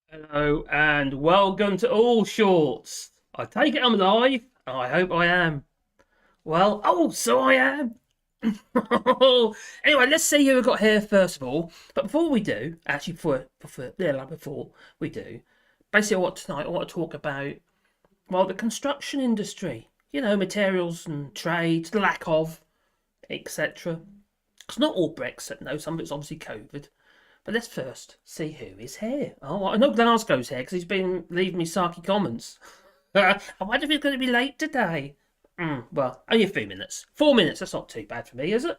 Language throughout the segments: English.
Hello and welcome to AllShorts. I take it I'm live. I hope I am. Well, so I am. Anyway, let's see who we got here first of all. But before we do, actually, before we do, basically, I want to talk about the construction industry. You know, materials and trades, the lack of, etc. It's not all Brexit, no. Some of it's obviously COVID. But let's first see who is here. Oh, I know Glasgow's here because he's been leaving me sarky comments. I wonder if he's going to be late today. Well, only a few minutes. 4 minutes, that's not too bad for me, is it?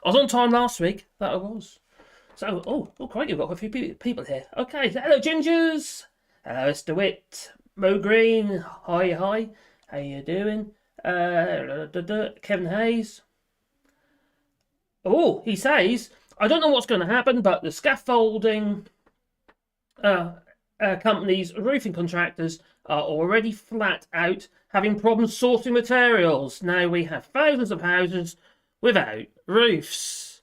I was on time last week, that I was. So, great, you've got a few people here. Okay, so hello, Gingers. Hello, Mr. Witt. Mo Green. Hi. How you doing? Kevin Hayes. Oh, he says, I don't know what's going to happen, but the scaffolding companies, roofing contractors are already flat out having problems sourcing materials. Now we have thousands of houses without roofs.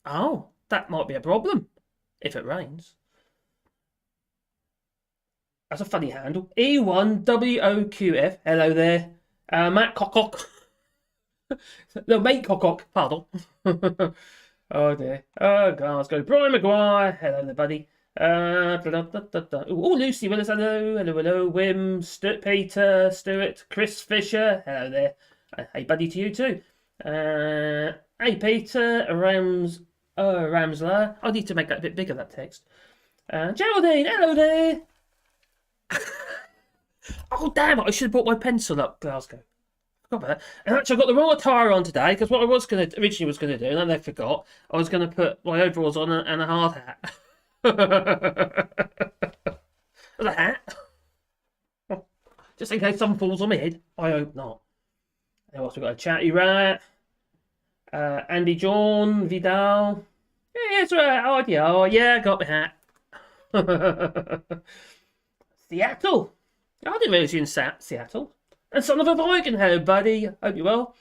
Oh, that might be a problem if it rains. That's a funny handle. E1WOQF. Hello there. Matt Cockcock. No, mate Cockcock. Pardon. Oh dear. Oh, Glasgow. Brian Maguire. Hello there, buddy. Lucy Willis. Hello. Wim, Peter, Stuart, Chris Fisher. Hello there. Hey, buddy, to you too. Hey, Peter, Ramsler. I need to make that a bit bigger, that text. Geraldine. Hello there. Oh, damn it. I should have brought my pencil up, Glasgow. And actually, I got the wrong attire on today because what I was originally was going to do, and then I forgot, I was going to put my overalls on and a hard hat. The hat, just in case someone falls on my head. I hope not. And also got a chatty rat, Andy John Vidal. Yeah, it's right. Oh yeah, got my hat. Seattle. I didn't realise you in Seattle. And son of a Viking, hello, buddy. Hope you're well.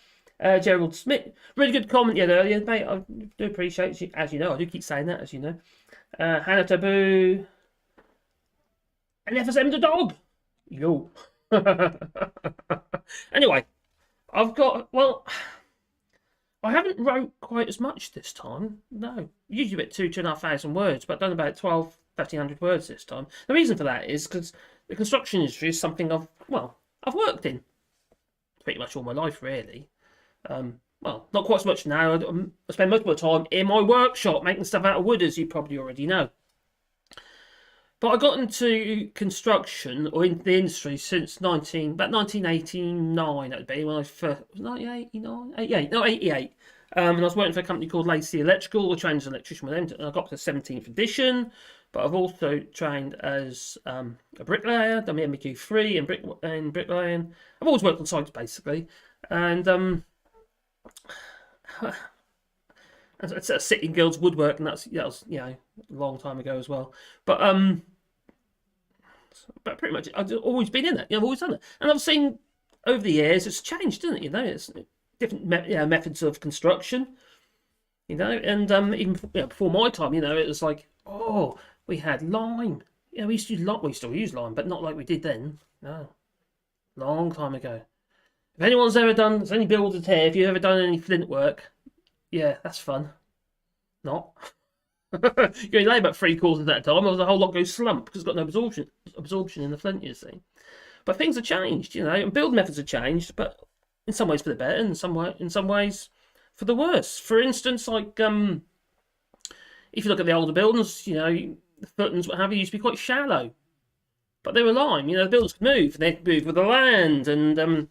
Gerald Smith, really good comment you had earlier, mate. I do appreciate it. As you know, I do keep saying that, as you know. Hannah Taboo. And FSM the dog. Yo. Anyway, I haven't wrote quite as much this time. No. Usually about 2,500 words, but I've done about 1,300 words this time. The reason for that is because the construction industry is something I've worked in pretty much all my life, really. Not quite so much now. I spend most of my time in my workshop making stuff out of wood, as you probably already know. But I got into construction or into the industry since about 1989. That'd be when I first 1989, 88, no 88. And I was working for a company called Lacey Electrical. I trained as an electrician with them. And I got to the 17th edition. But I've also trained as a bricklayer, done my MBQ3 in bricklaying. I've always worked on sites basically, and it's a Sitting Guilds woodwork, and that was a long time ago as well. But pretty much I've always been in it. I've always done it, and I've seen over the years it's changed, isn't it? It's different methods of construction. And even before my time, it was like, we had lime. We used to use lime. We still use lime, but not like we did then. No, long time ago. If anyone's ever done, there's any builders here. If you've ever done any flint work, yeah, that's fun. Not. You only lay about 3/4 at a time. Or the whole lot goes slump because it's got no absorption in the flint. You see, but things have changed. And build methods have changed, but in some ways for the better, and in some ways for the worse. For instance, like if you look at the older buildings, the footings, what have you, used to be quite shallow, but they were lime. The buildings could move, and they could move with the land, and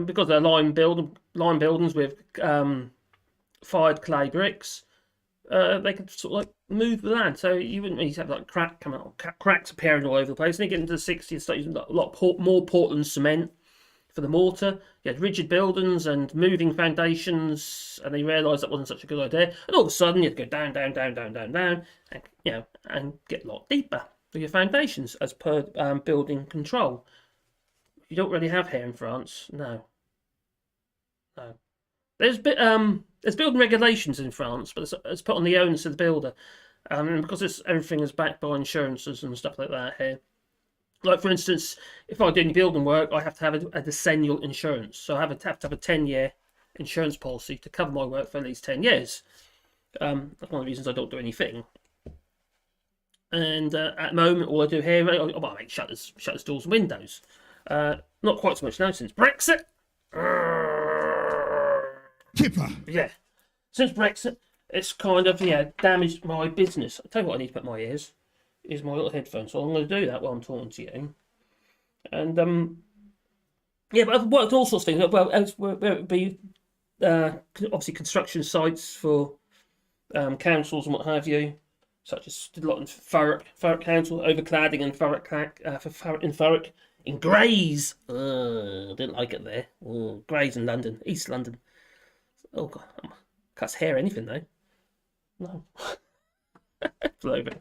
because they're lime buildings with fired clay bricks, they could sort of like move the land, so you wouldn't really have like cracks appearing all over the place. And they get into the 60s, start using a lot more Portland cement for the mortar. You had rigid buildings and moving foundations, and they realised that wasn't such a good idea. And all of a sudden, you'd go down, and get a lot deeper with your foundations as per building control. You don't really have here in France, no. There's building regulations in France, but it's put on the onus of the builder. And because everything is backed by insurances and stuff like that here. Like, for instance, if I do any building work, I have to have a decennial insurance. So I have to have a 10-year insurance policy to cover my work for at least 10 years. That's one of the reasons I don't do anything. And at the moment, all I do here, well, I make shutters, doors, and windows. Not quite so much now since Brexit. Kipper. Yeah. Since Brexit, it's kind of, damaged my business. I'll tell you what I need to put in my ears. Is my little headphones, so I'm going to do that while I'm talking to you. And yeah, but I've worked all sorts of things. Well, whether it be obviously construction sites for councils and what have you, such as did a lot in Thurrock Council, overcladding and Thurrock in Grays. Didn't like it there. Grays in London, East London. Oh God, cuts hair anything though. No. Over.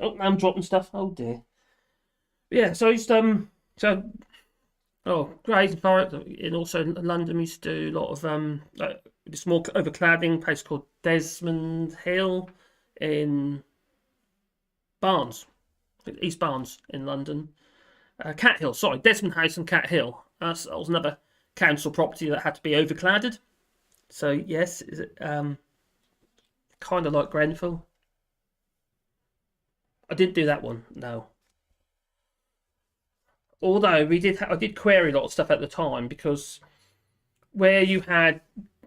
Oh, I'm dropping stuff. Oh dear. Yeah, so I used Grays and Thurrock, and also in London we used to do a lot of like small overcladding, place called Desmond Hill in Barnes, East Barnes in London. Cat Hill, sorry, Desmond House and Cat Hill. That was another council property that had to be overcladded. So yes, is it kind of like Grenfell? I didn't do that one, no. Although I did query a lot of stuff at the time, because where you had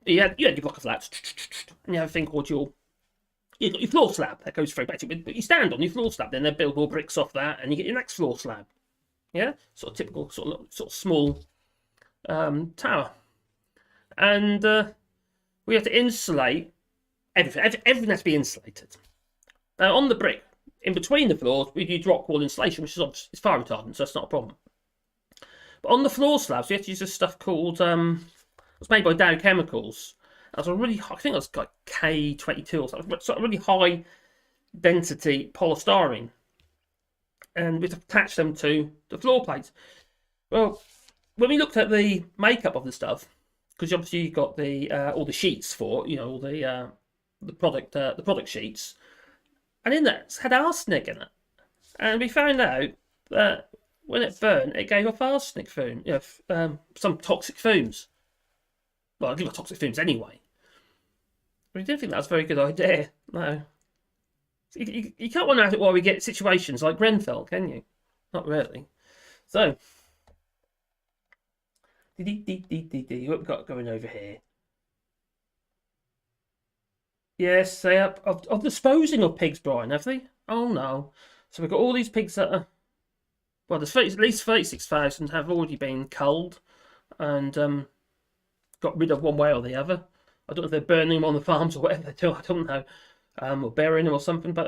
your block of flats, and you have a thing called your floor slab that goes through, basically. But you stand on your floor slab, then they build more bricks off that, and you get your next floor slab. Yeah, sort of typical, sort of small tower, and we have to insulate everything. Everything has to be insulated. Now on the brick, in between the floors, we do drop wall insulation, which is obviously it's fire retardant, so that's not a problem. But on the floor slabs, we have to use this stuff called it's made by Dow Chemicals. That's a really high, I think that's like K22 or something, sort of really high density polystyrene, and we have to attach them to the floor plates. Well, when we looked at the makeup of the stuff, because obviously you've got the all the sheets for all the product sheets. And in that, it had arsenic in it. And we found out that when it burned, it gave off arsenic fume, some toxic fumes. Well, it gave off toxic fumes anyway. We didn't think that was a very good idea. No. You can't wonder why we get situations like Grenfell, can you? Not really. So, what have we got going over here? Yes, they are of disposing of pigs, Brian, have they? Oh no. So we've got all these pigs that are, well, there's at least 36,000 have already been culled and got rid of one way or the other. I don't know if they're burning them on the farms or whatever they do, I don't know. Or burying them or something, but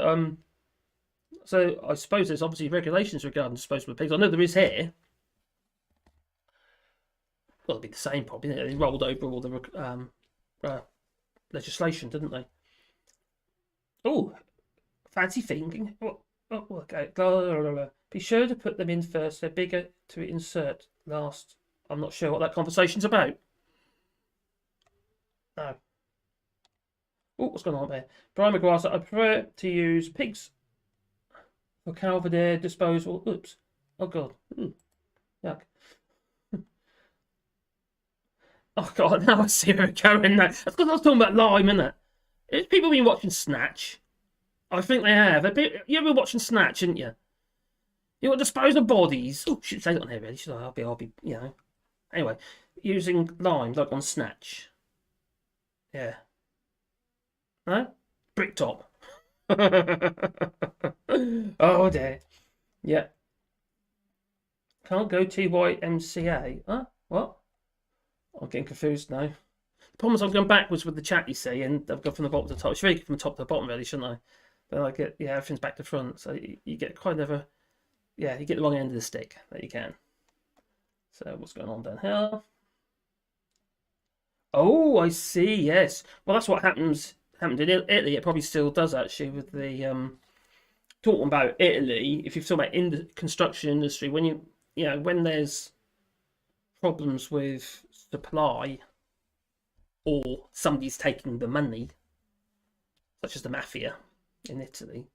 so I suppose there's obviously regulations regarding disposal of pigs. I know there is here. Well, it'll be the same probably. They rolled over all the legislation, didn't they? Oh, fancy thinking. Okay. Be sure to put them in first. They're bigger to insert last. I'm not sure what that conversation's about. No. Oh, what's going on there? Brian McGrath said, I prefer to use pigs for Calvadere disposal. Oops. Oh, God. Yuck. Oh, God, now I see where it's going now. That's because I was talking about lime, isn't it? If people been watching Snatch, I think they have. You ever watching Snatch, didn't you? You want to dispose of bodies. Oh, shouldn't say that on here, really, should I? I'll be, Anyway, using lime, like on Snatch. Yeah. No? Bricktop. Oh, dear. Yeah. Can't go TYMCA. Huh? What? I'm getting confused now. The problem is I'm going backwards with the chat, you see, and I've gone from the bottom to the top. It's really from the top to the bottom, really, shouldn't I? But I get, everything's back to front, so you get kind of a, you get the wrong end of the stick that you can. So what's going on down here? Oh, I see. Yes. Well, that's what happened in Italy. It probably still does actually with the talking about Italy. If you're talking about in the construction industry, when when there's problems with supply or somebody's taking the money, such as the mafia, in Italy.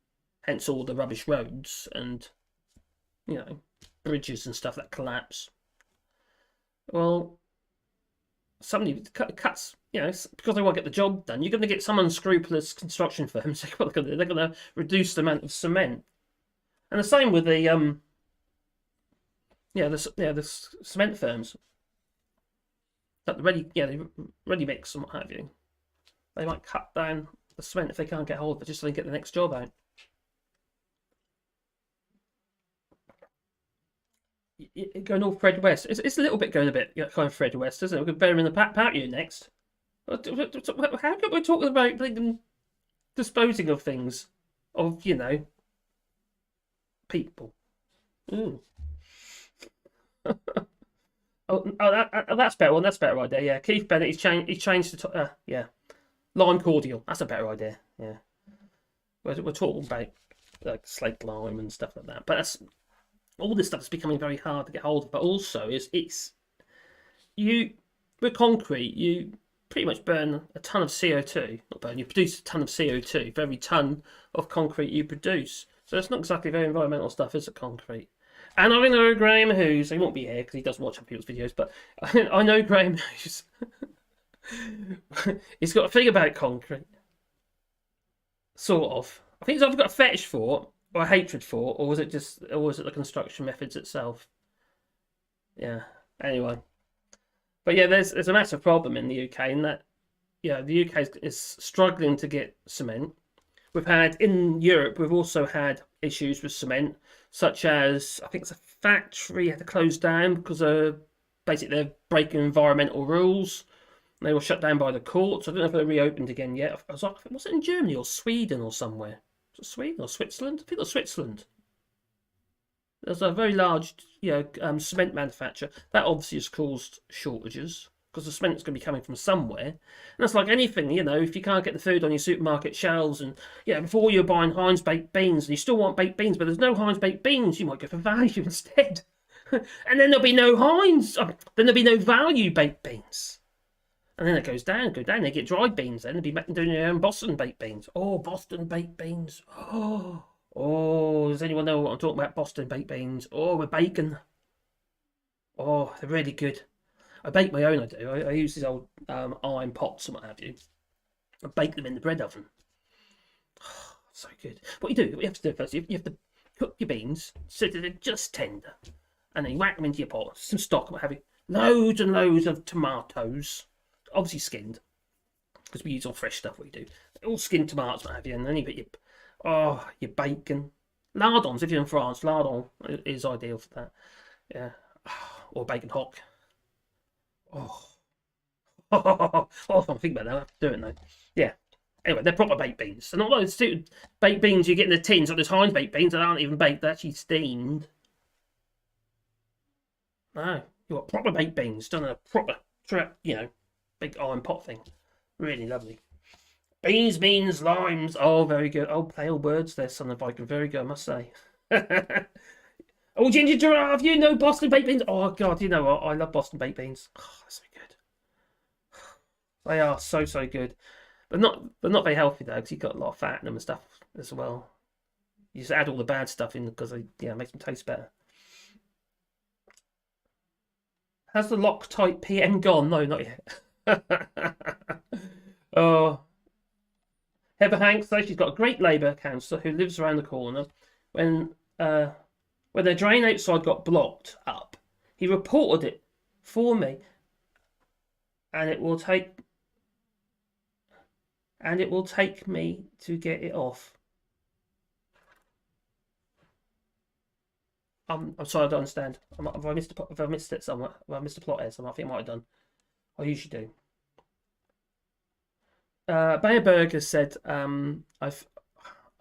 Hence all the rubbish roads and, you know, bridges and stuff that collapse. Well, somebody cuts, you know, because they want to get the job done, you're going to get some unscrupulous construction firms. They're going to reduce the amount of cement. And the same with the the cement firms, like the ready mix and what have you. They might cut down the cement if they can't get hold of it, just so they can get the next job out. Going all Fred West. It's a little bit going a bit kind of Fred West, isn't it? We're going to bear in the patio next. How come we're talking about disposing of things, of, you know, people? That's better one. That's a better idea. Yeah, Keith Bennett. He's changed the lime cordial. That's a better idea. Yeah, we're talking about like slate lime and stuff like that. But that's all this stuff is becoming very hard to get hold of. But also, with concrete, you pretty much burn a ton of CO2. Not burn. You produce a ton of CO2 for every ton of concrete you produce. So it's not exactly very environmental stuff, is it, concrete? And I know Graham Hughes. He won't be here because he doesn't watch other people's videos. But I know Graham Hughes. He's got a thing about concrete. Sort of. I think he's either got a fetish for it, or a hatred for it, or was it the construction methods itself? Yeah. Anyway. But yeah, there's a massive problem in the UK in that, yeah, the UK is struggling to get cement. In Europe, we've also had issues with cement, such as, I think it's a factory had to close down because basically they're breaking environmental rules. They were shut down by the courts. I don't know if they're reopened again yet. Was it in Germany or Sweden or somewhere? Was it Sweden or Switzerland? I think it was Switzerland. There's a very large, cement manufacturer. That obviously has caused shortages, because the cement's going to be coming from somewhere. And that's like anything, if you can't get the food on your supermarket shelves, and before you're buying Heinz baked beans and you still want baked beans, but there's no Heinz baked beans, you might go for value instead. And then there'll be no Heinz, then there'll be no value baked beans. And then it goes down, they get dried beans then, they'll be doing their own Boston baked beans. Oh, Boston baked beans. Oh, does anyone know what I'm talking about? Boston baked beans. Oh, with bacon. Oh, they're really good. I bake my own, I do. I use these old iron pots and what have you. I bake them in the bread oven. Oh, so good. What you have to do first, you have to cook your beans so that they're just tender. And then you whack them into your pot, some stock and what have you. Loads and loads of tomatoes. Obviously skinned, because we use all fresh stuff, we do. All skinned tomatoes, what have you. And then you put your bacon. Lardons, if you're in France, lardon is ideal for that. Yeah. Or bacon hock. Oh, I'm thinking about that. I have to do it now. Yeah. Anyway, they're proper baked beans. So not those baked beans you get in the tins, like those Heinz baked beans that aren't even baked, they're actually steamed. No, you got proper baked beans done in a proper, big iron pot thing. Really lovely. Beans, limes. Oh, very good. Oh, pale words there, son of Viking. Very good, I must say. Oh, ginger giraffe, Boston baked beans. Oh, God, you know what? I love Boston baked beans. Oh, that's so good. They are so, so good. But not very healthy, though, because you've got a lot of fat in them and stuff as well. You just add all the bad stuff in because it makes them taste better. Has the Loctite PM gone? No, not yet. Oh. Heather Hanks says she's got a great Labour councillor who lives around the corner. When their drain outside got blocked up, he reported it for me, and it will take me to get it off. I'm sorry, I don't understand. Have I missed it somewhere? Have I missed a plot here somewhere? I think I might have done. I usually do. Bayer Berg has said, I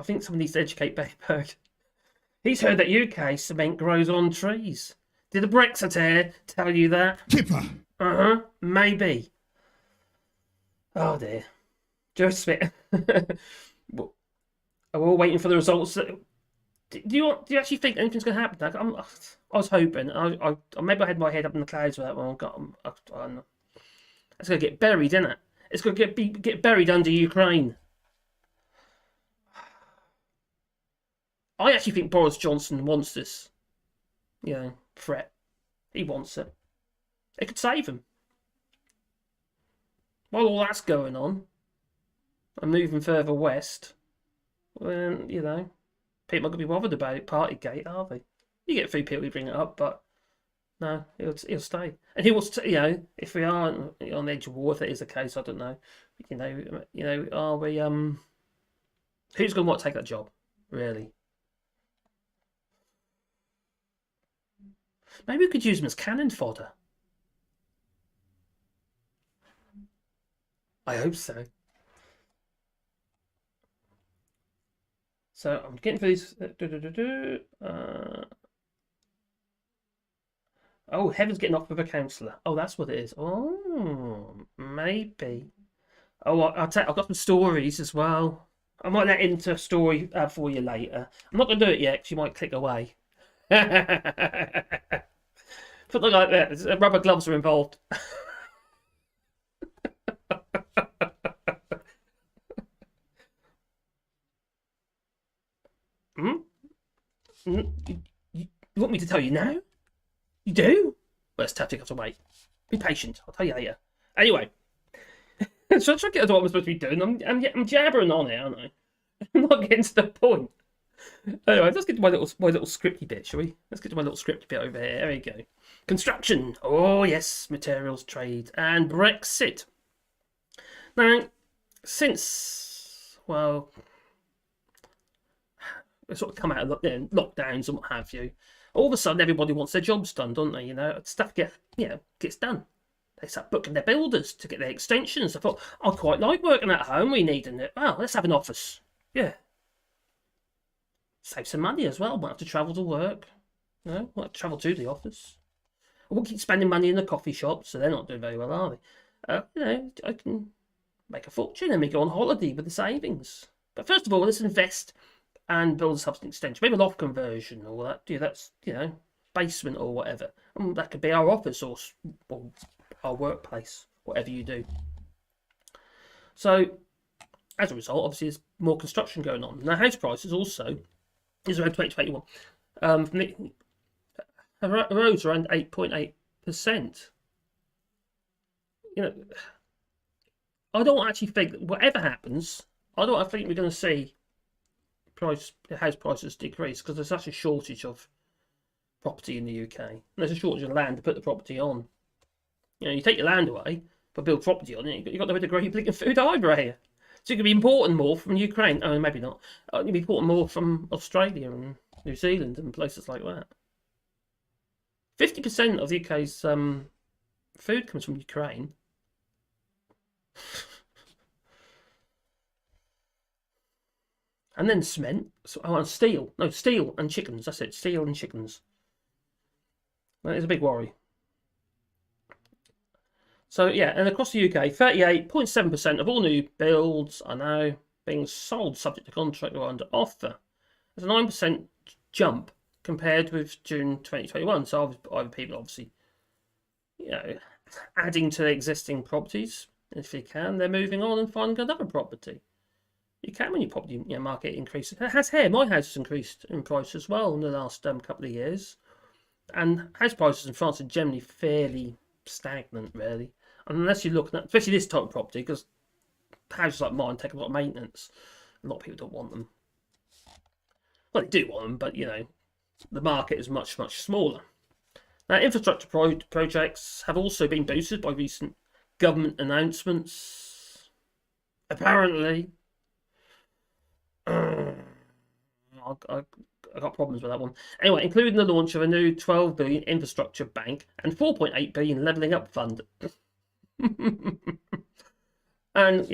think someone needs to educate Bayer Berg. He's heard that UK cement grows on trees. Did the Brexit air tell you that? Kipper. Maybe. Oh dear. Just a bit. We're all waiting for the results. Do you actually think anything's going to happen? I was hoping. I maybe I had my head up in the clouds with that one. It's going to get buried, isn't it? It's going to get buried under Ukraine. I actually think Boris Johnson wants this, threat. He wants it. It could save him. While all that's going on, and moving further west, then, people are going to be bothered about it. Partygate, are they? You get a few people who bring it up, but no, he'll stay. And he will, if we are on the edge of war, if that is the case, I don't know. Are we, who's going to want to take that job, really? Maybe we could use him as cannon fodder. I hope so. So I'm getting through these. Oh, Heaven's getting off with a counsellor. Oh, that's what it is. Oh, maybe. Oh, I've got some stories as well. I might let into a story for you later. I'm not going to do it yet because you might click away. Put it like that. Rubber gloves are involved. You want me to tell you now? You do? Well, it's tough to have to wait. Be patient. I'll tell you later. Anyway, so I'm trying to get to what I'm supposed to be doing. I'm jabbering on it, aren't I? I'm not getting to the point. Anyway, let's get to my little scripty bit, shall we? Let's get to my little scripty bit over here. There we go. Construction. Oh yes, materials trade and Brexit. Now, since we've sort of come out of lockdowns and what have you, all of a sudden everybody wants their jobs done, don't they? Stuff gets done. They start booking their builders to get their extensions. I thought, I quite like working at home. We need it. Well, let's have an office. Yeah. Save some money as well. Won't have to travel to work. Won't have to travel to the office. I won't keep spending money in the coffee shop, so they're not doing very well, are they? I can make a fortune and we go on holiday with the savings. But first of all, let's invest and build a substance extension, maybe a loft conversion or that. That's basement or whatever. And that could be our office or our workplace, whatever you do. So, as a result, obviously, there's more construction going on. Now, house prices also is around 2021. Rose around 8.8%. I don't actually think that whatever happens, I don't think we're going to see house prices decrease because there's such a shortage of property in the UK. And there's a shortage of land to put the property on. You take your land away, but build property on it. You've got nowhere to grow your blinking food either here. So you could be importing more from Ukraine. Oh, maybe not. You could be importing more from Australia and New Zealand and places like that. 50% of the UK's food comes from Ukraine. And then cement. And steel. No, steel and chickens. That's it. Steel and chickens. That is a big worry. So, yeah, and across the UK, 38.7% of all new builds are now being sold subject to contract or under offer. There's a 9% jump compared with June 2021. So, other people obviously, adding to existing properties. If they can, they're moving on and finding another property. You can when your property market increases. It has here. My house has increased in price as well in the last couple of years. And house prices in France are generally fairly stagnant, really. Unless you're looking at, especially this type of property, because houses like mine take a lot of maintenance. A lot of people don't want them. Well, they do want them, but, the market is much, much smaller. Now, infrastructure projects have also been boosted by recent government announcements. Apparently, I got problems with that one. Anyway, including the launch of a new 12 billion infrastructure bank and 4.8 billion levelling up fund. And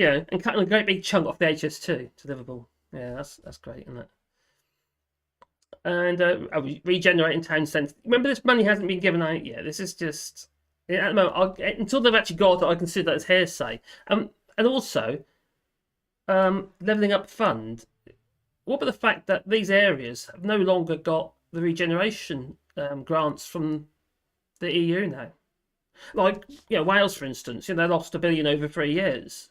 cutting a great big chunk off the HS2 to Liverpool. Yeah, that's great, isn't it? And regenerating town centre. Remember, this money hasn't been given out yet. This is just at the moment. Until they've actually got it, I consider that as hearsay. And also, levelling up fund. What about the fact that these areas have no longer got the regeneration grants from the EU now? Like, Wales, for instance, they lost $1 billion over 3 years.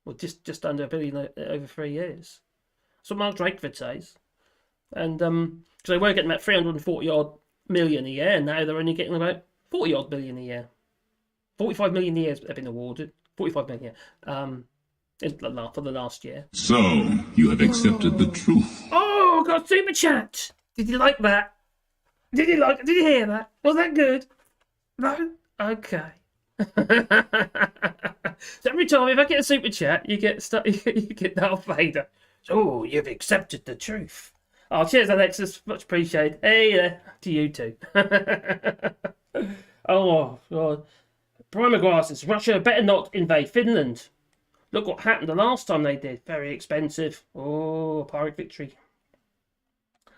Well, just under $1 billion over 3 years. That's what Mark Drakeford says. And because they were getting about 340 odd million a year, and now they're only getting about 40 odd million a year. 45 million a year they've been awarded. 45 million for the last year. So, you have accepted the truth. Oh, got super chat. Did you like that? Did you hear that? Was that good? No? Okay. So every time if I get a super chat, you get Darth Vader. So you've accepted the truth. Oh, cheers, Alexis. Much appreciated. Hey, to you too. Oh, God. Primer glasses. Russia better not invade Finland. Look what happened the last time they did. Very expensive. Oh, Pirate victory.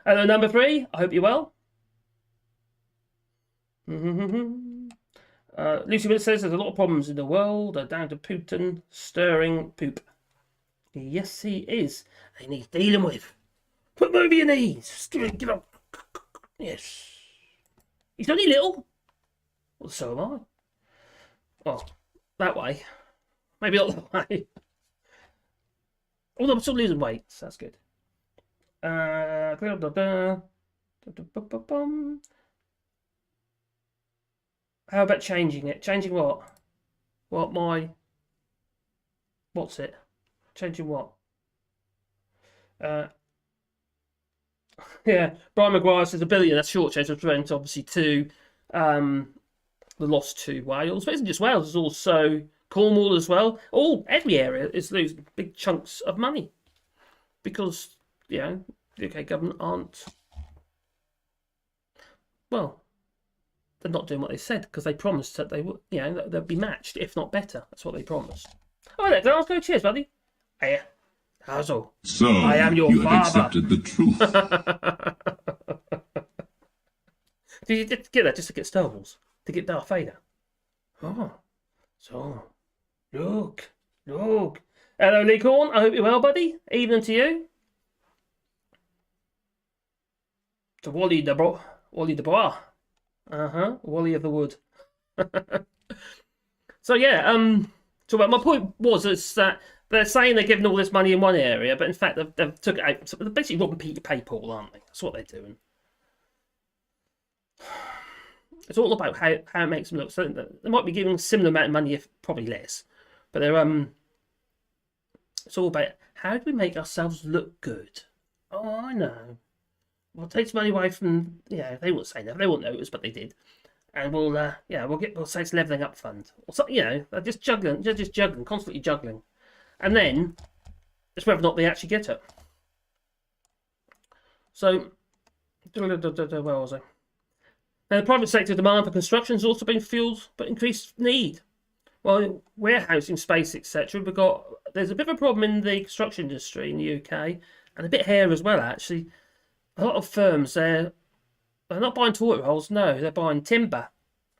Hello, number 3. I hope you're well. Lucy Witt says there's a lot of problems in the world. They're down to Putin stirring poop. Yes, he is. And he's dealing with. Put over your knees. Get up. Yes. He's only little. Well, so am I. Oh, that way. Maybe not that way. Although I'm still losing weight, so that's good. How about changing it? Changing what? What's it? Changing what? Yeah, Brian Maguire says $1 billion. That's short change. Referring obviously to the loss to Wales, but it isn't just Wales. It's also Cornwall as well. Every area is losing big chunks of money because the UK government aren't. Well, they're not doing what they said because they promised that they would. They'd be matched, if not better. That's what they promised. Oh, there, let's go. Cheers, buddy. Hiya. How's all? So, I am your you have father. accepted the truth. Did you get that just to get Star Wars? To get Darth Vader? Oh. So, look. Hello, Lee Corn. I hope you're well, buddy. Evening to you. To Wally de Bois. Wally of the Wood. So yeah, so my point was is that they're saying they're giving all this money in one area, but in fact they've took it out. So they're basically robbing Peter to pay Paul, aren't they? That's what they're doing. It's all about how it makes them look. So they might be giving a similar amount of money, if probably less. But they're it's all about how do we make ourselves look good. Oh, I know. We'll take some money away from they won't say that, they won't notice, but they did. And we'll say it's levelling up fund. Or something, they're just juggling, constantly juggling. And then it's whether or not they actually get it. So where was I? Now, the private sector demand for construction has also been fueled by increased need. Well, warehousing space, etc. There's a bit of a problem in the construction industry in the UK, and a bit here as well, actually. A lot of firms, they're not buying toilet rolls, no, they're buying timber.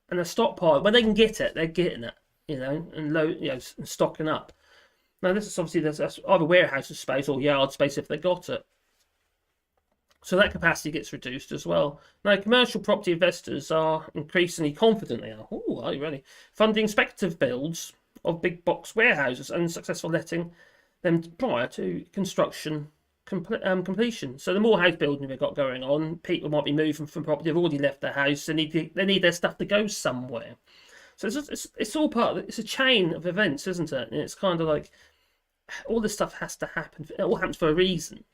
And they're stockpiling. When they can get it, they're getting it, and and stocking up. Now, this is obviously, there's either warehouse space or yard space if they got it. So that capacity gets reduced as well. Now, commercial property investors are increasingly confident they are. Oh, are you ready? Funding speculative builds of big box warehouses and successful letting them prior to construction completion. So the more house building we've got going on, people might be moving from property. They've already left their house. They need their stuff to go somewhere. So it's all part of it. It's a chain of events, isn't it? And it's kind of like all this stuff has to happen. It all happens for a reason.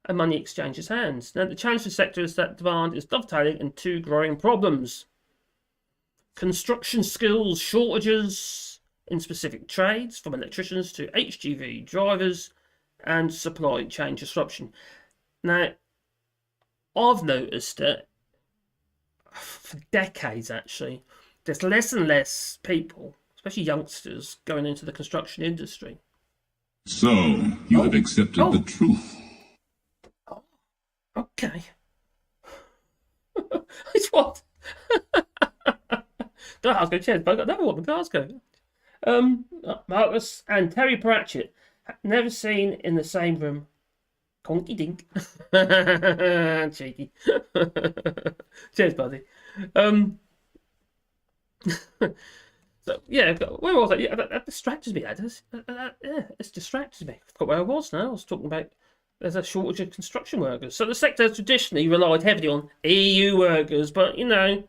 And money exchanges hands. Now, the challenge for the sector is that demand is dovetailing in two growing problems. Construction skills shortages in specific trades, from electricians to HGV drivers, and supply chain disruption. Now, I've noticed it for decades, actually. There's less and less people, especially youngsters, going into the construction industry. So, you have accepted the truth. Okay. It's what? Glasgow, cheers, but I got another one from Glasgow. Marcus and Terry Pratchett, never seen in the same room. Conky dink. Cheeky. Cheers, buddy. So yeah, where was I? Yeah, that distracted me. It's distracted me. I forgot where I was now. I was talking about there's a shortage of construction workers. So the sector has traditionally relied heavily on EU workers, but you know,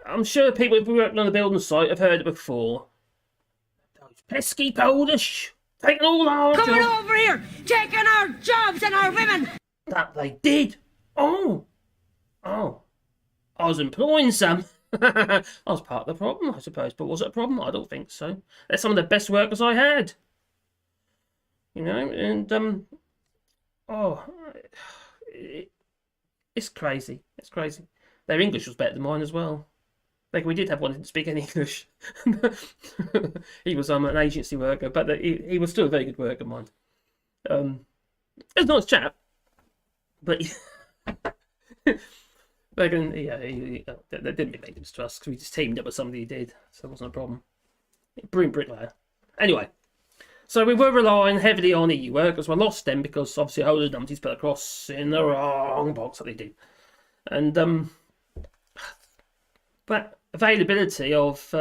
I'm sure people who've worked on a building site have heard it before. Those pesky Polish taking all our Coming jobs. over here, taking our jobs and our women. That they did. Oh. I was employing some. I was part of the problem, I suppose. But was it a problem? I don't think so. They're some of the best workers I had. You know, and it's crazy. It's crazy. Their English was better than mine as well. Like we did have one who didn't speak any English. He was an agency worker, but he was still a very good worker, mine. He was a nice chap, but they didn't really make him to us because we just teamed up with somebody who did, so it wasn't a problem. Brilliant bricklayer. Anyway, so we were relying heavily on EU workers. We lost them because obviously older numpties put across in the wrong box that they do, and but availability of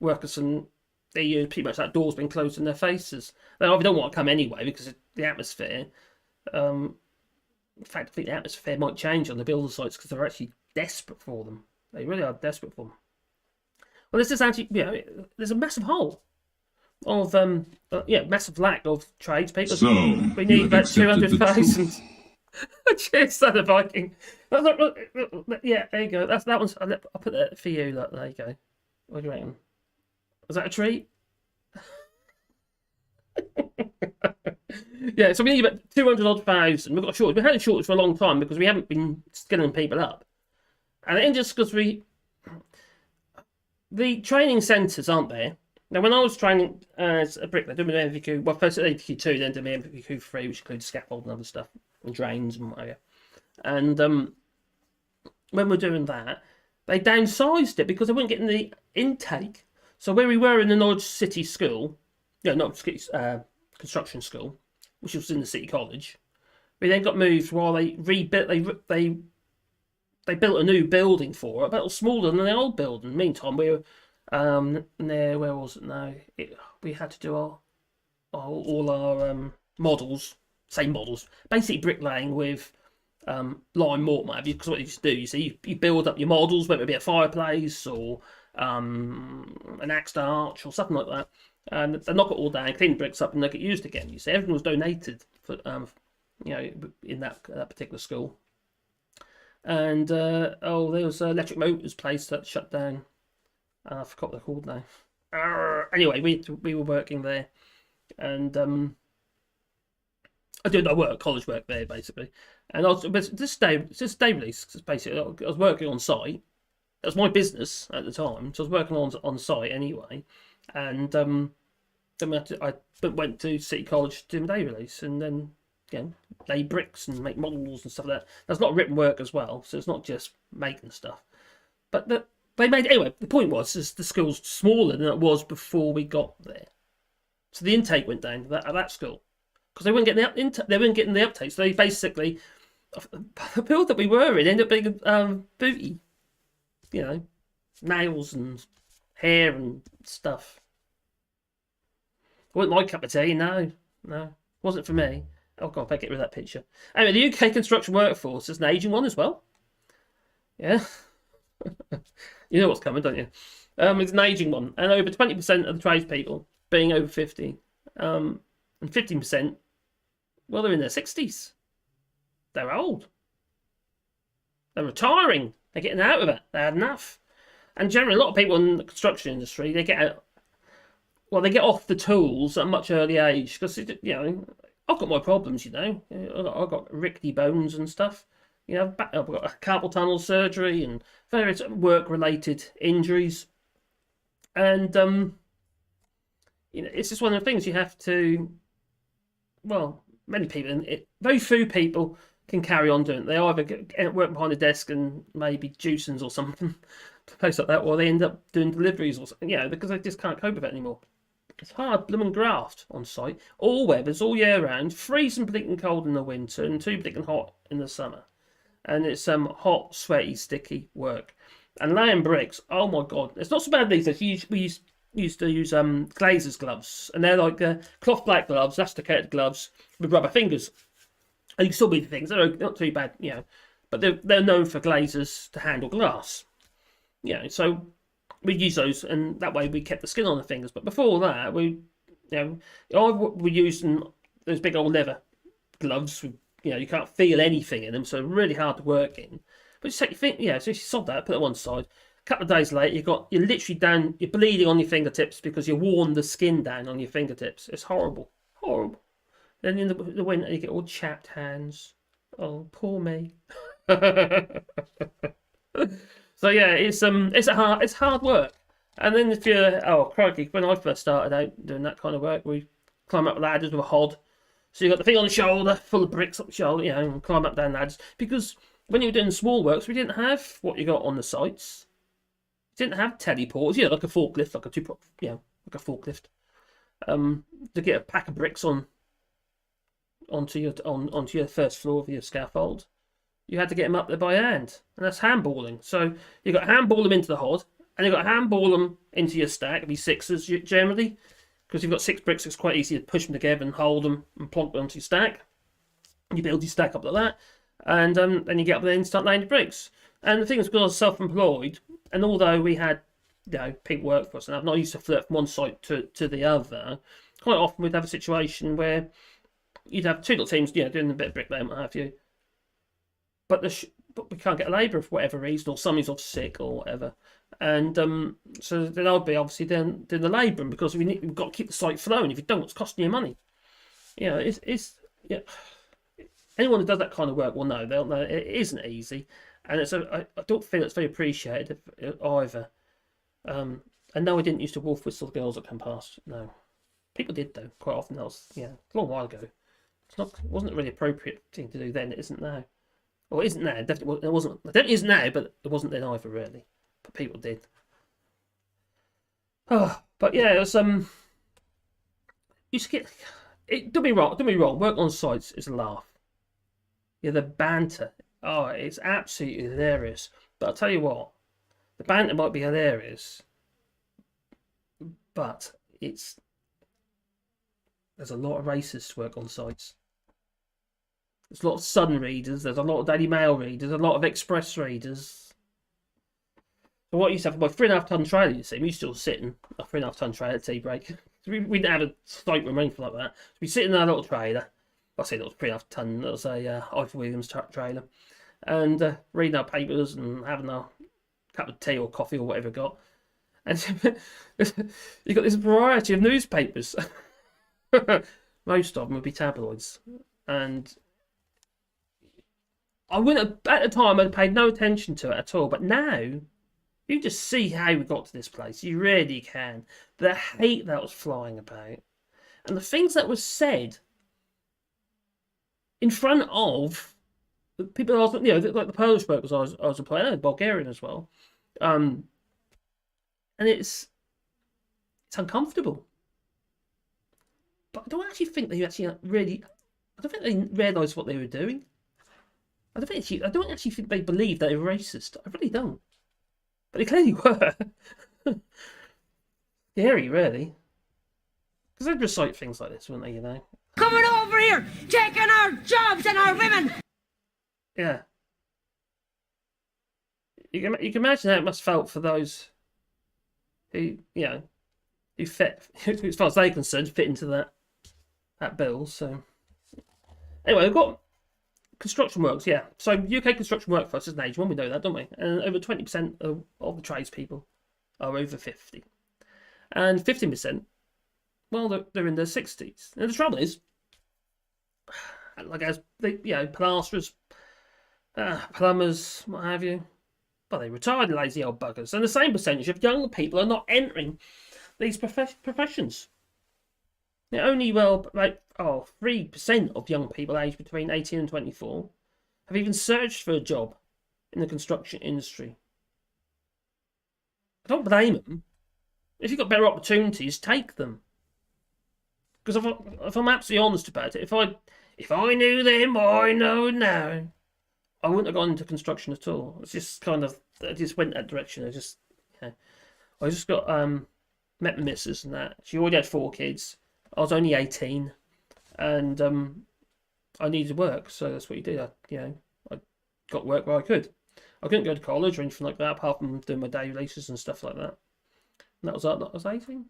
workers from the EU, pretty much that door's been closed in their faces. They obviously don't want to come anyway because of the atmosphere. In fact, I think the atmosphere might change on the builder sites because they're actually desperate for them. They really are desperate for them. Well, this is actually, you know, there's a massive hole of, massive lack of tradespeople. So, we need about accepted the 200,000. Cheers, Son of Viking. Yeah, there you go. That one's. I'll put that for you. Look, there you go. What do you reckon? Was that a treat? Yeah, so we need about 200,000. We've got a shortage. We had a shortage for a long time because we haven't been skilling people up, and it ain't just because the training centres aren't there. Now, when I was training as a bricklayer, doing my MVQ, well, first at MVQ 2, then doing my MVQ 3, which includes scaffold and other stuff, and drains and whatever. And when we're doing that, they downsized it because they weren't getting the intake. So where we were in the Norwich City School, construction school, which was in the City College, we then got moved while they rebuilt. They built a new building for it, but it was smaller than the old building. Meantime, we were there. Where was it now? We had to do all our models, same models, basically bricklaying with lime mortar, because what you just do, you see, you build up your models, whether it be a fireplace or an axed arch or something like that, and they knock it all down, clean the bricks up, and they get used again. You see, everything was donated for, in that particular school. And there was electric motors place that shut down. I forgot what they're called now. Anyway, we were working there, and I did college work there basically. And this day release, basically I was working on site. That was my business at the time, so I was working on site anyway. And then I went to City College to do my day release, and then lay bricks and make models and stuff like that. There's a lot of written work as well, so it's not just making stuff. But they made anyway. The point was, is the school's smaller than it was before we got there, so the intake went down at that school because they weren't getting the uptake. So they basically, the build that we were in ended up being booty, nails and hair and stuff. It wasn't my cup of tea. No, wasn't for me. Oh God, I better get rid of that picture. Anyway, the UK construction workforce is an ageing one as well. Yeah. You know what's coming, don't you? It's an ageing one. And over 20% of the tradespeople being over 50. And 15%, well, they're in their 60s. They're old. They're retiring. They're getting out of it. They had enough. And generally, a lot of people in the construction industry, they get off the tools at a much earlier age. Because, I've got my problems, I've got rickety bones and stuff. I've got a carpal tunnel surgery and various work-related injuries. And, it's just one of the things you have to, many people, very few people can carry on doing it. They either work behind a desk and maybe juicings or something, place like that, or they end up doing deliveries or something, because they just can't cope with it anymore. It's hard blooming graft on site. All weathers, all year round, freezing bleaking cold in the winter and too bleaking hot in the summer. And it's hot, sweaty, sticky work. And laying bricks, oh my God. It's not so bad these days. We used to use glazer's gloves. And they're like cloth black gloves, elasticated gloves with rubber fingers. And you can still be things. They're not too bad, but they're known for glazers to handle glass. So we use those, and that way we kept the skin on the fingers. But before that, I were using those big old leather gloves. You can't feel anything in them, so really hard to work in. But you take your so you sod that, put it on one side. A couple of days later, you're literally down, you're bleeding on your fingertips because you worn the skin down on your fingertips. It's horrible, horrible. Then in the winter, you get all chapped hands. Oh, poor me. So yeah, it's hard work. And then if you're crikey, when I first started out doing that kind of work, we climb up ladders with a hod. So you got the thing on the shoulder, full of bricks up the shoulder, and climb up down ladders. Because when you were doing small works, we didn't have what you got on the sites. We didn't have teleports, like a forklift, like a forklift. To get a pack of bricks onto your first floor of your scaffold, you had to get them up there by hand, and that's handballing. So you got to handball them into the hod, and you got to handball them into your stack. It'd be sixes generally, because you've got 6 bricks. It's quite easy to push them together and hold them and plonk them onto your stack. You build your stack up like that, and then you get up there and start laying the bricks. And the thing is, because I was self-employed, and although we had people work for us, and I'm not used to flirt from one site to the other, quite often we'd have a situation where you'd have 2 little teams, doing a bit of bricklaying, what have you. But we can't get a labourer for whatever reason, or somebody's off sick or whatever. And so then I'll be obviously doing the labouring, because we've got to keep the site flowing. If you don't, it's costing you money. Anyone who does that kind of work will know. They'll know it isn't easy, and I don't feel it's very appreciated either. And no, I didn't used to wolf whistle the girls that come past. No, people did though quite often. That was a long while ago. It wasn't a really appropriate thing to do then. It isn't now. Well, it isn't now. Definitely, it wasn't. It definitely is now, but it wasn't then either, really. But people did. Oh, but yeah, it was you get it. Don't be wrong. Work on sites is a laugh. The banter. Oh, it's absolutely hilarious. But I'll tell you what, the banter might be hilarious, but there's a lot of racists work on sites. There's a lot of Sun readers, there's a lot of Daily Mail readers, a lot of Express readers. So what I used to have my 3.5 ton trailer, you see, we used to sit in a 3.5 ton trailer at tea break. We didn't have a site room or anything like that. So we sit in our little trailer. I say little 3.5 ton, it was a Ivor Williams trailer. And reading our papers and having a cup of tea or coffee or whatever we got. And you've got this variety of newspapers. Most of them would be tabloids. And I wouldn't have, at the time, I'd paid no attention to it at all. But now, you just see how we got to this place. You really can. The hate that was flying about. And the things that were said in front of the people I was, like the Polish workers I was employing, and Bulgarian as well. And it's uncomfortable. But I don't actually think they actually really, I don't think they realised what they were doing. I don't actually think they believed they were racist. I really don't. But they clearly were. Scary, really. Because they'd recite things like this, wouldn't they, Coming over here, taking our jobs and our women. Yeah. You can imagine how it must have felt for those who, who fit, as far as they're concerned, fit into that bill. So, anyway, we've got construction works, yeah. So UK construction workforce is an age one, we know that, don't we? And over 20% of the tradespeople are over 50. And 15%, well, they're in their 60s. And the trouble is, like as they, plasterers, plumbers, what have you, well, they retired, lazy old buggers. And the same percentage of young people are not entering these professions. Only, about 3% of young people aged between 18 and 24 have even searched for a job in the construction industry. I don't blame them. If you've got better opportunities, take them. Because if I'm absolutely honest about it, if I knew then what I know now, I wouldn't have gone into construction at all. It's just I just went that direction. I just got met my missus and that. She already had 4 kids. I was only 18, and I needed work, so that's what you did. I got work where I could. I couldn't go to college or anything like that, apart from doing my day releases and stuff like that. And that was 18.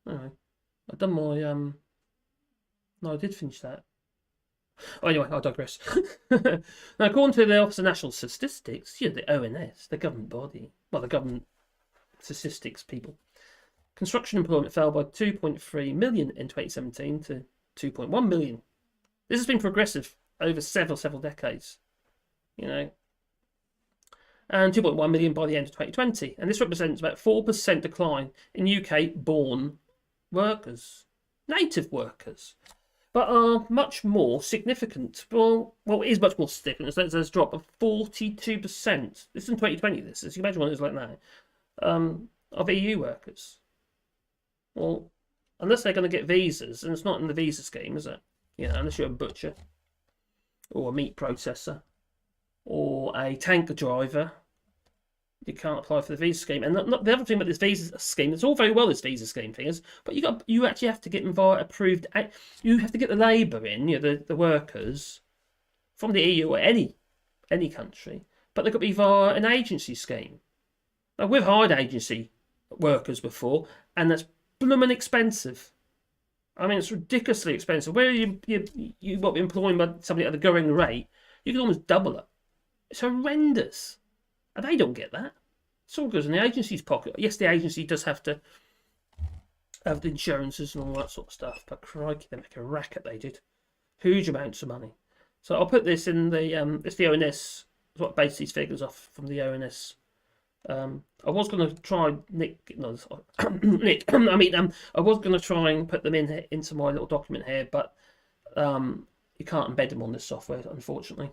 Anyway, I'd done my No, I did finish that. Oh, anyway, I digress. Now, according to the Office of National Statistics, the ONS, the government body, well, the government statistics people, construction employment fell by 2.3 million in 2017 to 2.1 million. This has been progressive over several decades, and 2.1 million by the end of 2020. And this represents about 4% decline in UK-born workers, native workers, but are much more significant. Well, it is much more significant. There's a drop of 42%. This is in 2020, this. As you imagine what it was like now, of EU workers. Well, unless they're going to get visas, and it's not in the visa scheme, is it? Unless you're a butcher, or a meat processor, or a tanker driver, you can't apply for the visa scheme. And the other thing about this visa scheme, it's all very well this visa scheme thing is, but you actually have to get approved. You have to get the labour in, the workers from the EU or any country, but they've got to be via an agency scheme. Now, we've hired agency workers before, and that's blooming expensive. I mean, it's ridiculously expensive. Where you won't be employing by somebody at the going rate, you can almost double it. It's horrendous. And they don't get that. It's all goes in the agency's pocket. Yes, the agency does have to have the insurances and all that sort of stuff, but crikey, they make a racket, they did. Huge amounts of money. So I'll put this in the, it's the ONS, it's what based these figures off from the ONS. I was going to try, I was going to try and put them into my little document here, but you can't embed them on this software, unfortunately.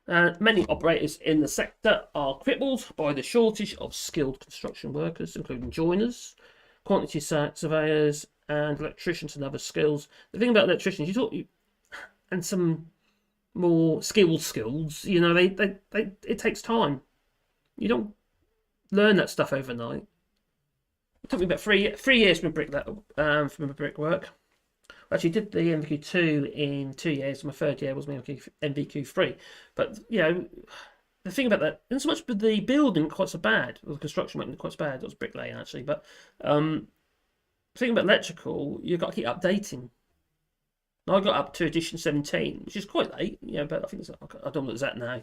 Many operators in the sector are crippled by the shortage of skilled construction workers, including joiners, quantity surveyors, and electricians and other skills. The thing about electricians, and some more skills, it takes time. You don't learn that stuff overnight. It took me about three years from brickwork. I actually did the MVQ2 in 2 years. My third year was my MVQ3. But, the thing about that, not so much with the building quite so bad, or the construction wasn't quite so bad, it was bricklaying actually, but the thing about electrical, you've got to keep updating. I got up to edition 17, which is quite late, but I think I don't know what it's at now.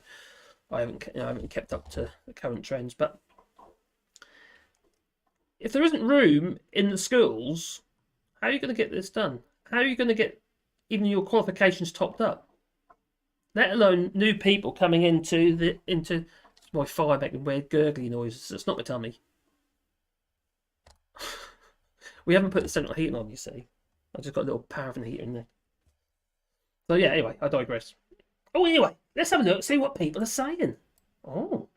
I haven't kept up to the current trends, but if there isn't room in the schools, how are you going to get this done? How are you going to get even your qualifications topped up? Let alone new people coming into my fire making weird gurgly noises. It's not my tummy. We haven't put the central heating on, you see. I just got a little paraffin heater in there. So yeah, anyway, I digress. Oh, anyway, let's have a look, see what people are saying. Oh.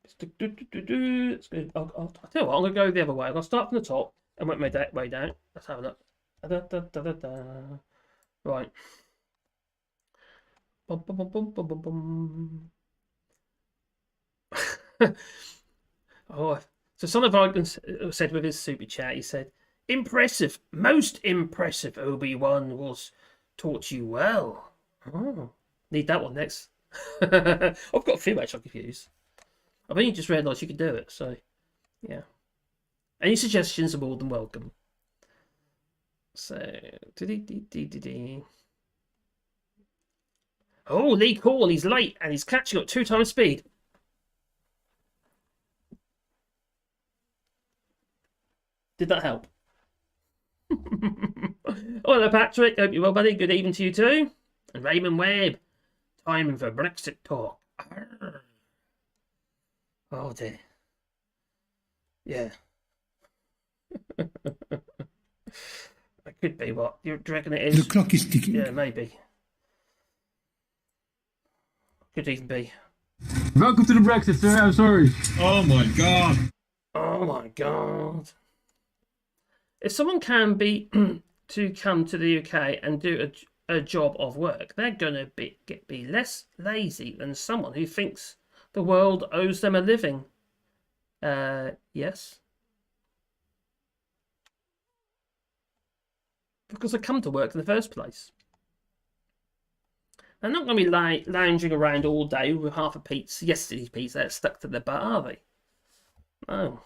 Let's go. I'll tell you what, I'm going to go the other way. I'm going to start from the top and work my way down. Let's have a look. Right. Oh, so Son of Argon said with his super chat, he said, "Impressive, most impressive. Obi-Wan was taught you well." Oh, need that one next. I've got a few actually I could use. I've only just realised you could do it, so yeah. Any suggestions are more than welcome. So, oh, Lee Corn, he's late and he's catching up 2 times speed. Did that help? Oh, hello, Patrick. Hope you're well, buddy. Good evening to you too. And Raymond Webb. Time for Brexit talk. Arr. Oh dear. Yeah. It could be what? Do you reckon it is? The clock is ticking. Yeah, maybe. Could even be. Welcome to the Brexit, sir. I'm sorry. Oh my god. Oh my god. If someone can be to come to the UK and do a job of work, they're going to be less lazy than someone who thinks the world owes them a living. Yes. because they come to work in the first place. They're not going to be lounging around all day with half a pizza, yesterday's pizza, that's stuck to their butt, are they? Oh.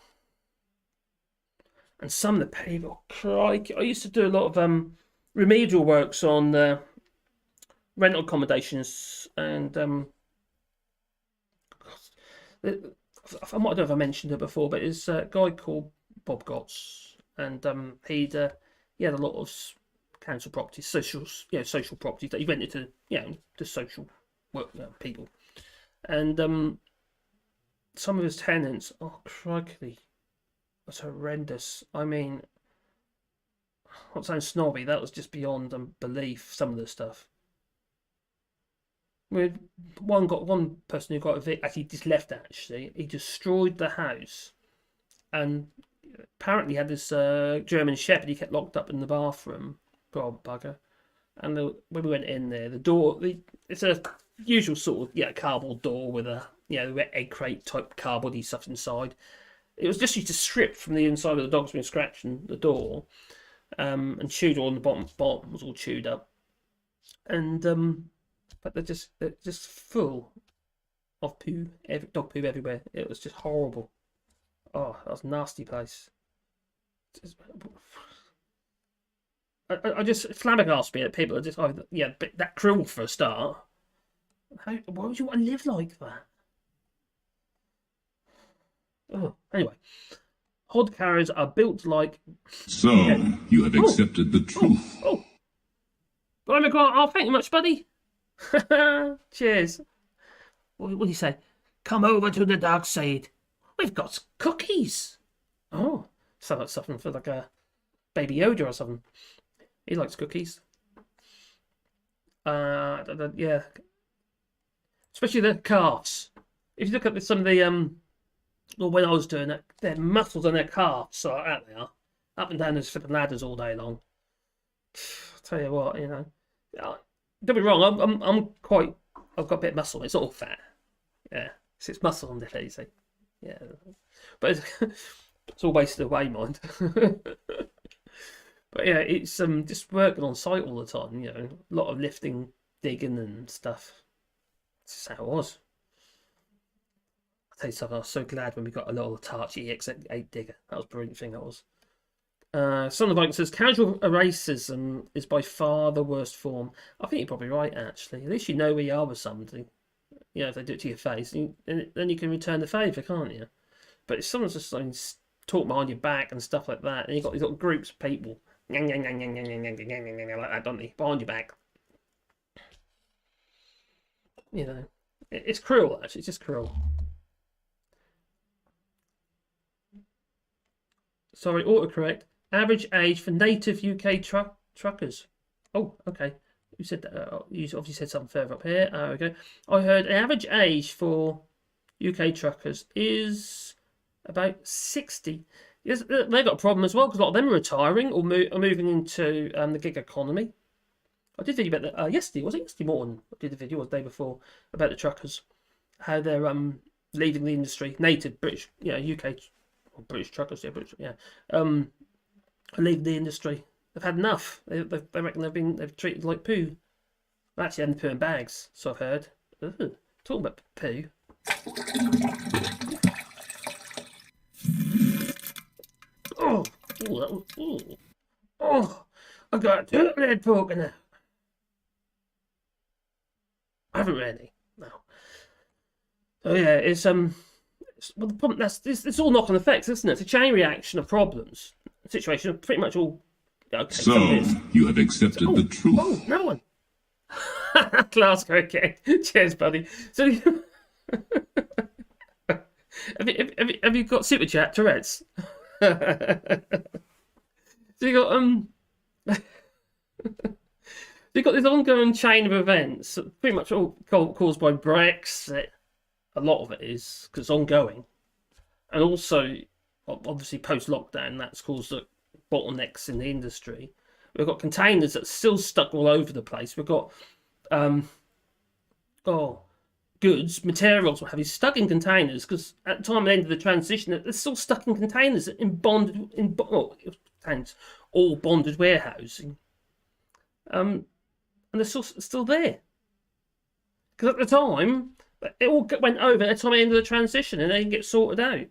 And some of the people, crikey. I used to do a lot of remedial works on rental accommodations, and I might have mentioned it before, but it's a guy called Bob Gotts, and he had a lot of council properties, social properties that he rented to, to social work people, and some of his tenants, oh crikey, was horrendous. I mean, not sound snobby, that was just beyond belief. Some of the stuff. With one person who got evicted, actually just left. Actually, he destroyed the house, and apparently had this German Shepherd he kept locked up in the bathroom. God bugger. And when we went in there, the door, it's a usual sort of cardboard door with a egg crate type cardboardy stuff inside. It was just used to strip from the inside of the dog's been scratching the door, and chewed all on the bottom. Bottom was all chewed up, and but they're just full of poo, dog poo everywhere. It was just horrible. Oh, that was a nasty place. I just flabbergasted me that people are just that cruel for a start. Why would you want to live like that? Oh, anyway, hod carriers are built like. So you have accepted the truth. Oh, thank you much, buddy. Cheers. What do you say? Come over to the dark side. We've got cookies. Oh, sounds like something for like a Baby Yoda or something. He likes cookies. Yeah. Especially the calves. If you look at some of the well, when I was doing it, their muscles on their calves, so out they are, up and down those flipping ladders all day long. I'll tell you what, don't be wrong. I've got a bit of muscle. It's not all fat. Yeah, it's muscle on the face. Yeah, but it's all wasted away, mind. But yeah, it's just working on site all the time. A lot of lifting, digging, and stuff. That's just how it was. I'll tell you something. I was so glad when we got a little Tarch EX8 digger. That was a brilliant thing. That was. Son of Mike says casual racism is by far the worst form. I think you're probably right. Actually, at least you know where you are with something. If they do it to your face, then you can return the favour, can't you? But if someone's just talk behind your back and stuff like that, and you've got groups of people like that, don't they? Behind your back. It's cruel, actually. It's just cruel. Sorry, autocorrect. Average age for native UK truckers. Oh, okay. You said that. You obviously said something further up here. Okay. I heard an average age for UK truckers is about 60. Yes, they got a problem as well because a lot of them are retiring or are moving into the gig economy. I did a video about that yesterday. Was it yesterday morning? I did a video the day before about the truckers, how they're leaving the industry. Native British, UK, or British truckers, are leaving the industry. They've had enough. They reckon they've treated like poo. They're actually having poo in bags, so I've heard. Ooh, talking about poo. I got a turtle head poking out. I haven't really. No. So yeah, it's well, the problem it's all knock-on effects, isn't it? It's a chain reaction of problems. The situation pretty much all. Okay, so you have accepted the truth. Oh, no one. Glasgow again. Cheers, buddy. So, have you got super chat Tourette's? So you got you got this ongoing chain of events, pretty much all caused by Brexit. A lot of it is because it's ongoing, and also obviously post-lockdown that's caused bottlenecks in the industry. We've got containers that's still stuck all over the place. We've got goods, materials, what have you, stuck in containers because at the time of the end of the transition, they're still stuck in containers all bonded warehousing. and they're still there. Because at the time, it all went over at the time end of the transition, and they didn't get sorted out.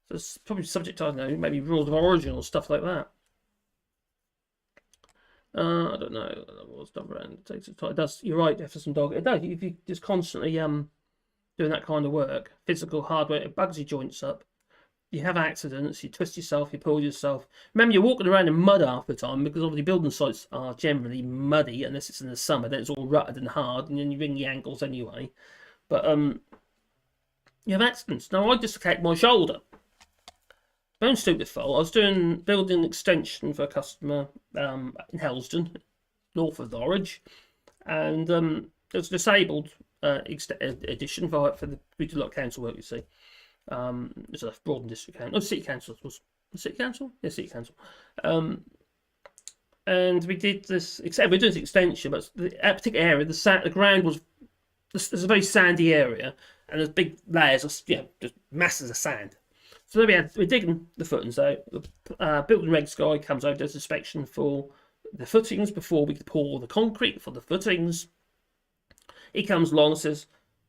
So it's probably subject to, I don't know, maybe rules of origin or stuff like that. I don't know. What's number and it takes time. It does. You're right. After some dog, it does. If you just constantly doing that kind of work, physical hardware, it bugs your joints up. You have accidents. You twist yourself. You pull yourself. Remember, you're walking around in mud half the time because obviously building sites are generally muddy unless it's in the summer. Then it's all rutted and hard, and then you wring your ankles anyway. But you have accidents. Now I dislocated my shoulder. My own stupid fault. I was building an extension for a customer in Helsden, north of Norwich, and it was a disabled edition for we did a lot of council work. You see, it's a Broadland District Council, City Council was City Council, yeah, City Council, and we did this. Except we're doing this extension, but that particular area, the ground was there's a very sandy area, and there's big layers of just masses of sand. So then we're digging the footings out. The building regs guy comes over, does inspection for the footings before we pour the concrete for the footings. He comes along and says,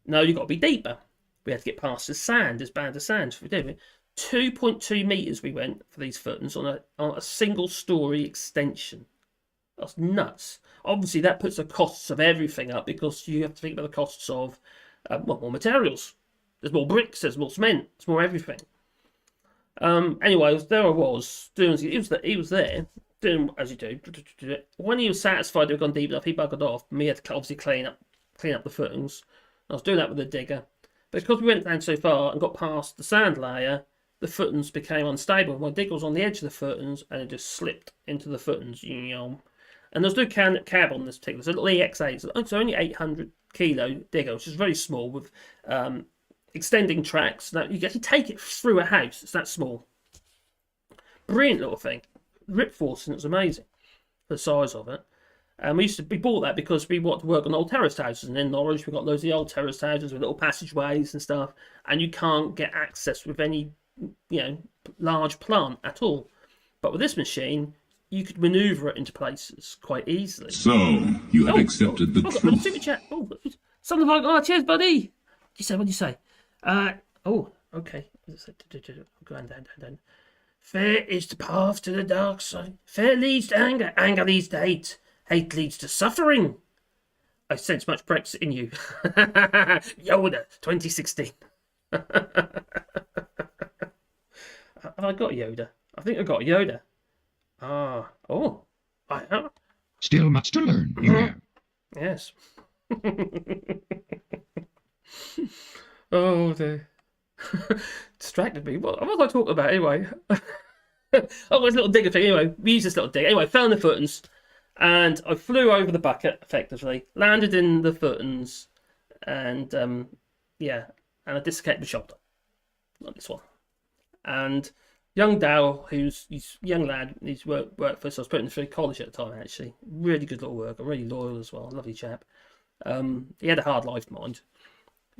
no, you've got to be deeper. We had to get past the sand, this band of sand. We did it. 2.2 metres we went for these footings on a single story extension. That's nuts. Obviously, that puts the costs of everything up because you have to think about the costs of more materials. There's more bricks, there's more cement, there's more everything. Anyway, there I was doing. He was there doing as you do. When he was satisfied they'd gone deep enough, he buggered off. Me had to obviously clean up the footings. I was doing that with the digger, but because we went down so far and got past the sand layer, the footings became unstable. My digger was on the edge of the footings and it just slipped into the footings. And there's no cab on this particular. It's a little EX8. So it's only 800 kilo digger, which is very small with extending tracks. Now you get to take it through a house. It's that small. Brilliant little thing. Rip force, and it's amazing the size of it. And we bought that because we want to work on old terraced houses, and in Norwich we've got loads of the old terraced houses with little passageways and stuff, and you can't get access with any large plant at all. But with this machine, you could manoeuvre it into places quite easily. So you have accepted the truth. Super chat. Something like, cheers, buddy. What do you say? Okay. Go down. Fair is the path to the dark side. Fair leads to anger. Anger leads to hate. Hate leads to suffering. I sense much Brexit in you. Yoda, 2016. Have I got Yoda? I think I got Yoda. I have. Still much to learn, you have. Yes. Oh dear. Distracted me. What was I talking about anyway? This little digger thing. Anyway, we used this little digger. Anyway, fell in the footings, and I flew over the bucket effectively, landed in the footings, and and I dislocated my shoulder. Not this one. And young Dow, he's a young lad, he's worked for us. I was putting him through college at the time, actually. Really good little worker, really loyal as well. Lovely chap. He had a hard life, mind.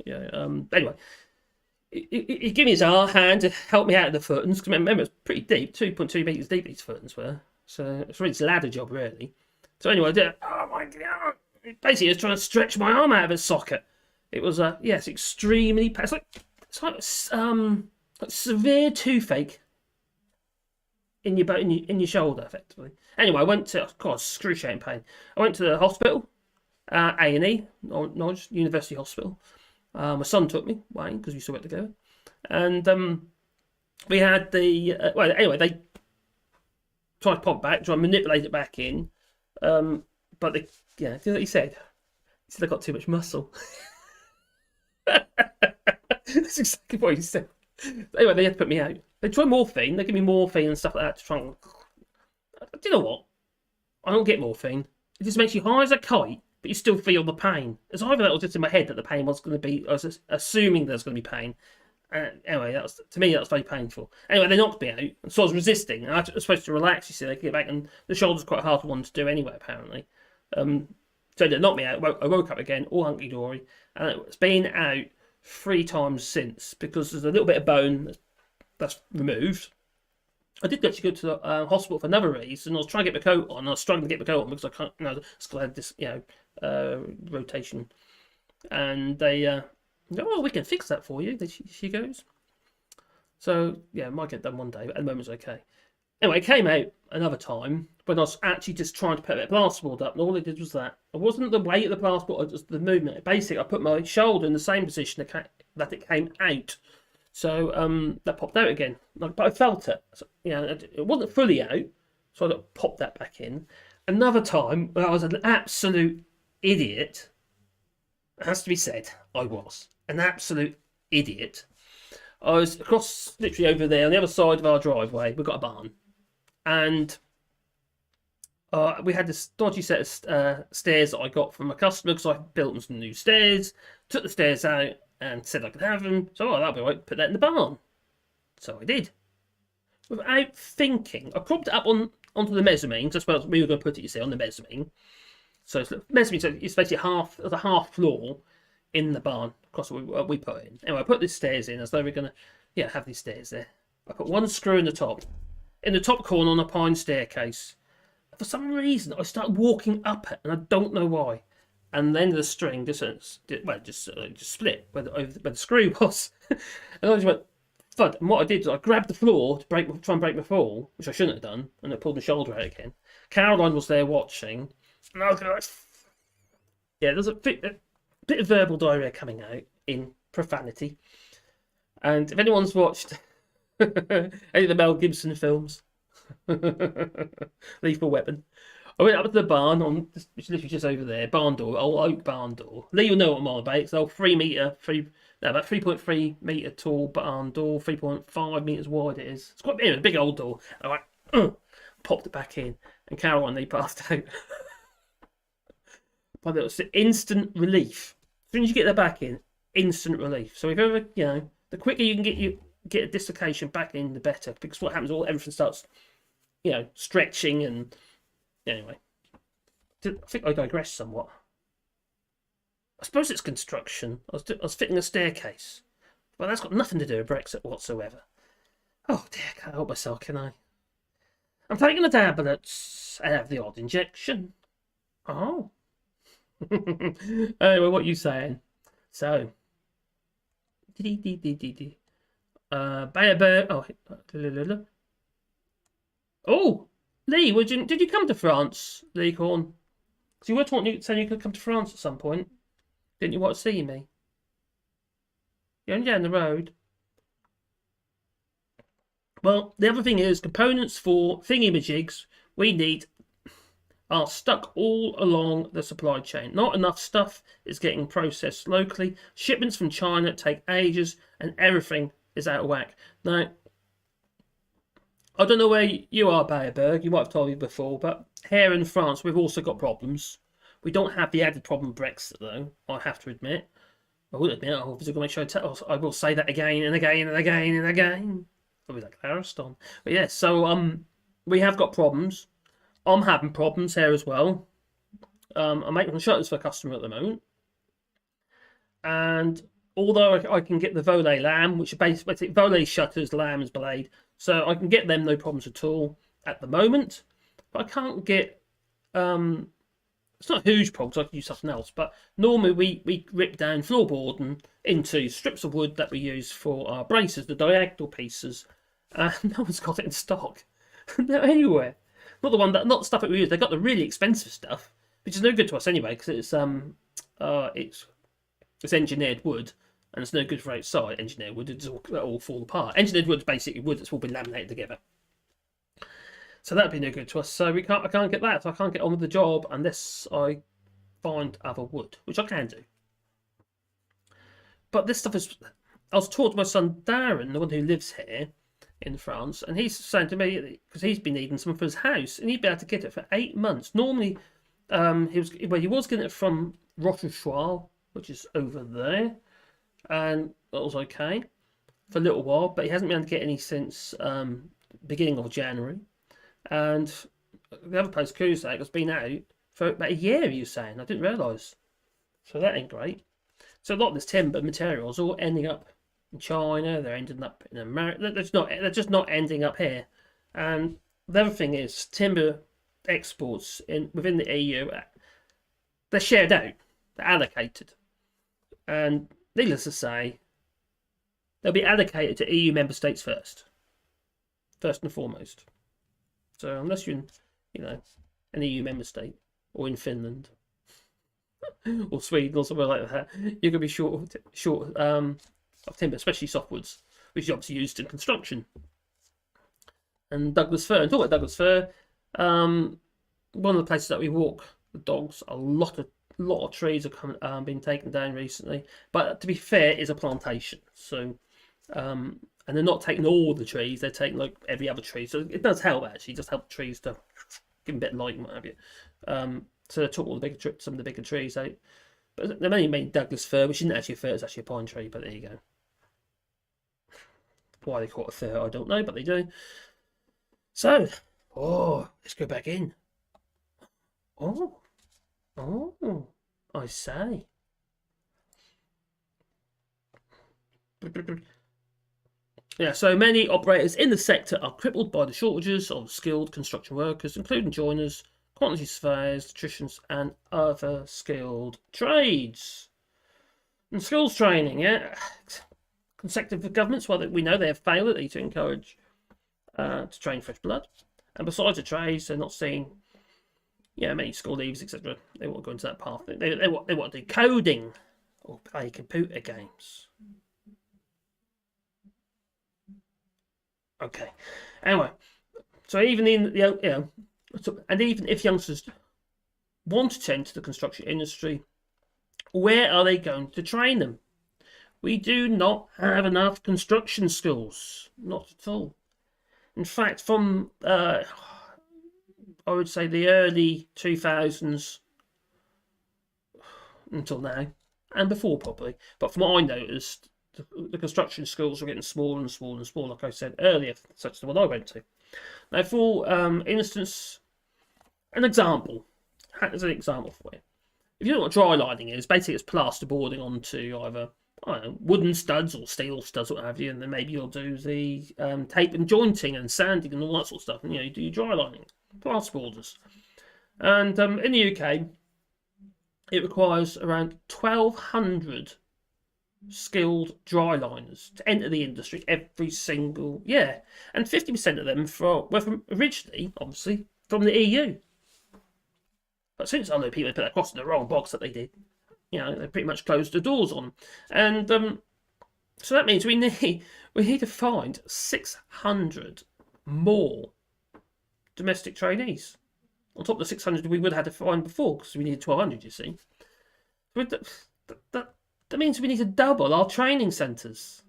Anyway, he gave me his hand to help me out of the footings, because remember, it's pretty deep, 2.2 metres deep these footings were. So it's really a ladder job, really. So anyway, I did it. Oh my God. Basically, I was trying to stretch my arm out of its socket. It was, it's extremely painful. It's like severe toothache in your shoulder, effectively. Anyway, I went to, excruciating pain. I went to the hospital, A&E, Norwich University Hospital. My son took me, Wayne, because we still went together. And we had they tried to pop back, try and manipulate it back in. But do you know what he said? He said I got too much muscle. That's exactly what he said. Anyway, they had to put me out. They tried morphine. They give me morphine and stuff like that to try and... Do you know what? I don't get morphine. It just makes you high as a kite, but you still feel the pain. It's either that or just in my head that the pain was going to be... I was assuming there's going to be pain. Anyway, to me, that was very painful. Anyway, they knocked me out, and so I was resisting. I was supposed to relax, you see, they get back, and the shoulder's quite a hard one to do anyway, apparently. So they knocked me out. I woke up again, all hunky-dory, and it's been out 3 times since, because there's a little bit of bone that's removed, I did actually go to the hospital for another reason. I was trying to get my coat on. I was struggling to get my coat on because I can't, still had this, rotation. And they, oh, we can fix that for you. She goes. So yeah, it might get done one day, but at the moment it's okay. Anyway, it came out another time when I was actually just trying to put a plasterboard up, and all I did was that. It wasn't the weight of the plasterboard, it was the movement. Basically, I put my shoulder in the same position that it came out. So that popped out again, but I felt it. So, it wasn't fully out, so I popped that back in. Another time, when I was an absolute idiot. It has to be said, I was an absolute idiot. I was across, literally over there on the other side of our driveway. We've got a barn, and we had this dodgy set of stairs that I got from a customer because I built them some new stairs. Took the stairs out and said I could have them. So that'll be right. Put that in the barn. So I did, without thinking. I propped it up onto the mezzanine. That's where we were going to put it. You see, on the mezzanine. So it's mezzanine. So it's basically a half floor in the barn. Of course, we put it in. Anyway, I put these stairs in as though we're going to, have these stairs there. I put one screw in the top corner on a pine staircase. For some reason, I started walking up it, and I don't know why. And then the string just split where the screw was, and I just went thud. And what I did was I grabbed the floor to try and break my fall, which I shouldn't have done, and I pulled my shoulder out again. Caroline was there watching, and I was like, there's a bit of verbal diarrhea coming out in profanity. And if anyone's watched any of the Mel Gibson films, Lethal Weapon, I went up to the barn which is literally just over there, barn door, old oak barn door. Lee will know what I'm on about. It's an old about 3.3 metre tall barn door, 3.5 metres wide it is. It's quite a big old door. I popped it back in, and Caroline, they passed out. But it was instant relief. As soon as you get that back in, instant relief. So if ever, the quicker you can get a dislocation back in, the better. Because what happens, everything starts, stretching and anyway. I think I digressed somewhat. I suppose it's construction. I was fitting a staircase, but that's got nothing to do with Brexit whatsoever. Oh dear, I can't help myself, can I? I'm taking the tablets. I have the odd injection. Oh. Anyway, what are you saying? So, oh, Lee, did you come to France, Lee Corn? Because you were saying you could come to France at some point. Didn't you want to see me? You're only down the road. Well, the other thing is, components for thingamajigs we need are stuck all along the supply chain. Not enough stuff is getting processed locally. Shipments from China take ages, and everything is out of whack. Now, I don't know where you are, Bayerberg. You might have told me before, but here in France, we've also got problems. We don't have the added problem of Brexit, though, I have to admit. I will admit, I will say that again and again and again and again. I'll be like Ariston. But yeah, so we have got problems. I'm having problems here as well. I'm making shutters for a customer at the moment. And although I can get the volet lamb, which are basically volet shutters, lamb's blade, so I can get them no problems at all at the moment. But I can't get... it's not a huge problem, so I can use something else. But normally we rip down floorboard and into strips of wood that we use for our braces, the diagonal pieces. No one's got it in stock. No, anywhere. Not the stuff that we use. They got the really expensive stuff, which is no good to us anyway, because it's engineered wood, and it's no good for outside. Engineered wood, it'll all fall apart. Engineered wood is basically wood that's all been laminated together. So that'd be no good to us. So I can't get that. So I can't get on with the job unless I find other wood, which I can do. But this stuff is. I was talking to my son Darren, the one who lives here in France, and he's saying to me, because he's been needing some for his house, and he'd be able to get it for 8 months. Normally, he was getting it from Rochechouart, which is over there, and that was okay for a little while, but he hasn't been able to get any since beginning of January. And the other place, Cusack, has been out for about a year, he was saying. I didn't realise. So that ain't great. So a lot of this timber materials all ending up in China. They're ending up in America. They're just not ending up here. And the other thing is timber exports within the EU, they're shared out, they're allocated, and needless to say, they'll be allocated to EU member states first and foremost. So unless you're in, an EU member state or in Finland or Sweden or somewhere like that, you're going to be short of timber, especially softwoods, which is obviously used in construction. And Douglas fir. And talk about Douglas fir. One of the places that we walk the dogs, a lot of trees have been taken down recently. But to be fair, it's a plantation, so and they're not taking all the trees; they're taking like every other tree. So it does help actually, just help the trees to give them a bit of light and what have you. So they took all the some of the bigger trees out, but they mainly made Douglas fir, which isn't actually a fir; it's actually a pine tree. But there you go. Why they call it a fir, I don't know, but they do. So, let's go back in. Oh, I say. Yeah, so many operators in the sector are crippled by the shortages of skilled construction workers, including joiners, quantity surveyors, electricians, and other skilled trades. And skills training, yeah. Consecutive governments, well, we know they have failed to encourage to train fresh blood. And besides the trades, they're not seeing many school leavers, etc. They won't go into that path. They want to do coding or play computer games. Okay. Anyway, so even and even if youngsters want to enter the construction industry, where are they going to train them? We do not have enough construction skills, not at all. In fact, from I would say the early 2000s until now, and before probably, but from what I noticed, the construction schools were getting smaller and smaller and smaller, like I said earlier, such as the one I went to. Now, for instance, an example. Here's an example for you. If you know what dry lining is, basically it's plasterboarding onto either wooden studs or steel studs, what have you, and then maybe you'll do the tape and jointing and sanding and all that sort of stuff, and you do your dry lining, plasterboarders. And in the UK, it requires around 1,200 skilled dry liners to enter the industry every single year, and 50% of them were from originally, obviously, from the EU. But since I know people put that across in the wrong box that they did, they pretty much closed the doors on. And so that means we need to find 600 more domestic trainees on top of the 600 we would have had to find before, because we needed 1,200. You see, that means we need to double our training centres.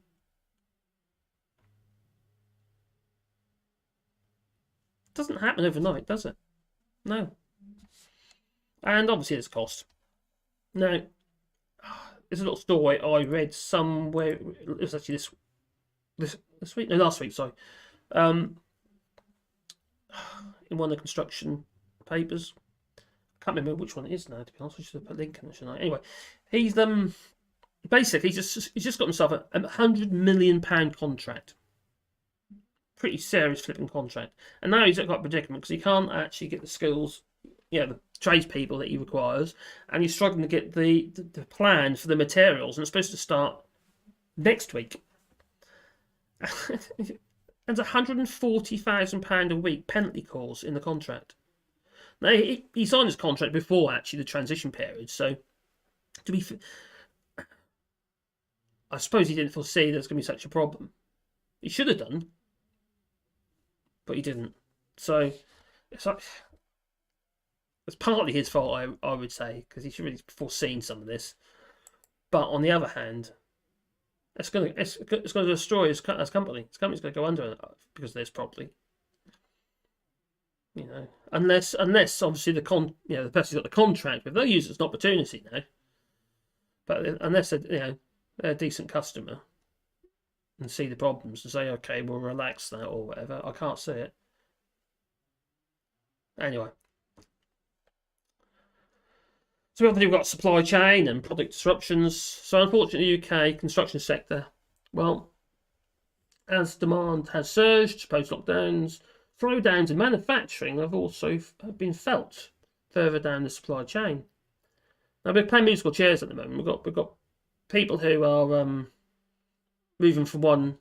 Doesn't happen overnight, does it? No. And obviously there's cost. Now, there's a little story I read somewhere. It was actually this week, no, last week. Sorry, in one of the construction papers. I can't remember which one it is now. To be honest, I should have put a link in it, shouldn't I? Anyway, he's basically he's just got himself a £100 million contract. Pretty serious flipping contract, and now he's got a predicament because he can't actually get the skills. The tradespeople that he requires, and he's struggling to get the plan for the materials, and it's supposed to start next week. And £140,000 a week penalty clause in the contract. Now he signed his contract before actually the transition period, so to be I suppose he didn't foresee there's going to be such a problem. He should have done, but he didn't. So it's like, it's partly his fault, I would say, because he should really foreseen some of this. But on the other hand, it's going to destroy his company. His company's going to go under because of this, probably. Unless obviously the person who's got the contract with, they'll use it as an opportunity now. But unless they're a decent customer and see the problems and say, okay, we'll relax that or whatever, I can't see it. Anyway. So we've got supply chain and product disruptions. So unfortunately, the UK construction sector, well, as demand has surged post-lockdowns, slowdowns in manufacturing have also been felt further down the supply chain. Now we're playing musical chairs at the moment. We've got people who are moving from one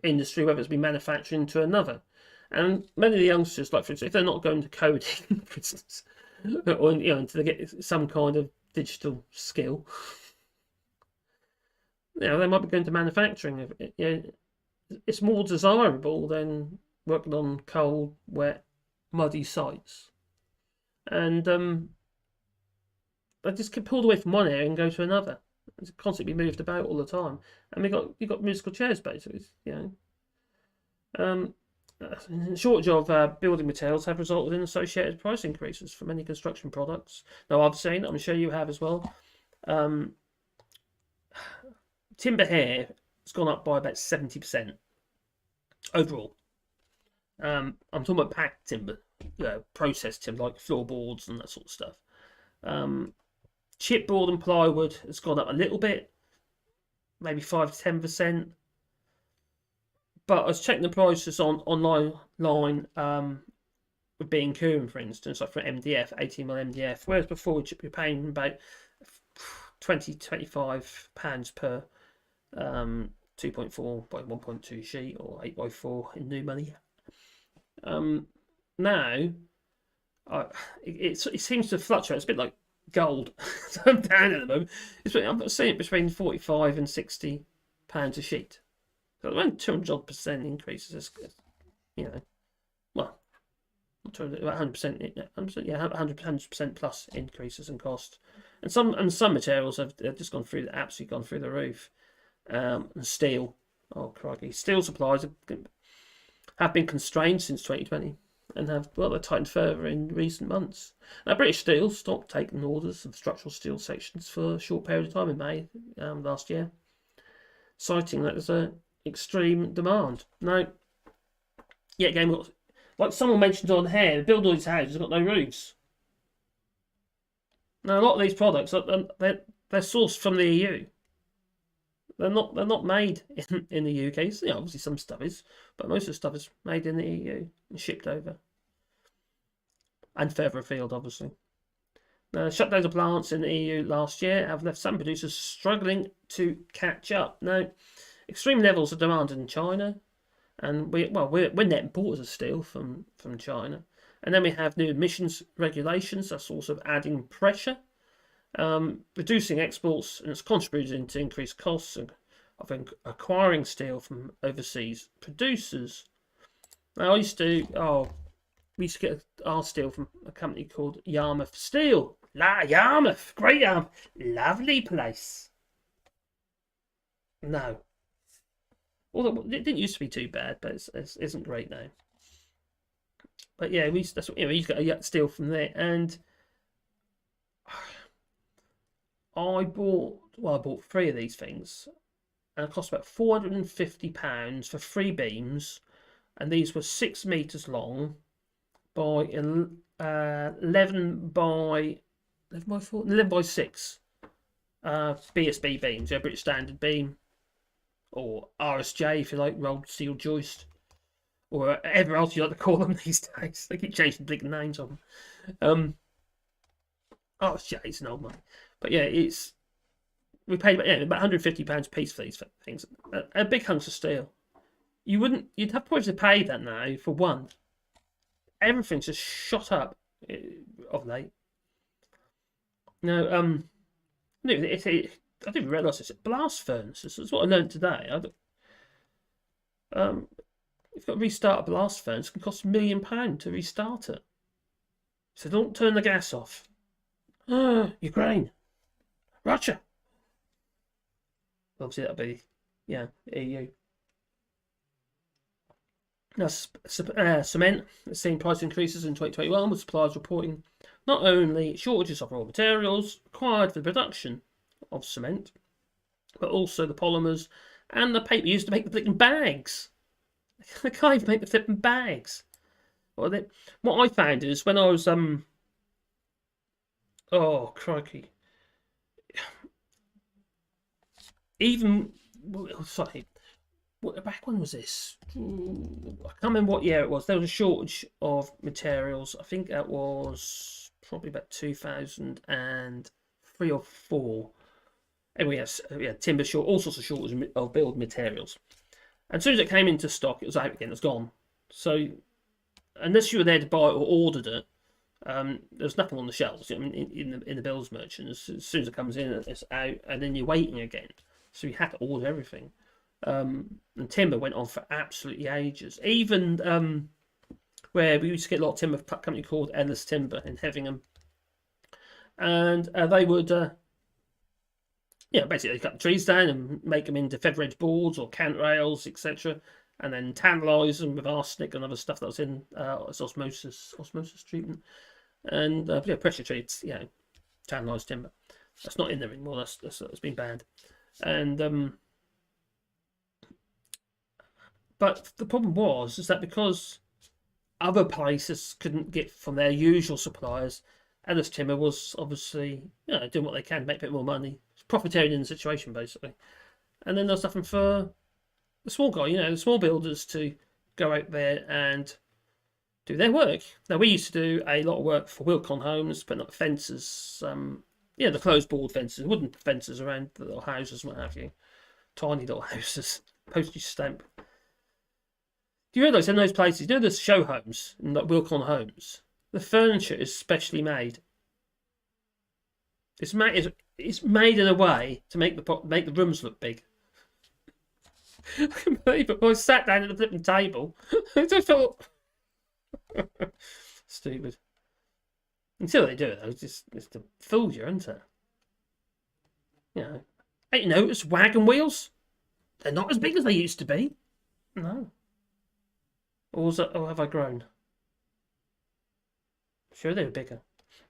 industry, whether it's been manufacturing, to another, and many of the youngsters, like for instance, if they're not going to coding, for instance, or until they get some kind of digital skill, they might be going to manufacturing. It's more desirable than working on cold, wet, muddy sites, and they just get pulled away from one area and go to another. It's constantly moved about all the time, and you've got musical chairs basically. The shortage of building materials have resulted in associated price increases for many construction products. Now I've seen, I'm sure you have as well. Timber here has gone up by about 70% overall. I'm talking about packed timber, processed timber like floorboards and that sort of stuff. Chipboard and plywood has gone up a little bit, maybe 5 to 10%. But I was checking the prices online with B&Q, for instance, like for MDF, 18mm MDF, whereas before you're paying about £25 per 2.4 by 1.2 sheet or 8x4 in new money. Now, it seems to fluctuate. It's a bit like gold. So I'm down at the moment. I'm seeing it between £45 and £60 a sheet. So around 200% increases. Well, not 100%. 100% plus increases in cost. And some materials have just absolutely gone through the roof. And steel, oh crikey, steel supplies have been constrained since 2020 and they're tightened further in recent months. Now, British Steel stopped taking orders of structural steel sections for a short period of time in May last year, citing that there's an extreme demand. Now, yet again, like someone mentioned on here, build all these houses have got no roofs. Now, a lot of these products they're sourced from the EU. They're not made in the UK. So, obviously some stuff is, but most of the stuff is made in the EU and shipped over. And further afield, obviously. Now, shutdowns of plants in the EU last year have left some producers struggling to catch up. Now, extreme levels of demand in China, and we're net importers of steel from China. And then we have new emissions regulations that's also adding pressure. Reducing exports, and it's contributing to increased costs of acquiring steel from overseas producers. Now, we used to get our steel from a company called Yarmouth Steel. Yarmouth, great Yarmouth, lovely place. No, although it didn't used to be too bad, but it isn't great now. But yeah, we used to get steel from there, and I bought 3 of these things, and it cost about £450 for 3 beams, and these were 6 meters long by 11 by 6 BSB beams, British Standard beam, or RSJ if you like, rolled steel joist, or whatever else you like to call them these days. They keep changing the names of them. RSJ is an old one. But yeah, we paid about £150 a piece for these things. A big hunks of steel. You'd have probably to pay that now for one. Everything's just shot up of late. Now, I didn't realise this. Blast furnaces. That's what I learned today. If you've got to restart a blast furnace, it can cost £1 million to restart it. So don't turn the gas off. Ukraine. Russia. Obviously, that'll be, EU. Now, cement has seen price increases in 2021, with suppliers reporting not only shortages of raw materials required for the production of cement, but also the polymers and the paper used to make the flipping bags. They can't even make the flipping bags. What I found is when I was oh crikey, when back when was this? I can't remember what year it was. There was a shortage of materials. I think that was probably about 2003 or 4. Anyway, yes, yeah, timber short, all sorts of shortage of build materials. And as soon as it came into stock, it was out again. It was gone. So unless you were there to buy it or ordered it, there's nothing on the shelves. I mean, in the builders merchant, as soon as it comes in, it's out, and then you're waiting again. So you had to order everything. And timber went on for absolutely ages. Even where we used to get a lot of timber, a company called Endless Timber in Heavingham, and they would, basically cut the trees down and make them into feather edge boards or cant rails, etc., and then tannalise them with arsenic and other stuff that was in osmosis treatment, and pressure treats, tannalised timber. That's not in there anymore. That's been banned, and but the problem is that because other places couldn't get from their usual suppliers, Endless Timber was obviously doing what they can to make a bit more money. It's profiteering in the situation basically, and then there's nothing for the small guy, the small builders to go out there and do their work. Now, we used to do a lot of work for Wilcon Homes, putting up fences, the closed board fences, wooden fences around the little houses and what have you. Tiny little houses, postage stamp. Do you realise in those places, the show homes, like Wilcon Homes, the furniture is specially made. It's made in a way to make the rooms look big. I can't believe it. I sat down at the flipping table. I just thought, stupid. Until they do it, though, it's to fool you, isn't it? Ain't you noticed wagon wheels? They're not as big as they used to be. No. Or have I grown? Sure, they were bigger.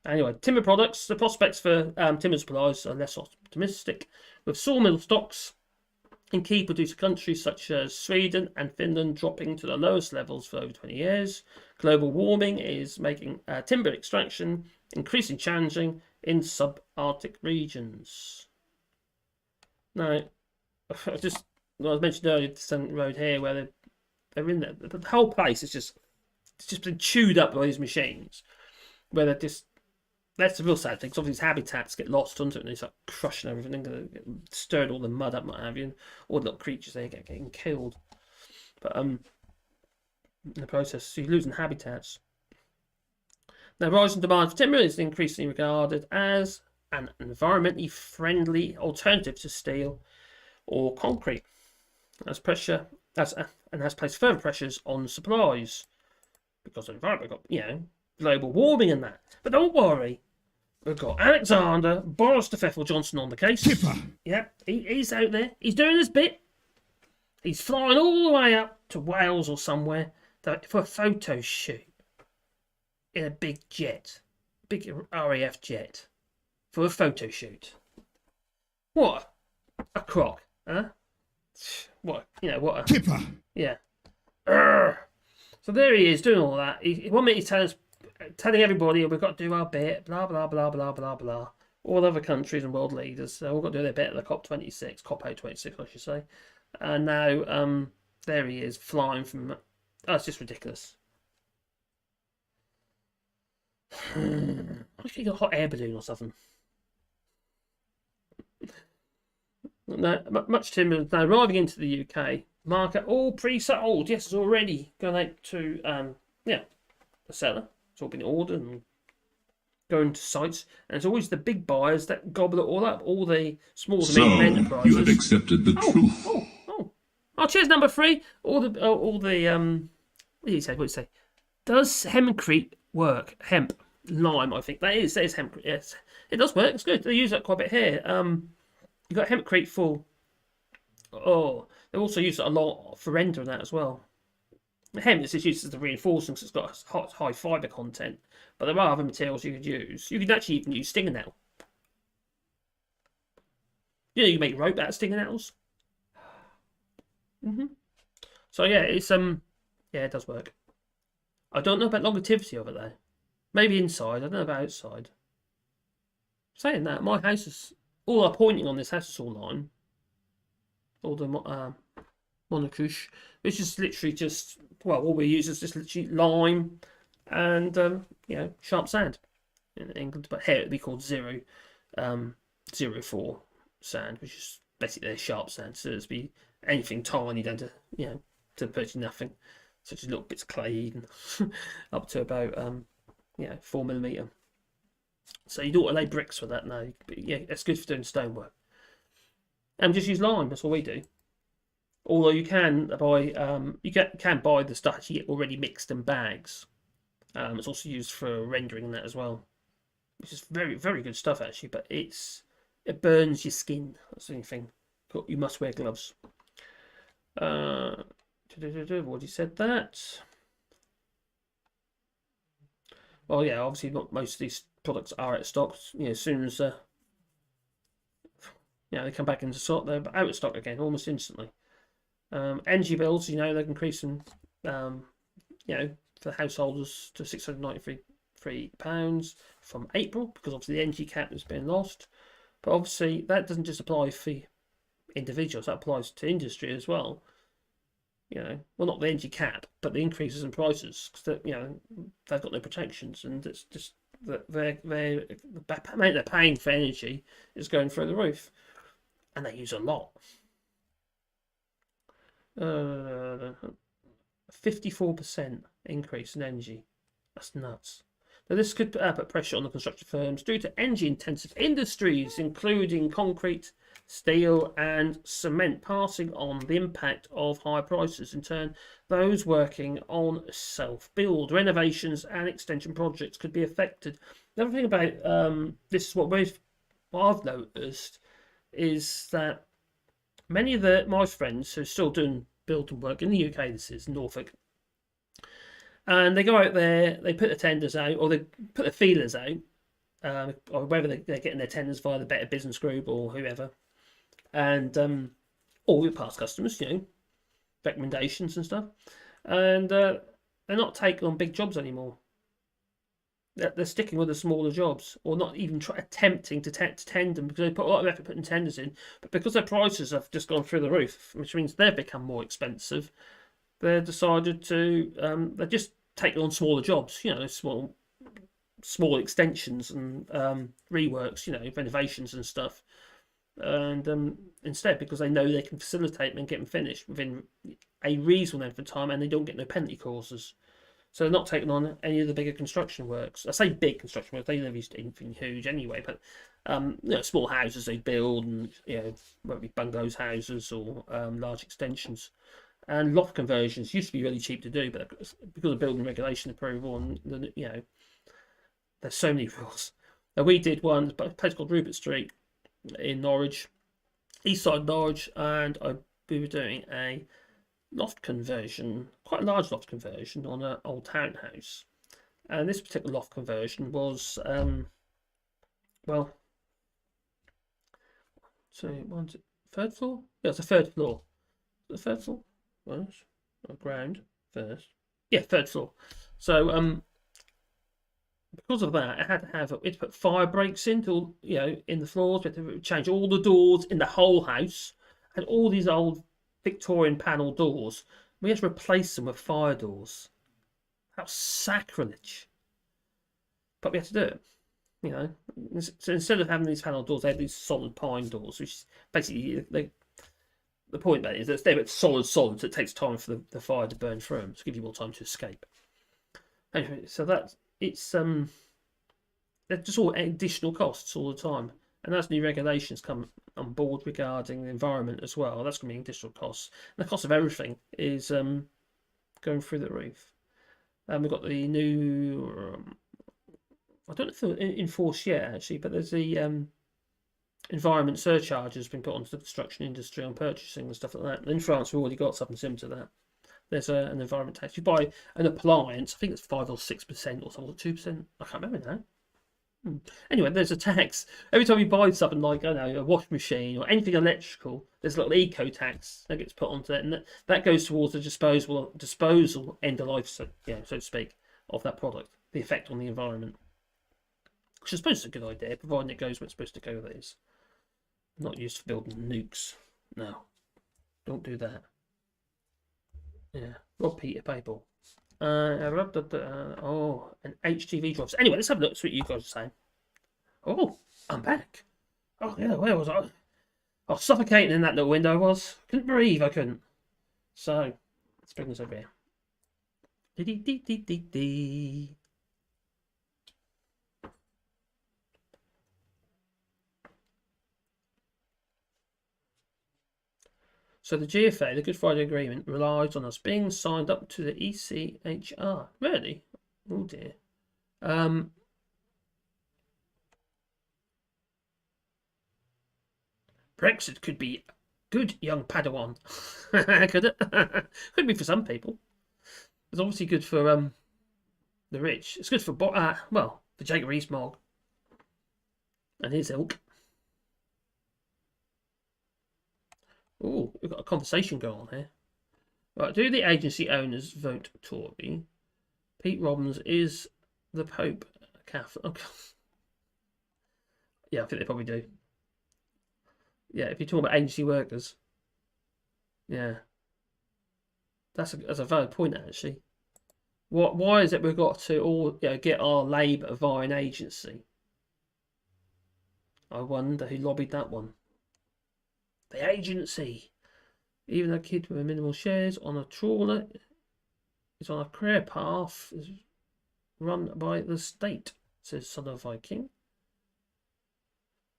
Anyway, timber products. The prospects for timber supplies are less optimistic, with sawmill stocks in key producer countries such as Sweden and Finland dropping to the lowest levels for over 20 years. Global warming is making timber extraction increasingly challenging in sub-Arctic regions. Now, I mentioned earlier the road here where they're in there. The whole place is just been chewed up by these machines. Where they're just, that's the real sad thing. Because obviously, these habitats get lost onto it, and they start crushing everything, stirring all the mud up, and what have you, and all the little creatures they get getting killed. But in the process, so you're losing habitats. Now, rising demand for timber is increasingly regarded as an environmentally friendly alternative to steel or concrete, has placed further pressures on supplies because of the environment. We've got global warming and that. But don't worry, we've got Alexander Boris the Pfeffel Johnson on the case. Tipper. Yep, he's out there. He's doing his bit. He's flying all the way up to Wales or somewhere for a photo shoot in a big jet, big RAF jet, for a photo shoot. What a crock, huh? What a Tipper. yeah. Urgh. So there he is doing all that. One minute he's telling everybody we've got to do our bit, blah blah blah blah blah blah. All other countries and world leaders, all got to do their bit at the COP26, COP26, I should say. And now, there he is flying from. Oh, it's just ridiculous. I think he got a hot air balloon or something. Now, much timber is now arriving into the UK market, all pre-sold. Yes, it's already going out to the seller. It's all been ordered and going to sites, and it's always the big buyers that gobble it all up. All the small to medium enterprises. You have accepted the truth. Oh, cheers, number 3. All the what did he say? What did he say? Does hempcrete work? Hemp, lime, I think that is hemp. Yes, it does work. It's good. They use that quite a bit here. You got hempcrete full. Oh, they also use it a lot for render and that as well. Hemp is just used as a reinforcement because it's got high fibre content. But there are other materials you could use. You could actually even use stinger nettle. You can make rope out of stinger nettles. So yeah, it's it does work. I don't know about longevity of it though. Maybe inside. I don't know about outside. Saying that, my house is all pointing on this house is all lime. All the monocouche, which is literally just, well, all we use is just literally lime and sharp sand in England, but here it'd be called 04 sand, which is basically a sharp sand. So it'd be anything tiny down to to virtually nothing, such as little bits of clay, even up to about 4mm. So you don't want to lay bricks for that now, but yeah, it's good for doing stonework. And just use lime. That's all we do. Although you can buy can buy the stuff actually already mixed in bags. It's also used for rendering and that as well, which is very, very good stuff actually. But it burns your skin. That's the only thing. But you must wear gloves. Already said that. Well, yeah, obviously not most of these products are out of stock. As soon as they come back into stock, they're out of stock again almost instantly. Energy bills, they're increasing, for householders to £693 from April, because obviously the energy cap has been lost. But obviously that doesn't just apply for individuals, that applies to industry as well. Well, not the energy cap, but the increases in prices, because they've got no protections, and it's just that the amount they're paying for energy is going through the roof, and they use a lot. 54% increase in energy. That's nuts. Now, this could put pressure on the construction firms due to energy-intensive industries, including concrete, steel and cement, passing on the impact of higher prices. In turn, those working on self-build, renovations and extension projects could be affected. The other thing about this is what I've noticed is that many of my friends who are still doing building work in the UK, this is Norfolk, and they go out there, they put the tenders out, or they put the feelers out, or whether they're getting their tenders via the Better Business Group or whoever, and or with past customers, recommendations and stuff, and they're not taking on big jobs anymore. They're sticking with the smaller jobs, or not even attempting to tender them, because they put a lot of effort putting tenders in, but because their prices have just gone through the roof, which means they've become more expensive, they've decided to they're just taking on smaller jobs, small extensions and reworks, renovations and stuff, and instead, because they know they can facilitate them and get them finished within a reasonable length of time, and they don't get no penalty clauses. So they're not taking on any of the bigger construction works. I say big construction works, they never used to anything huge anyway, but small houses they build, and whether it be bungalows, houses, or large extensions. And loft conversions used to be really cheap to do, but because of building regulation approval, and there's so many rules. We did one at a place called Rupert Street in Norwich, east side Norwich, and we were doing a loft conversion, quite a large loft conversion on an old townhouse. And this particular loft conversion was, third floor? Yeah, it's a third floor. The third floor? Ground first. Yeah, third floor. So, because of that, I had to put fire breaks in in the floors. We had to change all the doors in the whole house. Had all these old Victorian panel doors. We had to replace them with fire doors. That was sacrilege. But we had to do it. So instead of having these panel doors, they had these solid pine doors, which is basically the point about it is that they're solid, so it takes time for the fire to burn through them, to give you more time to escape. Anyway, so it's they're just all additional costs all the time, and as new regulations come on board regarding the environment as well, that's going to be additional costs. And the cost of everything is going through the roof. We've got the new, I don't know if they're enforced yet actually, but there's the environment surcharge has been put onto the construction industry on purchasing and stuff like that. And in France, we've already got something similar to that. There's an environment tax. You buy an appliance, I think it's 5 or 6% or something, 2%. I can't remember now. Anyway, there's a tax. Every time you buy something like, I don't know, a washing machine or anything electrical, there's a little eco tax that gets put onto it, and that goes towards the disposal end of life, so to speak, of that product, the effect on the environment. Which I suppose is a good idea, providing it goes where it's supposed to go, that is. Not used for building nukes. No. Don't do that. Yeah, Rob Peter Babel. Oh, an HTV drive. So anyway, let's have a look at what you guys are saying. Oh, I'm back. Oh yeah, where was I? I was suffocating in that little window. I was. Couldn't breathe. I couldn't. So let's bring this over here. Dee dee dee dee dee. So the GFA, the Good Friday Agreement, relies on us being signed up to the ECHR. Really? Oh dear. Brexit could be good, young Padawan. Could it? Could be for some people. It's obviously good for the rich. It's good for well, for Jacob Rees-Mogg and his ilk. Oh, we've got a conversation going on here. Right, do the agency owners vote Tory? Pete Robbins is the Pope Catholic. Okay. Yeah, I think they probably do. Yeah, if you're talking about agency workers. Yeah. That's a valid point, actually. Why is it we've got to all get our labour via an agency? I wonder who lobbied that one. The agency. Even a kid with minimal shares on a trawler is on a career path is run by the state, says Son of Viking.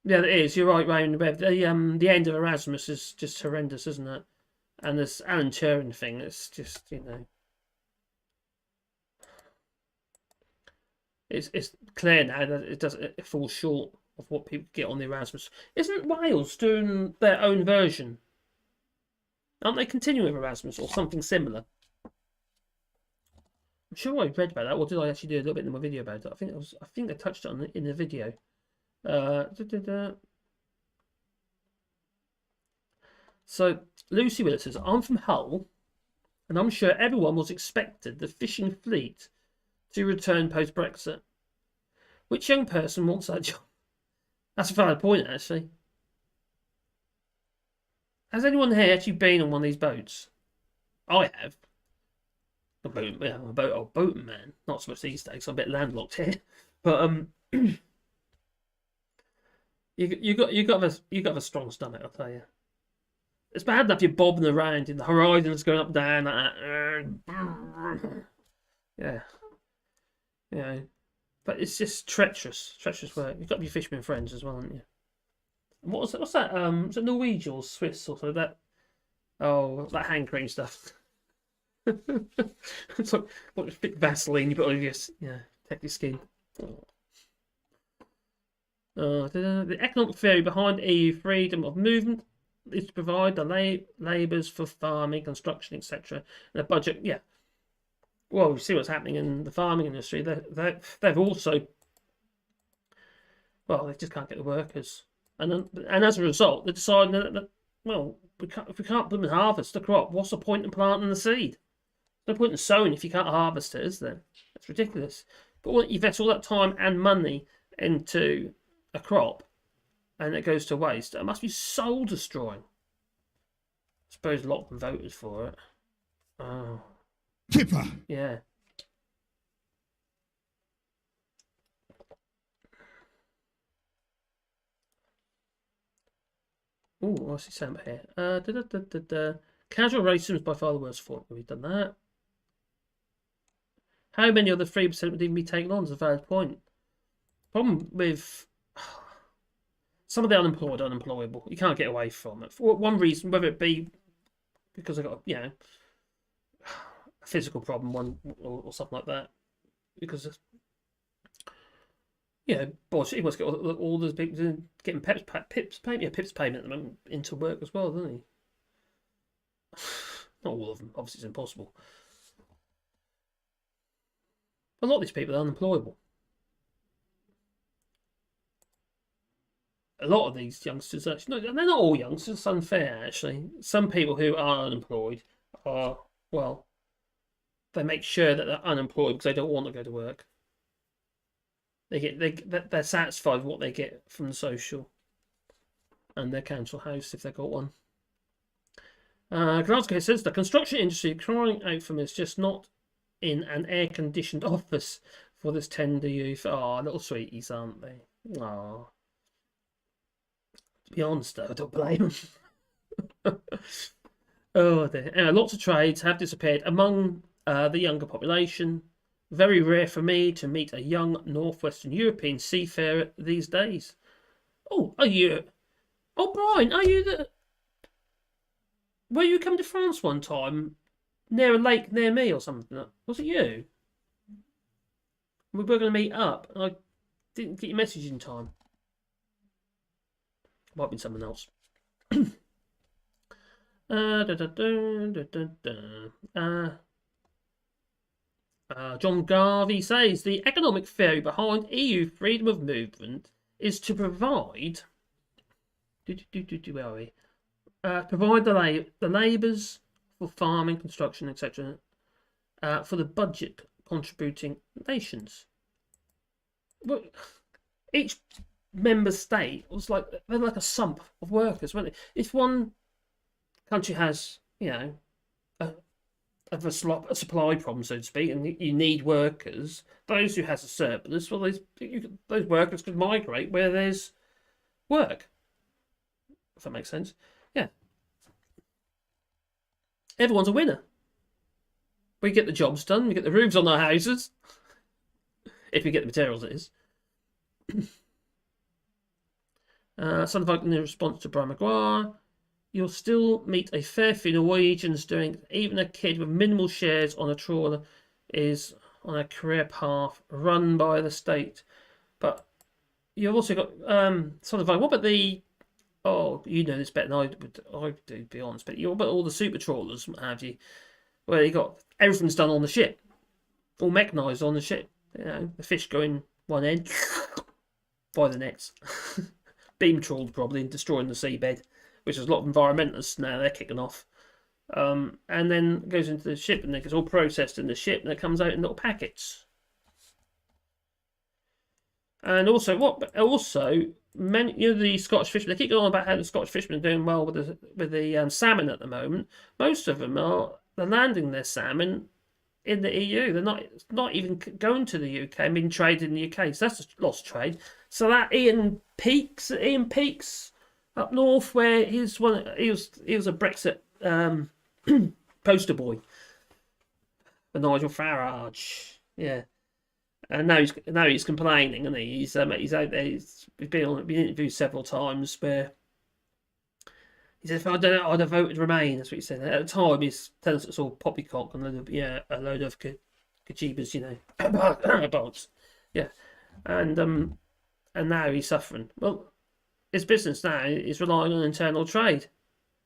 Yeah, it is. You're right, Raymond. The end of Erasmus is just horrendous, isn't it? And this Alan Turing thing, it's just, it's clear now that it falls short of what people get on the Erasmus. Isn't Wales doing their own version? Aren't they continuing with Erasmus or something similar? I'm sure I read about that, or did I actually do a little bit in my video about it? I think I touched on it in the video. So Lucy Willett says, I'm from Hull, and I'm sure everyone was expected the fishing fleet to return post-Brexit. Which young person wants that job? That's a valid point, actually. Has anyone here actually been on one of these boats? I have. I'm a boating man. Not so much these days. I'm a bit landlocked here, but you got a strong stomach, I'll tell you. It's bad enough you're bobbing around in the horizons going up and down like that. Yeah. But it's just treacherous work. You've got to be fisherman friends as well, haven't you? What's that? Is it Norwegian or Swiss or so that? Oh, that hand cream stuff. It's like a bit Vaseline you put on your protect your skin. The economic theory behind EU freedom of movement is to provide the labours for farming, construction, etc. And a budget. Yeah. Well, we see what's happening in the farming industry. They've also, well, they just can't get the workers, and as a result, they decide that if we can't put them in harvest the crop, what's the point in planting the seed? There's no point in sowing if you can't harvest it, is there? That's ridiculous. But you invest all that time and money into a crop, and it goes to waste. It must be soul destroying. I suppose a lot of them voted for it. Oh. Kipper. Yeah. Oh, what's he saying here? Casual racism is by far the worst form. We've done that. How many of the 3% would even be taken on is a valid point. Problem with some of the unemployed are unemployable. You can't get away from it. For one reason, whether it be because they've got, a physical problem, or something like that. Because, boss, he wants to get all those people getting PIPS payment at the moment into work as well, doesn't he? Not all of them. Obviously, it's impossible. A lot of these people are unemployable. A lot of these youngsters, actually, no, they're not all youngsters. It's unfair, actually. Some people who are unemployed are, well, they make sure that they're unemployed because they don't want to go to work. They're satisfied with what they get from the social and their council house if they've got one. Glasgow says the construction industry crying out for me is just not in an air-conditioned office for this tender youth. Oh, little sweeties, aren't they? Oh. To be honest, though, I don't blame them. Oh, dear. Anyway, lots of trades have disappeared among the younger population. Very rare for me to meet a young Northwestern European seafarer these days. Oh, are you? Oh, Brian, are you the? Were you come to France one time near a lake near me or something? Was it you? We were going to meet up, and I didn't get your message in time. Might have been someone else. John Garvey says the economic theory behind EU freedom of movement is to provide. Where are we? Provide the labours for farming, construction, etc. For the budget contributing nations. Well, each member state was like they're like a sump of workers, weren't they? If one country has, a supply problem, so to speak, and you need workers, those who has a surplus, well, those workers could migrate where there's work. If that makes sense, yeah. Everyone's a winner. We get the jobs done. We get the roofs on our houses, if we get the materials, it is. Something in response to Brian Maguire. You'll still meet a fair few Norwegians doing it. Even a kid with minimal shares on a trawler is on a career path run by the state. But you've also got something like, what about the, oh, you know this better than I do, to be honest, but what about all the super trawlers, what have you, where you got everything's done on the ship, all mechanised on the ship, the fish going one end by the nets, beam trawled probably and destroying the seabed, which is a lot of environmentalists now, they're kicking off. And then goes into the ship and it gets all processed in the ship and it comes out in little packets. And also, many the Scottish fishermen, they keep going on about how the Scottish fishermen are doing well with the salmon at the moment. Most of them they're landing their salmon in the EU. They're not even going to the UK and being traded in the UK. So that's a lost trade. So that Ian Peaks up north, where he was a Brexit poster boy for Nigel Farage, yeah, and now he's complaining, and he's out there. He's been interviewed several times where he said, "If I'd have voted Remain." That's what he said at the time. He's telling us it's all poppycock and a load of kajibas, bolts, yeah, and now he's suffering. Well, his business now is relying on internal trade.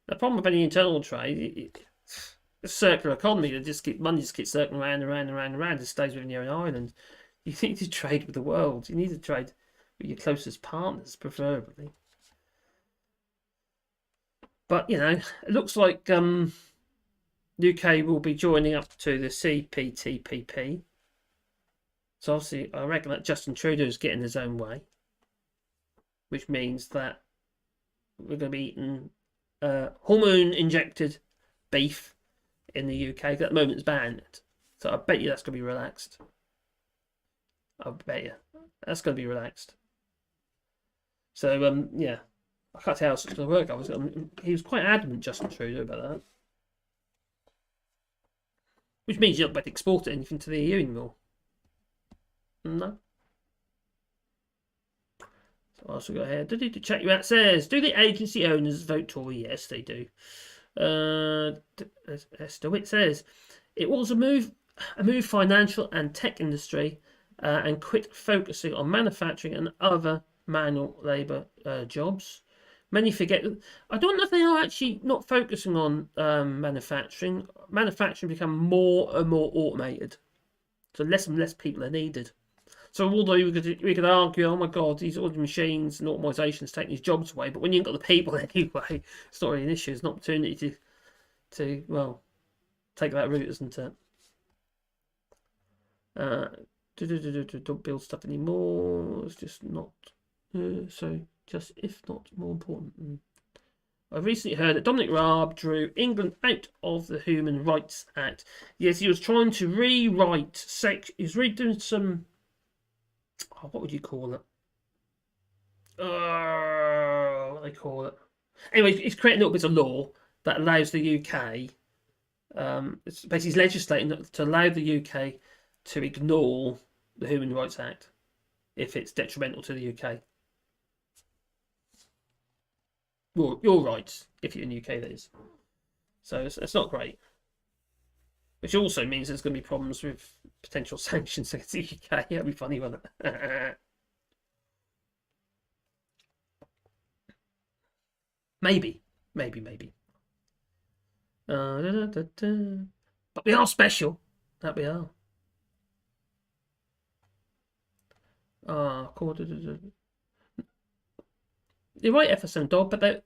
The problem with any internal trade, it's a circular economy. Money just keeps circling around and around and around and around. It stays within your own island. You need to trade with the world. You need to trade with your closest partners, preferably. But it looks like UK will be joining up to the CPTPP. So obviously, I reckon that Justin Trudeau is getting his own way, which means that we're going to be eating hormone-injected beef in the UK. At the moment, it's banned. So I bet you that's going to be relaxed. I bet you. That's going to be relaxed. So, yeah. I can't tell how it's going to work. He was quite adamant, Justin Trudeau, about that. Which means you're not about to export anything to the EU anymore. No. So I also got here. To check you out, says, do the agency owners vote Tory? Yes, they do. Esther Witt says, it was a move financial and tech industry and quit focusing on manufacturing and other manual labour jobs. Many forget. I don't know if they are actually not focusing on manufacturing. Manufacturing become more and more automated, so less and less people are needed. So although we could argue, oh my God, these all the machines and automatizations taking these jobs away, but when you've got the people anyway, it's not really an issue. It's an opportunity to take that route, isn't it? Don't build stuff anymore. It's just not so. Just if not more important. I recently heard that Dominic Raab drew England out of the Human Rights Act. Yes, he was trying to rewrite he was redoing some. Oh, what would you call it? What do they call it? Anyway, he's creating little bits of law that allows the UK. It's basically legislating to allow the UK to ignore the Human Rights Act if it's detrimental to the UK. Your rights, if you're in the UK, that is. So it's not great. Which also means there's going to be problems with potential sanctions against the UK. That'd be funny, wouldn't it? Maybe. But we are special. That we are. You're right, FSM Dog, but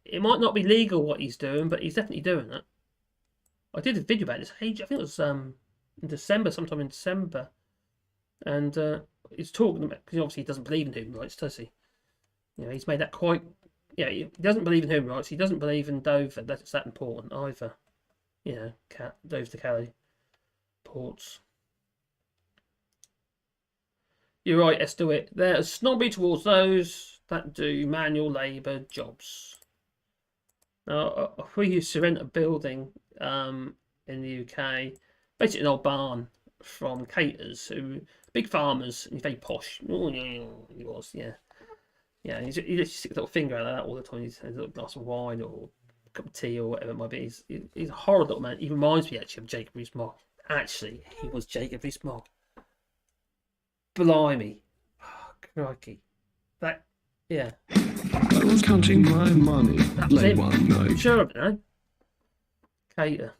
it might not be legal what he's doing, but he's definitely doing it. I did a video about this age. I think it was in December, sometime in December, and he's talking about, because obviously he doesn't believe in human rights, does he? You know, he's made that quite. Yeah, he doesn't believe in human rights. He doesn't believe in Dover. That's that important either. You know, Dover to Calais ports. You're right, let's do it. They're snobby towards those that do manual labour jobs. Now, we used to rent a building in the UK, basically an old barn from Caters, who big farmers, and he's very posh. Oh, yeah, he was, yeah. Yeah, he just sticks a little finger out of that all the time. He's a little glass of wine or a cup of tea or whatever it might be. He's a horrid little man. He reminds me actually of Jacob Rees-Mogg. Actually, he was Jacob Rees-Mogg. Blimey. Oh, crikey. That, yeah. I was counting my money late one night. Sure of it, no? Cater.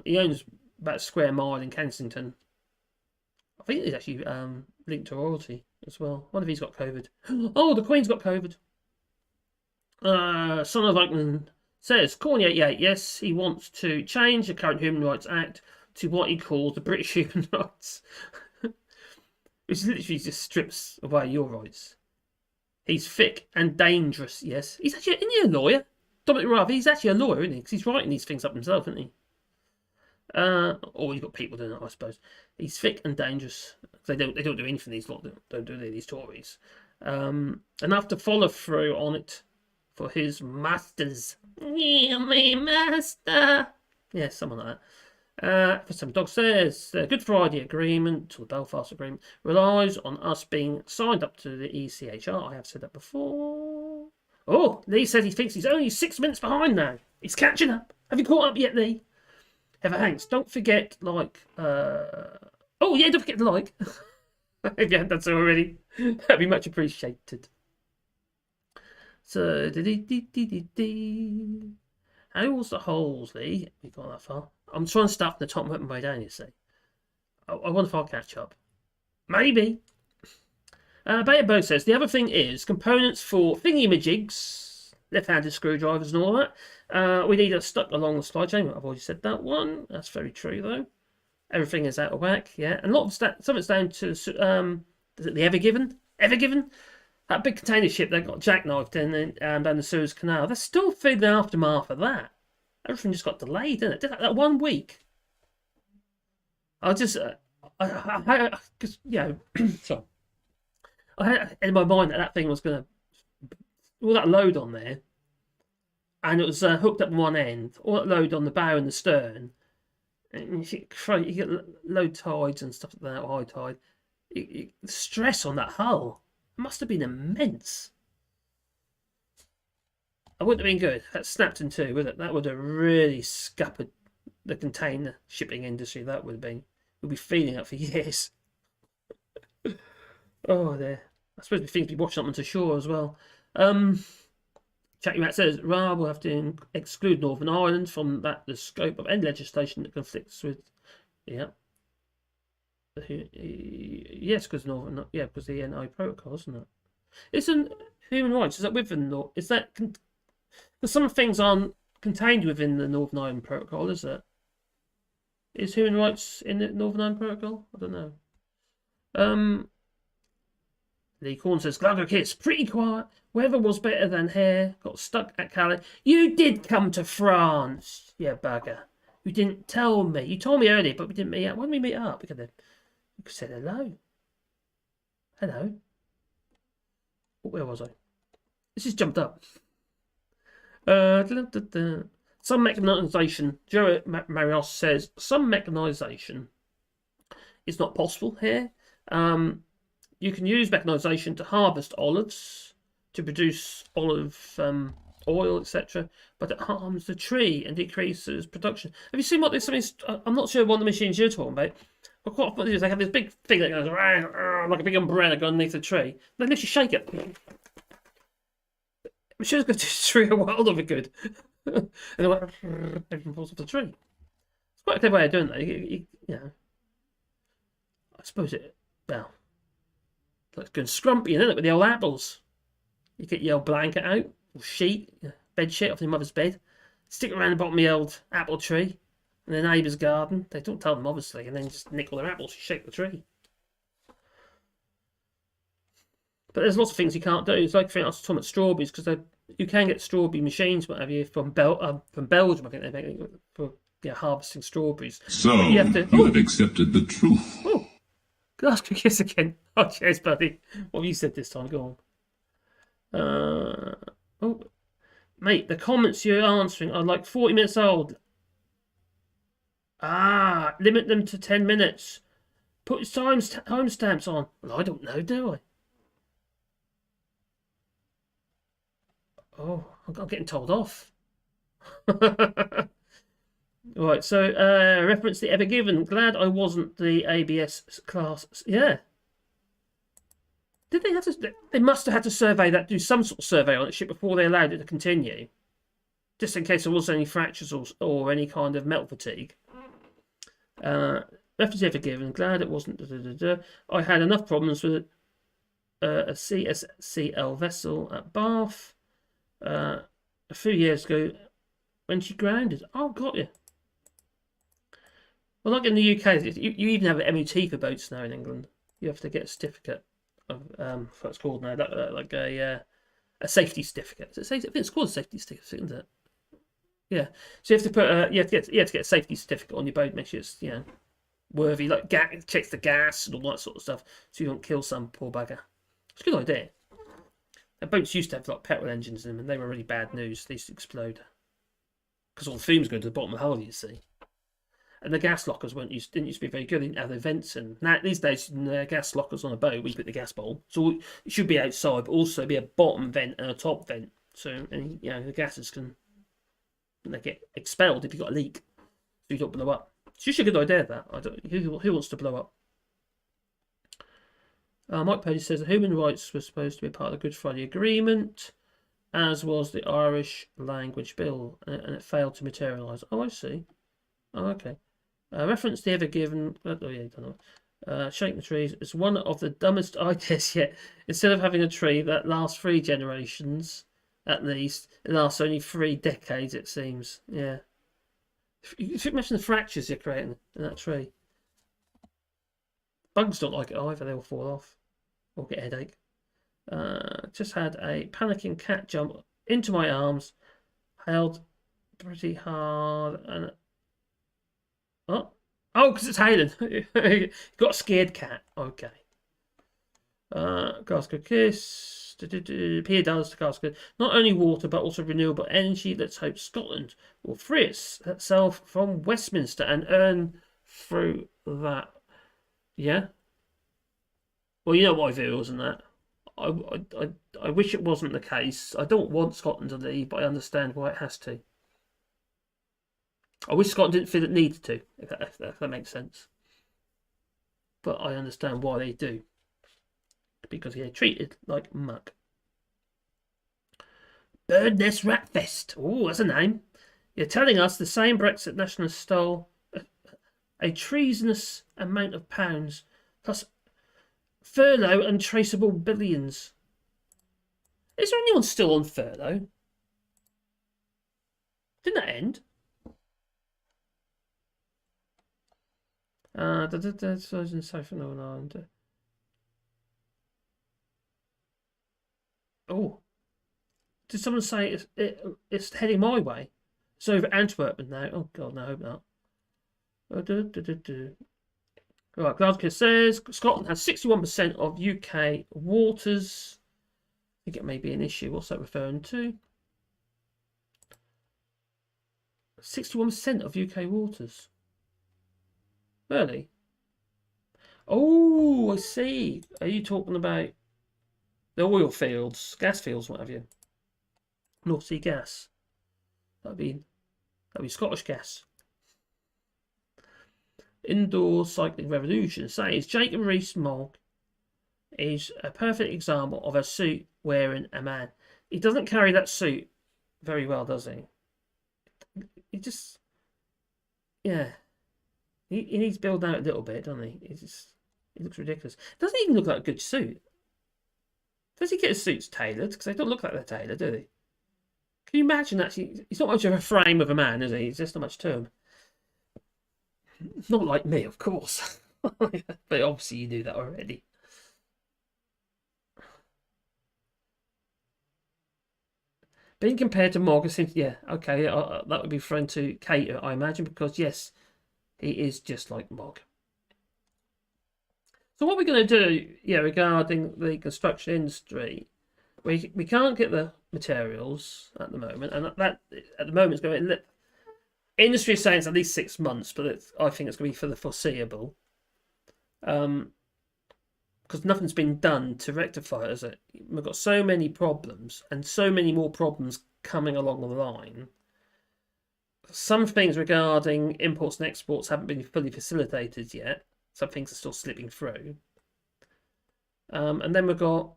He owns about a square mile in Kensington. I think he's actually linked to royalty as well. One of these got COVID. Oh, the Queen's got COVID. Son of Oakland says, Corny88, yes, he wants to change the current Human Rights Act to what he calls the British Human Rights. Which literally just strips away your rights. He's thick and dangerous, yes. Isn't he a lawyer? Dominic Raab, he's actually a lawyer, isn't he? Because he's writing these things up himself, isn't he? Or you've got people doing it, I suppose. He's thick and dangerous. They don't do anything, these lot don't do these Tories. Enough to follow through on it for his masters. Yeah, my master. Yeah, someone like that. For some dog says the Good Friday Agreement, or the Belfast Agreement, relies on us being signed up to the ECHR. I have said that before. Oh, Lee says he thinks he's only 6 minutes behind now. He's catching up. Have you caught up yet, Lee? Heather Hanks, don't forget, like, oh yeah, don't forget to like. If you haven't done so already, that'd be much appreciated. So, how was the holes, Lee? We got that far. I'm trying to stuff the top and work my way down, you see. I wonder if I'll catch up. Maybe. Beta Bo says, the other thing is components for thingy-majigs, left-handed screwdrivers and all that. We need a stuck along the supply chain. I've already said that one. That's very true, though. Everything is out of whack, yeah. And a lot of some of it's down to, is it the Ever Given? That big container ship that got jackknifed in down the Suez Canal. They're still feeling the aftermath of that. Everything just got delayed, didn't it? That 1 week. I just, because, you know, sorry. I had in my mind that thing was going to, all that load on there, and it was hooked up on one end, all that load on the bow and the stern, and you get low tides and stuff like that, or high tide. The stress on that hull must have been immense. It wouldn't have been good. That snapped in two, would it? That would have really scuppered the container shipping industry. That would have been. We'll be feeling it for years. Oh, there. I suppose we think to be washing up onto shore as well. Jackie Matt says Raab will have to exclude Northern Ireland from the scope of any legislation that conflicts with. Yeah. Yes, because Northern. Yeah, because the NI protocol, isn't it? Isn't human rights? Is that within the? Is that? Because some things aren't contained within the Northern Ireland Protocol, is it? Is human rights in the Northern Ireland Protocol? I don't know. Lee Corn says, Glasgow Kids, pretty quiet. Weather was better than here. Got stuck at Calais. You did come to France, you bugger. You didn't tell me. You told me earlier, but we didn't meet up. Why didn't we meet up? We could have said hello. Hello. Where was I? This has jumped up. Some mechanisation. Joe Marios says some mechanisation is not possible here. You can use mechanisation to harvest olives, to produce olive oil, etc., but it harms the tree and decreases production. Have you seen what this is? I'm not sure what the machines you're talking about. But quite often they have this big thing that goes around, like a big umbrella going underneath the tree. They literally shake it. The machine's going to do the tree a world of good. And then everything falls off the tree. It's quite a clever way of doing that. You know, I suppose it. Well, it's going scrumpy, isn't it, with the old apples? You get your old blanket out, or sheet, bed sheet off your mother's bed, stick it around the bottom of the old apple tree in the neighbour's garden. They don't tell them, obviously, and then just nick all their apples, shake the tree. But there's lots of things you can't do. It's like, for instance, talking about strawberries, because you can get strawberry machines, what have you, from Belgium, I think they make it for harvesting strawberries. So, you have accepted the truth. Oh, could I ask you a kiss again? Oh, cheers, buddy. What have you said this time? Go on. Oh, mate, the comments you're answering are like 40 minutes old. Limit them to 10 minutes. Put timestamps on. Well, I don't know, do I? Oh, I'm getting told off. Right, so reference the Ever Given. Glad I wasn't the ABS class. Yeah. Did they have to? They must have had to survey that, do some sort of survey on it ship before they allowed it to continue, just in case there was any fractures or any kind of melt fatigue. Reference Ever Given. Glad it wasn't. I had enough problems with a CSCL vessel at Bath a few years ago when she grounded. Oh, got you. Well, like in the UK, you even have an MOT for boats now in England. You have to get a certificate of what it's called now, like a safety certificate. I think it's called a safety certificate, isn't it? Yeah. So you have to put you have to get a safety certificate on your boat, make sure it's worthy. Like checks the gas and all that sort of stuff, so you don't kill some poor bugger. It's a good idea. And boats used to have like petrol engines in them, and they were really bad news. They used to explode because all the fumes go to the bottom of the hull, you see. And the gas lockers didn't used to be very good. They didn't have the vents in. Now these days, gas lockers on a boat, we put the gas bowl, so it should be outside, but also be a bottom vent and a top vent. So the gases they get expelled if you've got a leak, so you don't blow up. It's usually a good idea that. Who wants to blow up? Mike Pody says that human rights were supposed to be part of the Good Friday Agreement, as was the Irish Language Bill, and it failed to materialise. Oh, I see. Oh, okay. Reference the Ever Given. Oh, yeah, you don't know. Shake the trees. It's one of the dumbest ideas yet. Instead of having a tree that lasts 3 generations, at least, it lasts only 3 decades, it seems. Yeah. If you imagine the fractures you're creating in that tree. Bugs don't like it either. They will fall off or get a headache. Just had a panicking cat jump into my arms, held pretty hard, and oh, because it's hailing. Got a scared cat. Okay. Glasgow Kiss. Here does Glasgow. Not only water, but also renewable energy. Let's hope Scotland will free itself from Westminster and earn through that. Yeah. Well, you know my views on that. I wish it wasn't the case. I don't want Scotland to leave, but I understand why it has to. I wish Scotland didn't feel it needed to, if that makes sense. But I understand why they do. Because they're treated like muck. Bird Nest Rat Fest. Oh, that's a name. You're telling us the same Brexit nationalists stole a treasonous amount of pounds, plus furlough and traceable billions. Is there anyone still on furlough? Didn't that end? In South Northern Ireland. Oh, did someone say it's heading my way? It's over Antwerp now. Oh God, no, I hope not. Right, Glasgow says Scotland has 61% of UK waters. I think it may be an issue. What's that referring to? 61% of UK waters. Really? Oh, I see. Are you talking about the oil fields, gas fields, what have you? North Sea gas. That'd be Scottish gas. Indoor cycling revolution says Jacob Rees-Mogg is a perfect example of a suit wearing a man. He doesn't carry that suit very well, does he? He just, yeah. He needs building out a little bit, doesn't he? He looks ridiculous. Doesn't even look like a good suit. Does he get his suits tailored? Because they don't look like they're tailored, do they? Can you imagine actually? He's not much of a frame of a man, is he? He's just not much to him. Not like me, of course. But obviously you knew that already. Being compared to Morgan, yeah, okay, that would be referring to Kate, I imagine, because yes, he is just like Mogg. So what we're going to do, yeah, regarding the construction industry, we can't get the materials at the moment, and that at the moment is going to. Industry is saying it's at least 6 months, but I think it's going to be for the foreseeable. Because nothing's been done to rectify it, is it? We've got so many problems, and so many more problems coming along the line. Some things regarding imports and exports haven't been fully facilitated yet. Some things are still slipping through. And then we've got,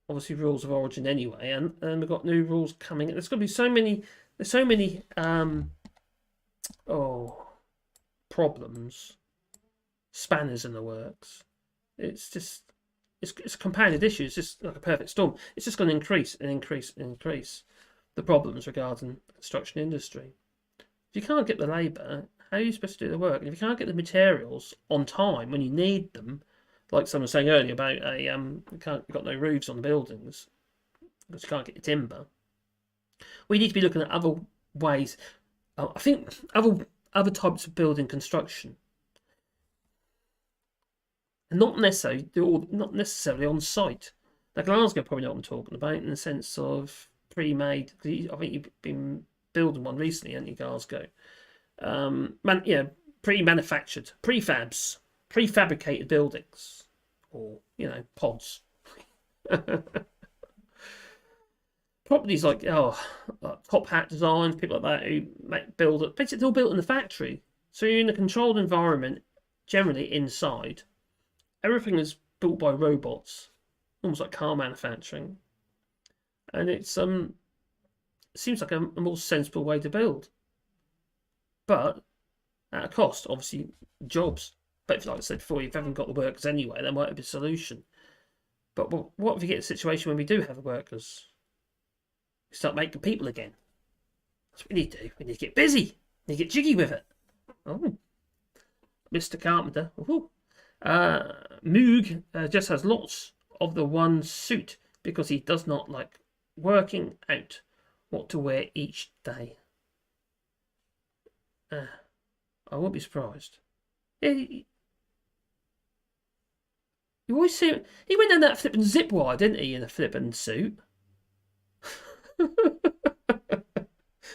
obviously, rules of origin anyway, and we've got new rules coming. There's going to be so many... There's so many... problems, spanners in the works. It's just, it's a compounded issue. It's just like a perfect storm. It's just going to increase and increase and increase the problems regarding the construction industry. If you can't get the labour, how are you supposed to do the work? And if you can't get the materials on time when you need them, like someone was saying earlier about you've got no roofs on the buildings because you can't get the timber. We need to be looking at other ways. I think other types of building construction, and not necessarily on site. Now Glasgow probably know what I'm talking about in the sense of pre-made. I think you've been building one recently, haven't you, Glasgow? Pre-manufactured, prefabs, prefabricated buildings, or pods. Properties like top hat designs, people like that who build it. Basically, it's all built in the factory, so you're in a controlled environment. Generally, inside, everything is built by robots, almost like car manufacturing, and it seems like a more sensible way to build, but at a cost, obviously, jobs. But like I said before, if you haven't got the workers anyway, that might be a solution. But what if you get a situation when we do have the workers? Start making people again. That's what we need to do. We need to get busy. We need to get jiggy with it. Oh, Mr. Carpenter. Moog just has lots of the one suit because he does not like working out what to wear each day. I won't be surprised. You always see him. He went down that flipping zip wire, didn't he, in a flipping suit?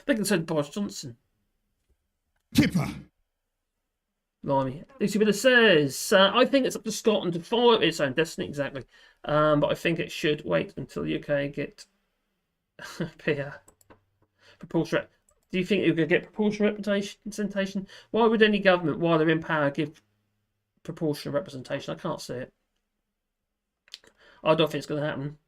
They can send Boris Johnson. Kipper. Blimey. Lucy Miller says, I think it's up to Scotland to follow its own destiny, exactly. But I think it should wait until the UK get proportionate. Do you think you're going to get proportional representation? Why would any government, while they're in power, give proportional representation? I can't see it. I don't think it's going to happen.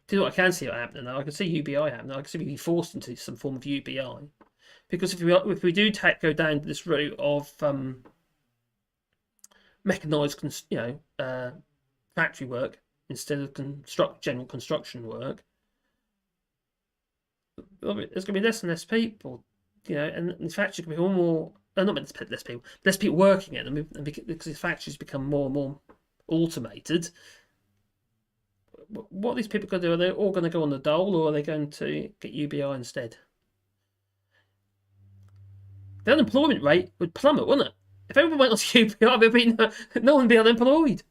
Do you know what I can see happening now? I can see UBI happening. I can see we be forced into some form of UBI, because if we do go down this route of mechanised, factory work instead of general construction work, there's going to be less and less people, and the factories can be less people working in them because the factories become more and more automated. What are these people going to do? Are they all going to go on the dole, or are they going to get UBI instead? The unemployment rate would plummet, wouldn't it? If everyone went on to UBI, there'd be no one would be unemployed.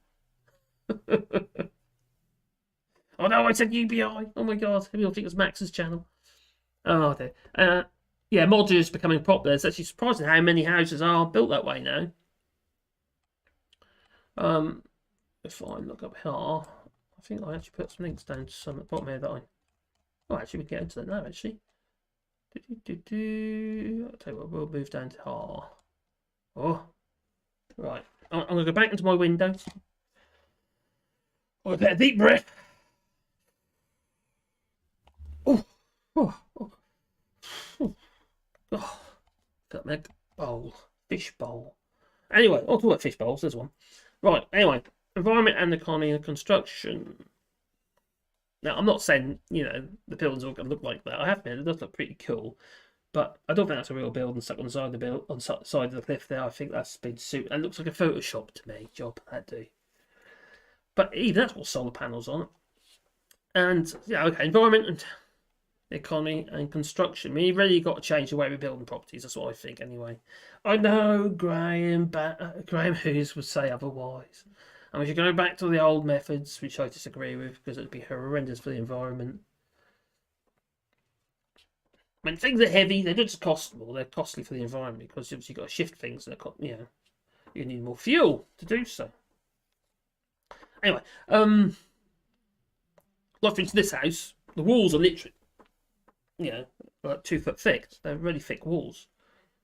Oh no, I said UBI. Oh my god, maybe I'll think it's Max's channel. Oh dear. Yeah, modular becoming popular. It's actually surprising how many houses are built that way now. If I look up here, I think I actually put some links down to some at the bottom here that I. Oh, actually, we can get into that now. Actually, I'll tell you what, we'll move down to here. Oh, right. I'm gonna go back into my window. Oh, a deep breath. Oh, got my bowl, fish bowl. Anyway, I'll talk about fish bowls. There's one. Right. Anyway, environment and economy and construction. Now, I'm not saying the buildings are all going to look like that. I have been. It does look pretty cool, but I don't think that's a real building stuck on the side of the side of the cliff there. I think that's been suited. It looks like a Photoshop to me. Job that do. But even that's what solar panels on. And yeah, okay, environment and economy and construction. We really got to change the way we're building properties. That's what I think, anyway. I know Graham Hughes would say otherwise. And we should go back to the old methods, which I disagree with, because it would be horrendous for the environment. When things are heavy, they don't just cost more. They're costly for the environment because you've got to shift things. And you need more fuel to do so. Anyway, like for instance, this house, the walls are literally, like 2 foot thick. They're really thick walls,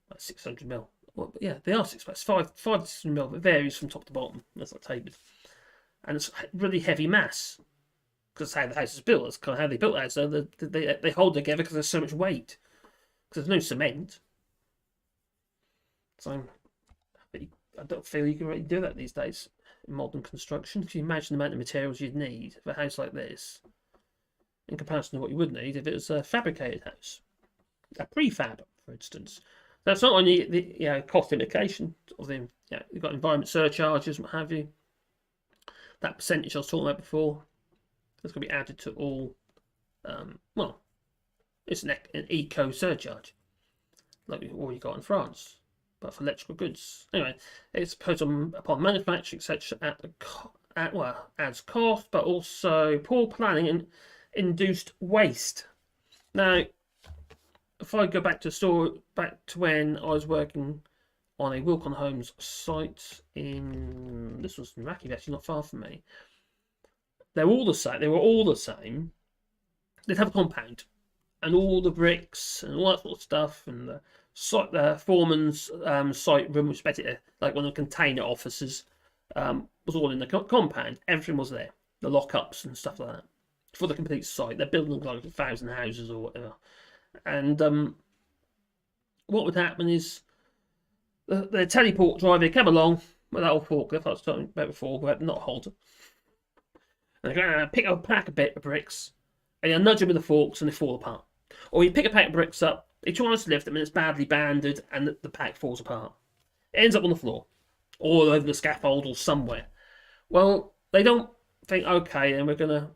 like 600 mil. Well, yeah, they are 6 foot. It's 5 to 600 mil. It varies from top to bottom. That's like tapered, and it's really heavy mass because that's how the house is built. That's kind of how they built the house. So they hold together because there's so much weight. Because there's no cement. So I don't feel you can really do that these days in modern construction. Can you imagine the amount of materials you'd need for a house like this in comparison to what you would need if it was a fabricated house, a prefab, for instance? That's not only the cost implication of the you've got environment surcharges, what have you. That percentage I was talking about before, that's going to be added to all. It's an eco surcharge, like we already got in France, but for electrical goods. Anyway, it's put upon manufacturing, etc. Adds cost, but also poor planning and induced waste. Now, if I go back to when I was working on a Wilcon Homes site this was in Rackley, actually not far from me. They were all the same. They'd have a compound, and all the bricks and all that sort of stuff, and the foreman's site room, which was better, like one of the container offices, was all in the compound. Everything was there, the lockups and stuff like that, for the complete site. They're building like 1,000 houses or whatever. And what would happen is the teleport driver came along with that old forklift I was talking about before, but not hold. And they're going to pick up a pack of bricks, and you nudge them with the forks, and they fall apart. Or you pick a pack of bricks up, he tries to lift them, and it's badly banded, and the pack falls apart. It ends up on the floor, or over the scaffold, or somewhere. Well, they don't think, okay, and we're going to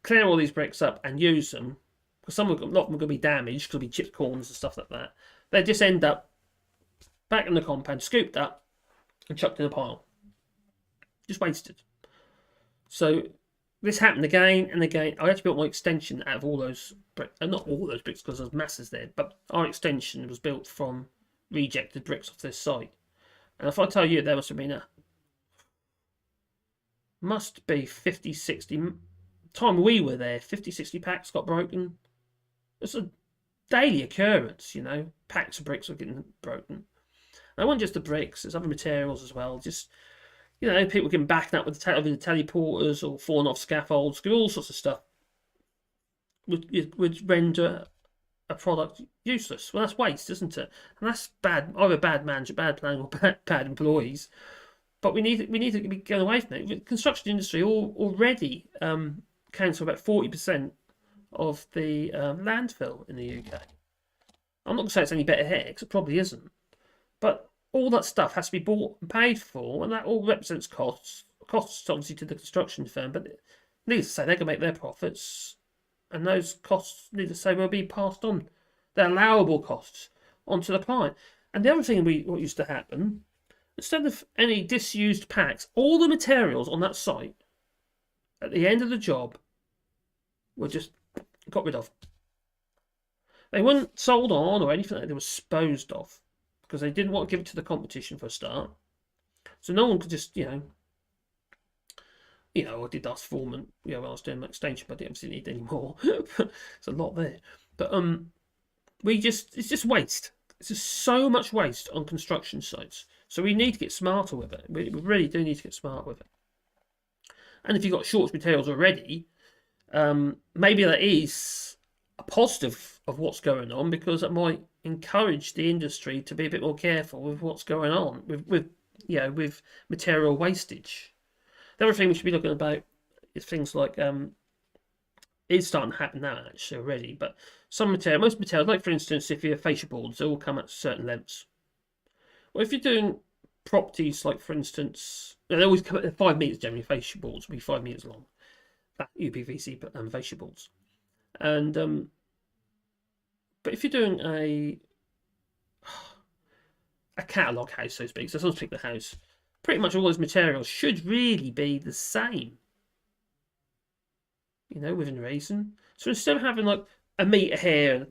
clear all these bricks up and use them, because a lot of them are going to be damaged, could be chipped corners and stuff like that. They just end up back in the compound, scooped up, and chucked in a pile. Just wasted. So this happened again and again. I actually built my extension out of all those bricks. Not all those bricks because there's masses there, but our extension was built from rejected bricks off this site. And if I tell you there must be 50, 60, time we were there, 50, 60 packs got broken. It's a daily occurrence, packs of bricks were getting broken. And it wasn't just the bricks, there's other materials as well. Just, people getting backed up with the teleporters or falling off scaffolds, all sorts of stuff would render a product useless. Well, that's waste, isn't it? And that's bad, either bad management, bad planning, or bad employees. But we need to be going away from it. The construction industry already accounts for about 40% of the landfill in the UK. I'm not going to say it's any better here, because it probably isn't. But all that stuff has to be bought and paid for, and that all represents costs costs obviously to the construction firm, but needless to say, they can make their profits, and those costs, needless to say, will be passed on, the allowable costs, onto the client. And the other thing what used to happen, instead of any disused packs, all the materials on that site at the end of the job were just got rid of. They weren't sold on or anything like that. They were disposed of because they didn't want to give it to the competition for a start. So no one could just, I did ask Foreman, when I was doing my extension, but I didn't obviously need any more. It's a lot there. But it's just waste. It's just so much waste on construction sites. So we need to get smarter with it. We really do need to get smart with it. And if you've got shortage materials already, maybe that is a positive of what's going on, because it might encourage the industry to be a bit more careful with what's going on with material wastage. The other thing we should be looking about is things like it's starting to happen now actually already, but most materials, like for instance, if you're fascia boards, they all come at certain lengths. Well, if you're doing properties like, for instance, they always come at 5 meters generally. Fascia boards will be 5 meters long, UPVC fascia boards, and but if you're doing a catalogue house, so to speak, so let's pick the house, pretty much all those materials should really be the same, within reason. So instead of having like a metre here,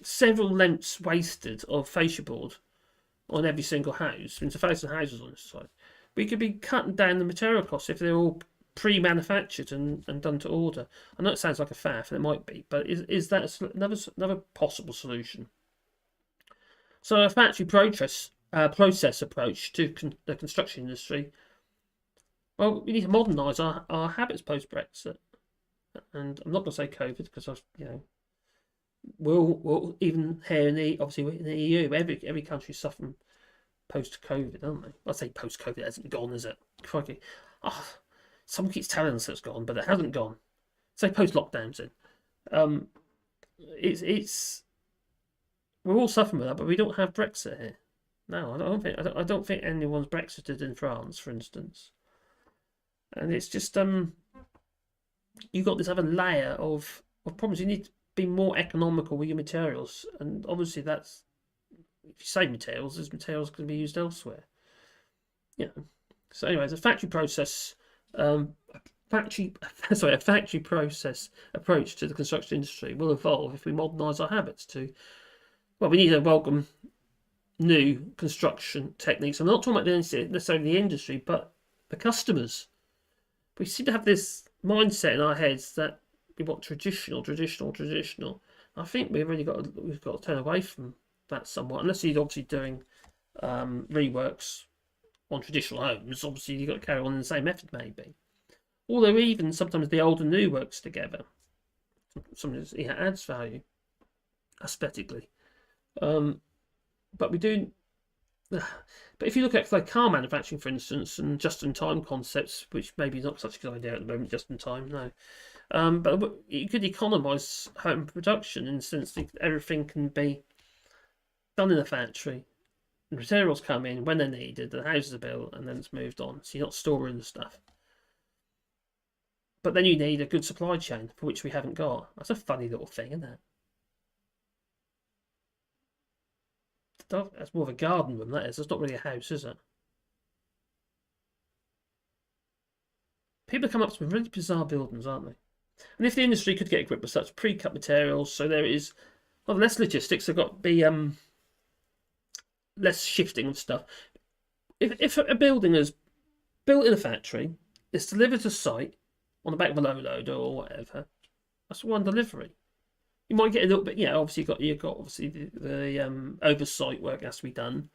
several lengths wasted of fascia board on every single house, there's 1,000 houses on this side, we could be cutting down the material costs if they're all pre-manufactured and done to order. I know it sounds like a faff, and it might be, but is that another possible solution? So a factory process approach to the construction industry. Well, we need to modernise our habits post-Brexit, and I'm not going to say COVID because we'll even here in the EU, every country's suffering post-COVID, aren't they? I say post-COVID, it hasn't gone, is it? Crikey. Someone keeps telling us it's gone, but it hasn't gone. Say post-lockdowns then. It's we're all suffering with that, but we don't have Brexit here. No, I don't think anyone's Brexited in France, for instance. And it's just you've got this other layer of problems. You need to be more economical with your materials, and obviously that's, if you save materials, those materials can be used elsewhere. So anyways, a factory process. A factory process approach to the construction industry will evolve if we modernise our habits to. Well, we need to welcome new construction techniques. I'm not talking about necessarily the industry, but the customers. We seem to have this mindset in our heads that we want traditional. I think we've got to turn away from that somewhat, unless you're obviously doing reworks on traditional homes. Obviously you've got to carry on in the same method, maybe. Although even sometimes the old and new works together, sometimes it adds value aesthetically. But we do. But if you look at like car manufacturing, for instance, and just-in-time concepts, which maybe is not such a good idea at the moment, just-in-time, no. But you could economise home production in the sense that everything can be done in a factory. The materials come in when they're needed, the houses are built, and then it's moved on. So you're not storing the stuff. But then you need a good supply chain, for which we haven't got. That's a funny little thing, isn't it? That's more of a garden room, that is. It's not really a house, is it? People come up with some really bizarre buildings, aren't they? And if the industry could get a grip with such pre-cut materials, so there is less logistics, there's got to be less shifting and stuff. If a building is built in a factory, it's delivered to site on the back of a low loader or whatever, that's one delivery. You might get a little bit, obviously you've got obviously the oversight work has to be done.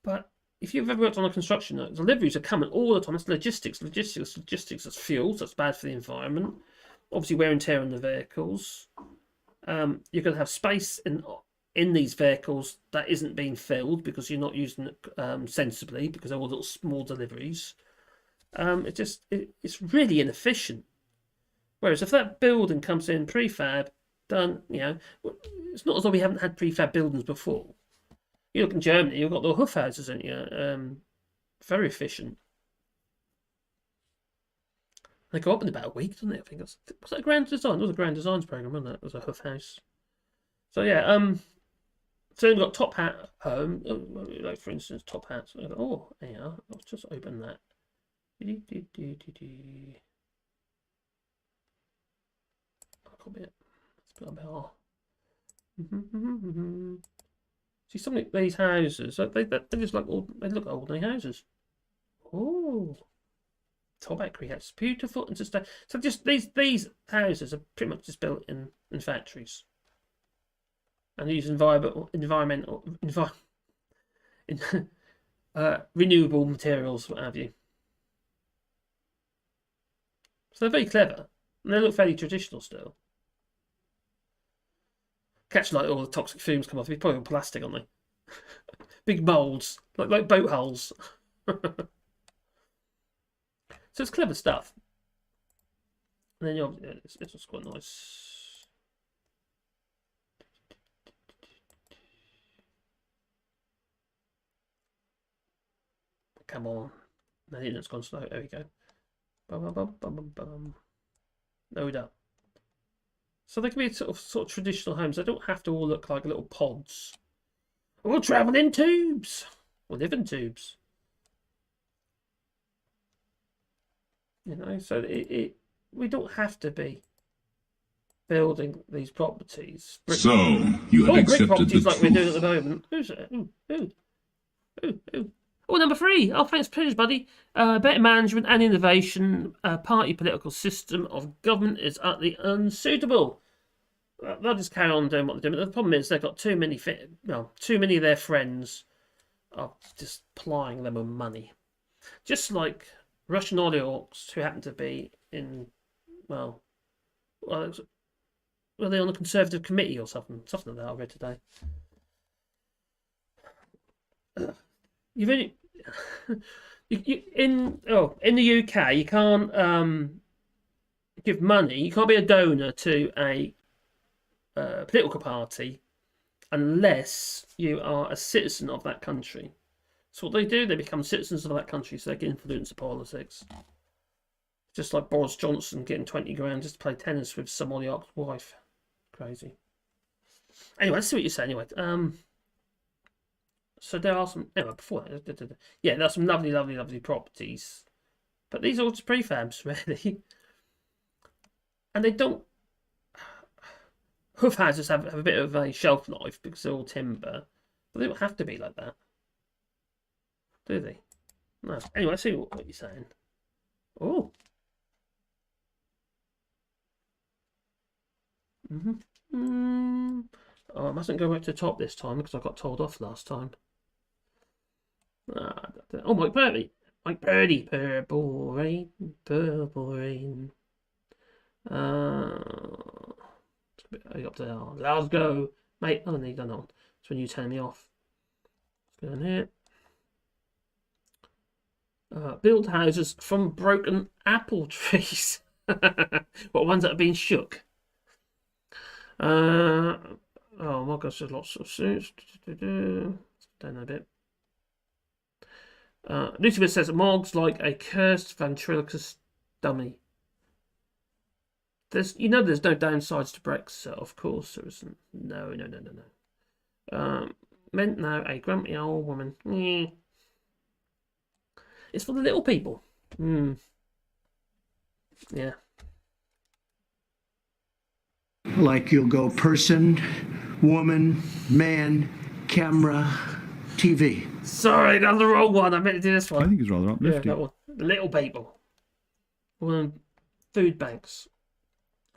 But if you've ever worked on a construction, deliveries are coming all the time. It's logistics. That's fuel, so that's bad for the environment. Obviously wear and tear on the vehicles. You're going to have space in these vehicles that isn't being filled because you're not using it sensibly, because they're all little small deliveries. It's really inefficient. Whereas if that building comes in prefab, done, it's not as though we haven't had prefab buildings before. You look in Germany, you've got the Hof houses, haven't you? Very efficient. They go up in about a week, doesn't it? I think was that a Grand Design? It was a Grand Designs program, wasn't it? It was a Hoof House. So yeah, so we've got Top Hat home. Like for instance, Top Hats. Oh, yeah. Let's just open that. Copy it. Let's put up our. See, some of these houses, they just like they look ordinary houses. Oh, top hat creates beautiful and just so just these houses are pretty much just built in factories and use renewable materials, what have you. So they're very clever and they look fairly traditional still. Catch like all the toxic fumes come off. They're probably all plastic, aren't they? Big moulds, like boat hulls. So it's clever stuff. And then it's just quite nice. Come on. The internet's gone slow. There we go. Bum, bum, bum, bum, bum. Load up. So they can be sort of traditional homes. They don't have to all look like little pods. We'll travel in tubes. We'll live in tubes. You know, so we don't have to be building these properties. So you have brick accepted properties the like we're doing at truth. the moment. Who's it? Ooh. Oh, number 3. Oh, thanks, pleasure, buddy. Better management and innovation. Party political system of government is utterly unsuitable. They'll just carry on doing what they're doing. But the problem is they've got too many of their friends are just plying them with money. Just like Russian oligarchs who happen to be in, were they on the Conservative Committee or something? Something like that I read today. You've only in the UK you can't give money. You can't be a donor to a political party unless you are a citizen of that country. So what they do, they become citizens of that country so they can influence the politics. Just like Boris Johnson getting 20 grand just to play tennis with some oligarch's wife. Crazy. Anyway, let's see what you say anyway. So there are some, before that, yeah, there are some lovely properties. But these are all just prefabs, really. And they don't, hoof houses have a bit of a shelf life because they're all timber. But they don't have to be like that. Do they? No. Anyway, let's see what you're saying. Oh. Oh, I mustn't go back to the top this time because I got told off last time. Oh, Mike Purdy. Purple rain. It's a bit up there. Glasgow. Mate, oh, no, you done that one. That's when you turn me off. Let's go in here. Build houses from broken apple trees. What ones that have been shook? Oh my gosh, there's lots of suits. Don't know a bit. Lucifer says Mog's like a cursed ventriloquist dummy. There's no downsides to Brexit, of course there isn't. No. Meant now a grumpy old woman. It's for the little people. Yeah. Like you'll go person, woman, man, camera, TV. Sorry, that's the wrong one. I meant to do this one. I think it's rather uplifting. Yeah, that one. The little people. Food banks.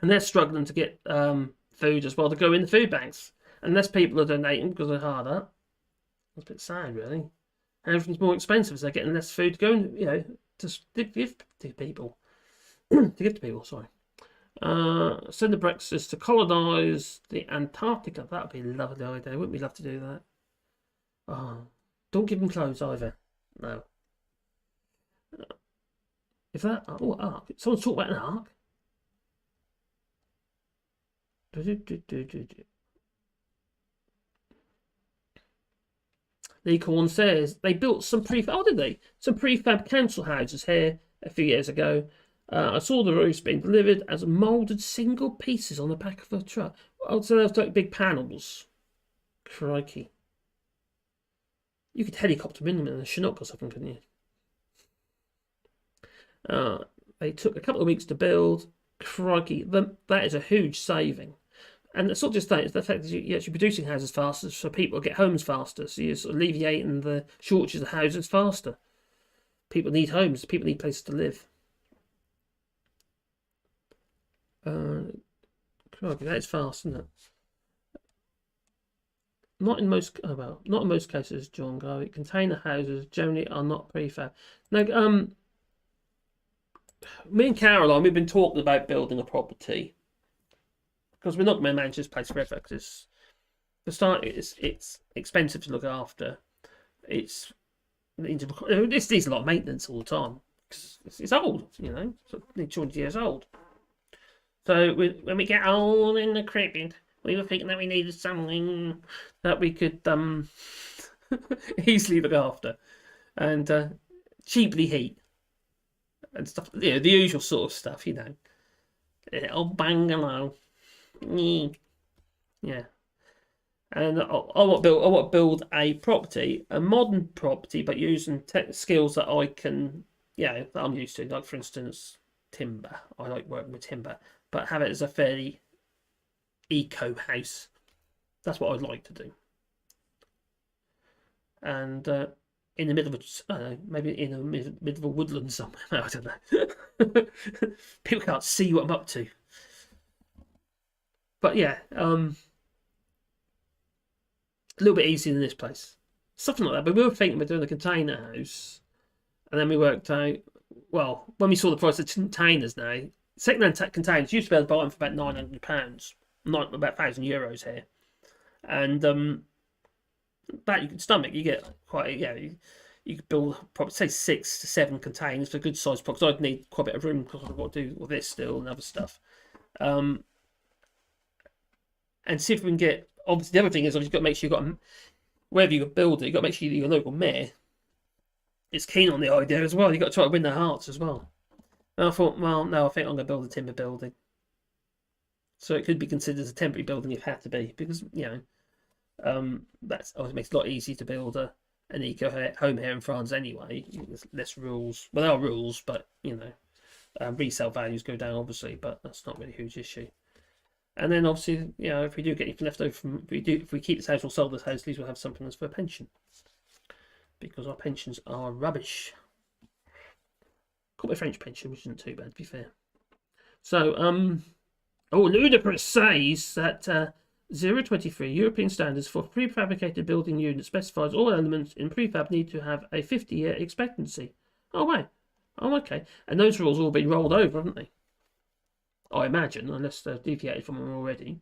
And they're struggling to get food as well to go in the food banks. Unless people are donating because they're harder. That's a bit sad, really. And everything's more expensive, so they're getting less food to go in, to give to people. Sorry. Send the Brexit to colonise the Antarctica. That would be a lovely idea. Wouldn't we love to do that? Oh, don't give them clothes either. No. If that... Oh, ark. Someone's talking about an ark. Lee Corn says they built some prefab. Oh, did they? Some prefab council houses here a few years ago. I saw the roofs being delivered as moulded single pieces on the back of a truck. Oh, so those like big panels. Crikey. You could helicopter them in a Chinook or something, couldn't you? They took a couple of weeks to build. Crikey, that is a huge saving. And it's not just that, it's the fact that you're actually producing houses faster so people get homes faster. So you're sort of alleviating the shortages of houses faster. People need homes, people need places to live. Crikey, that is fast, isn't it? Not in most cases, John Garvey. Container houses generally are not prefab. Now, me and Caroline, we've been talking about building a property because we're not going to manage this place forever. Because for start, it's expensive to look after. This needs a lot of maintenance all the time. It's old, you know. It's nearly 200 years old. So when we get old and decrepit, we were thinking that we needed something that we could easily look after and cheaply heat and stuff. You know, the usual sort of stuff, you know. Old bungalow. Yeah. And I want to build a property, a modern property, but using skills that I can, that I'm used to. Like, for instance, timber. I like working with timber, but have it as a fairly eco house. That's what I'd like to do. And in the middle of I don't know, maybe in the middle of a woodland somewhere. I don't know. People can't see what I'm up to. But yeah, a little bit easier than this place. Something like that. But we were thinking we're doing a container house. And then we worked out, well, when we saw the price of containers now, second-hand containers used to be able to buy them for about £900, not about €1,000 here. And that you can stomach. You get quite, you could build probably, say, 6 to 7 containers for good sized products. I'd need quite a bit of room because I've got to do all this still and other stuff. And see if we can get, obviously the other thing is you've got to make sure you've got, wherever you build it, you've got to make sure your local mayor is keen on the idea as well. You've got to try to win their hearts as well. And I thought, well, no, I think I'm going to build a timber building. So it could be considered as a temporary building if it had to be, because, that's always makes it a lot easier to build an eco home here in France anyway. There's less rules. Well, there are rules, but, resale values go down, obviously, but that's not really a huge issue. And then obviously, if we do get anything left over from, if we keep this house or sell this house, at least we'll have something that's for a pension. Because our pensions are rubbish. Got my French pension, which isn't too bad, to be fair. So, Ludicrous says that 023 European standards for prefabricated building units specifies all elements in prefab need to have a 50-year expectancy. Oh, right. Oh, okay. And those rules have all been rolled over, haven't they? I imagine, unless they've deviated from them already.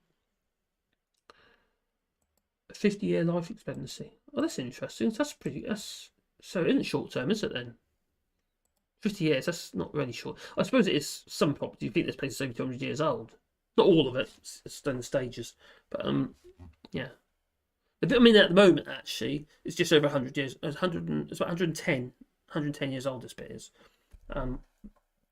A 50-year life expectancy. Oh, that's interesting. So it isn't short term, is it then? 50 years, that's not really short. I suppose it is some property. You think this place is over 200 years old. Not all of it, it's done in stages. But, yeah. At the moment, actually, it's just over 100 years. It's about 110 years old, this bit is.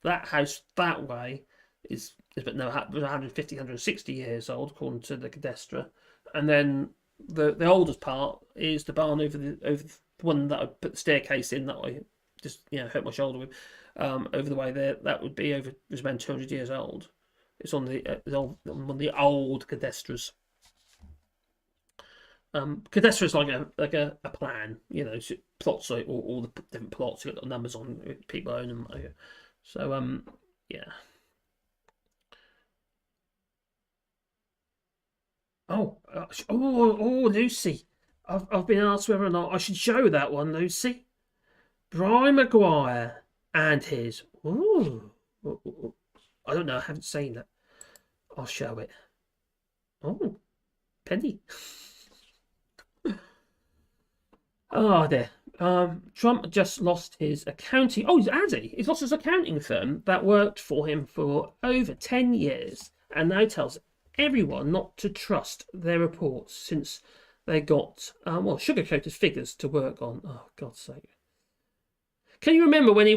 That house that way is but no, 150, 160 years old, according to the cadastre. And then the oldest part is the barn over the one that I put the staircase in that I just hurt my shoulder with. Over the way there, that would be was about 200 years old. It's on one of the old cadastres. Cadastre is like a plan, so plots, all the different plots. You've got the numbers on, people own them. So yeah. Oh, Lucy. I've been asked whether or not I should show that one, Lucy. Brian Maguire and his. Ooh. I don't know. I haven't seen it. I'll show it. Oh, Penny. Oh, there. Trump just lost his accounting. Oh, he's lost his accounting firm that worked for him for over 10 years and now tells everyone not to trust their reports since they got sugar-coated figures to work on. Oh, God's sake! Can you remember when he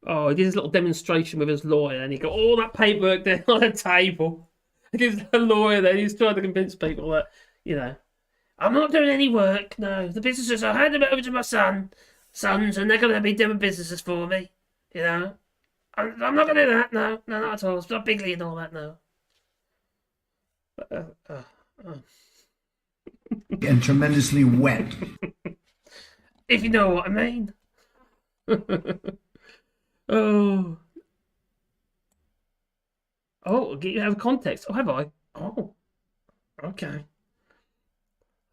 Oh, he did his little demonstration with his lawyer, and he got all that paperwork there on the table. And his lawyer there, he's trying to convince people that, you know, I'm not doing any work. No, the businesses, I hand them over to my sons, and they're going to be doing businesses for me. You know, I'm not going to do that. No, not at all. It's not bigly and all that. No. And tremendously wet. If you know what I mean. Oh. Oh, you have context. Oh, have I? Oh. Okay.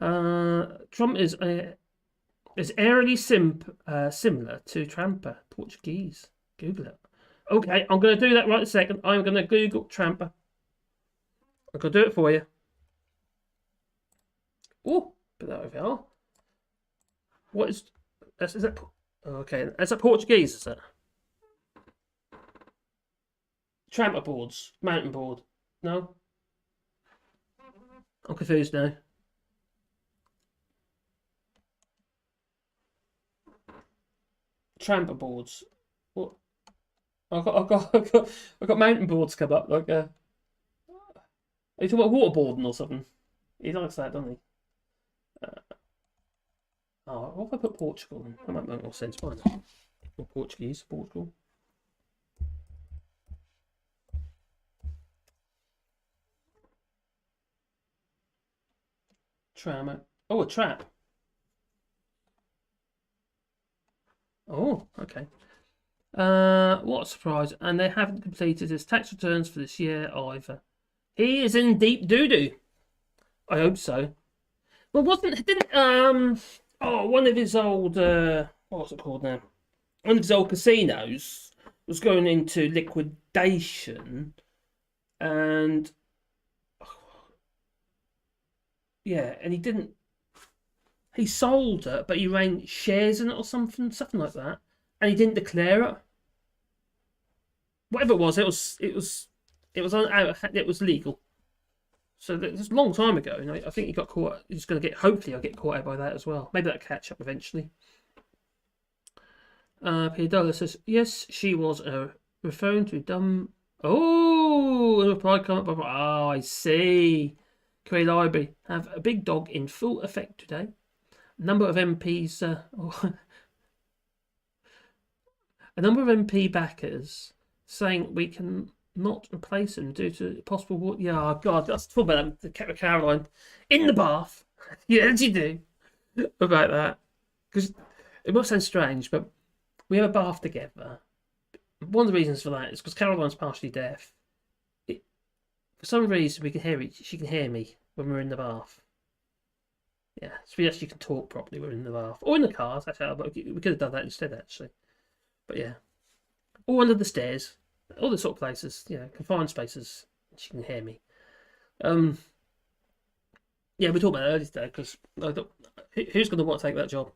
Trump is airily similar to Tramper, Portuguese. Google it. Okay, I'm going to do that right in a second. I'm going to Google Tramper. I'm going to do it for you. Oh, put that over. What is that? Okay, that's a Portuguese, is it? Tramper boards, mountain board. No, I'm confused now. Tramper boards. What? I've got mountain boards come up. Like, are you talking about waterboarding or something? He likes that, doesn't he? Oh, what if I put Portugal in? That might make more sense, won't it? Or Portuguese, Portugal. Trammer. Oh, a trap. Oh, okay. What a surprise. And they haven't completed his tax returns for this year either. He is in deep doo-doo. I hope so. Well, one of his old, what's it called now? One of his old casinos was going into liquidation, and yeah, and he sold it, but he ran shares in it or something like that, and he didn't declare it. Whatever it was, it was legal. So that's a long time ago, and I think he got caught. He's going to hopefully I'll get caught out by that as well. Maybe that'll catch up eventually. Piadola says, yes, she was referring to dumb. Oh, a reply comment. Oh, I see. Career Library have a big dog in full effect today. Number of MPs. A number of MP backers saying we can not replace him due to possible war. Yeah, oh God, that's talk about Caroline in the bath. Yeah, as you do about that, because it must sound strange, but we have a bath together. One of the reasons for that is because Caroline's partially deaf. For some reason, we can hear it. She can hear me when we're in the bath. Yeah, so we actually can talk properly when we're in the bath or in the cars. Actually, but we could have done that instead, actually. But yeah, or under the stairs. All the sort of places, confined spaces, she can hear me. Yeah, we talked about it earlier today because who's going to want to take that job?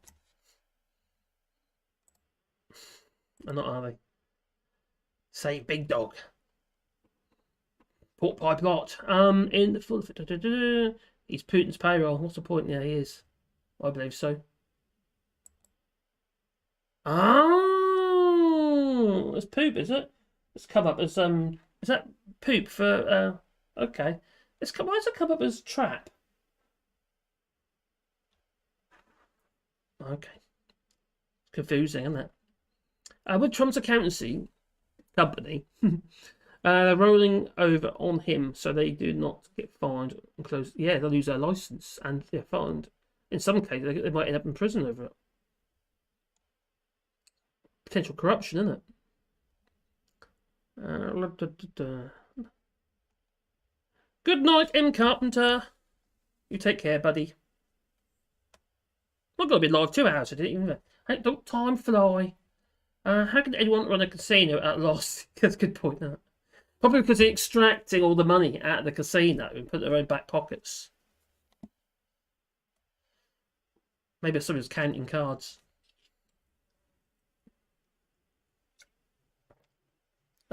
And not are they? Say big dog. Pork pie plot. In the full. He's Putin's payroll. What's the point? Yeah, he is. I believe so. Oh, it's poop, is it? It's come up as is that poop for okay. Why does it come up as trap? Okay. Confusing, isn't it? With Trump's accountancy company, they're rolling over on him so they do not get fined and closed. Yeah, they'll lose their license and they're fined. In some cases, they might end up in prison over it. Potential corruption, isn't it? Good night, M. Carpenter. You take care, buddy. I've got to be live 2 hours. I didn't even. Don't time fly. How can anyone run a casino at a loss? That's a good point. That. Probably because they're extracting all the money out of the casino and put their own back pockets. Maybe someone's counting cards.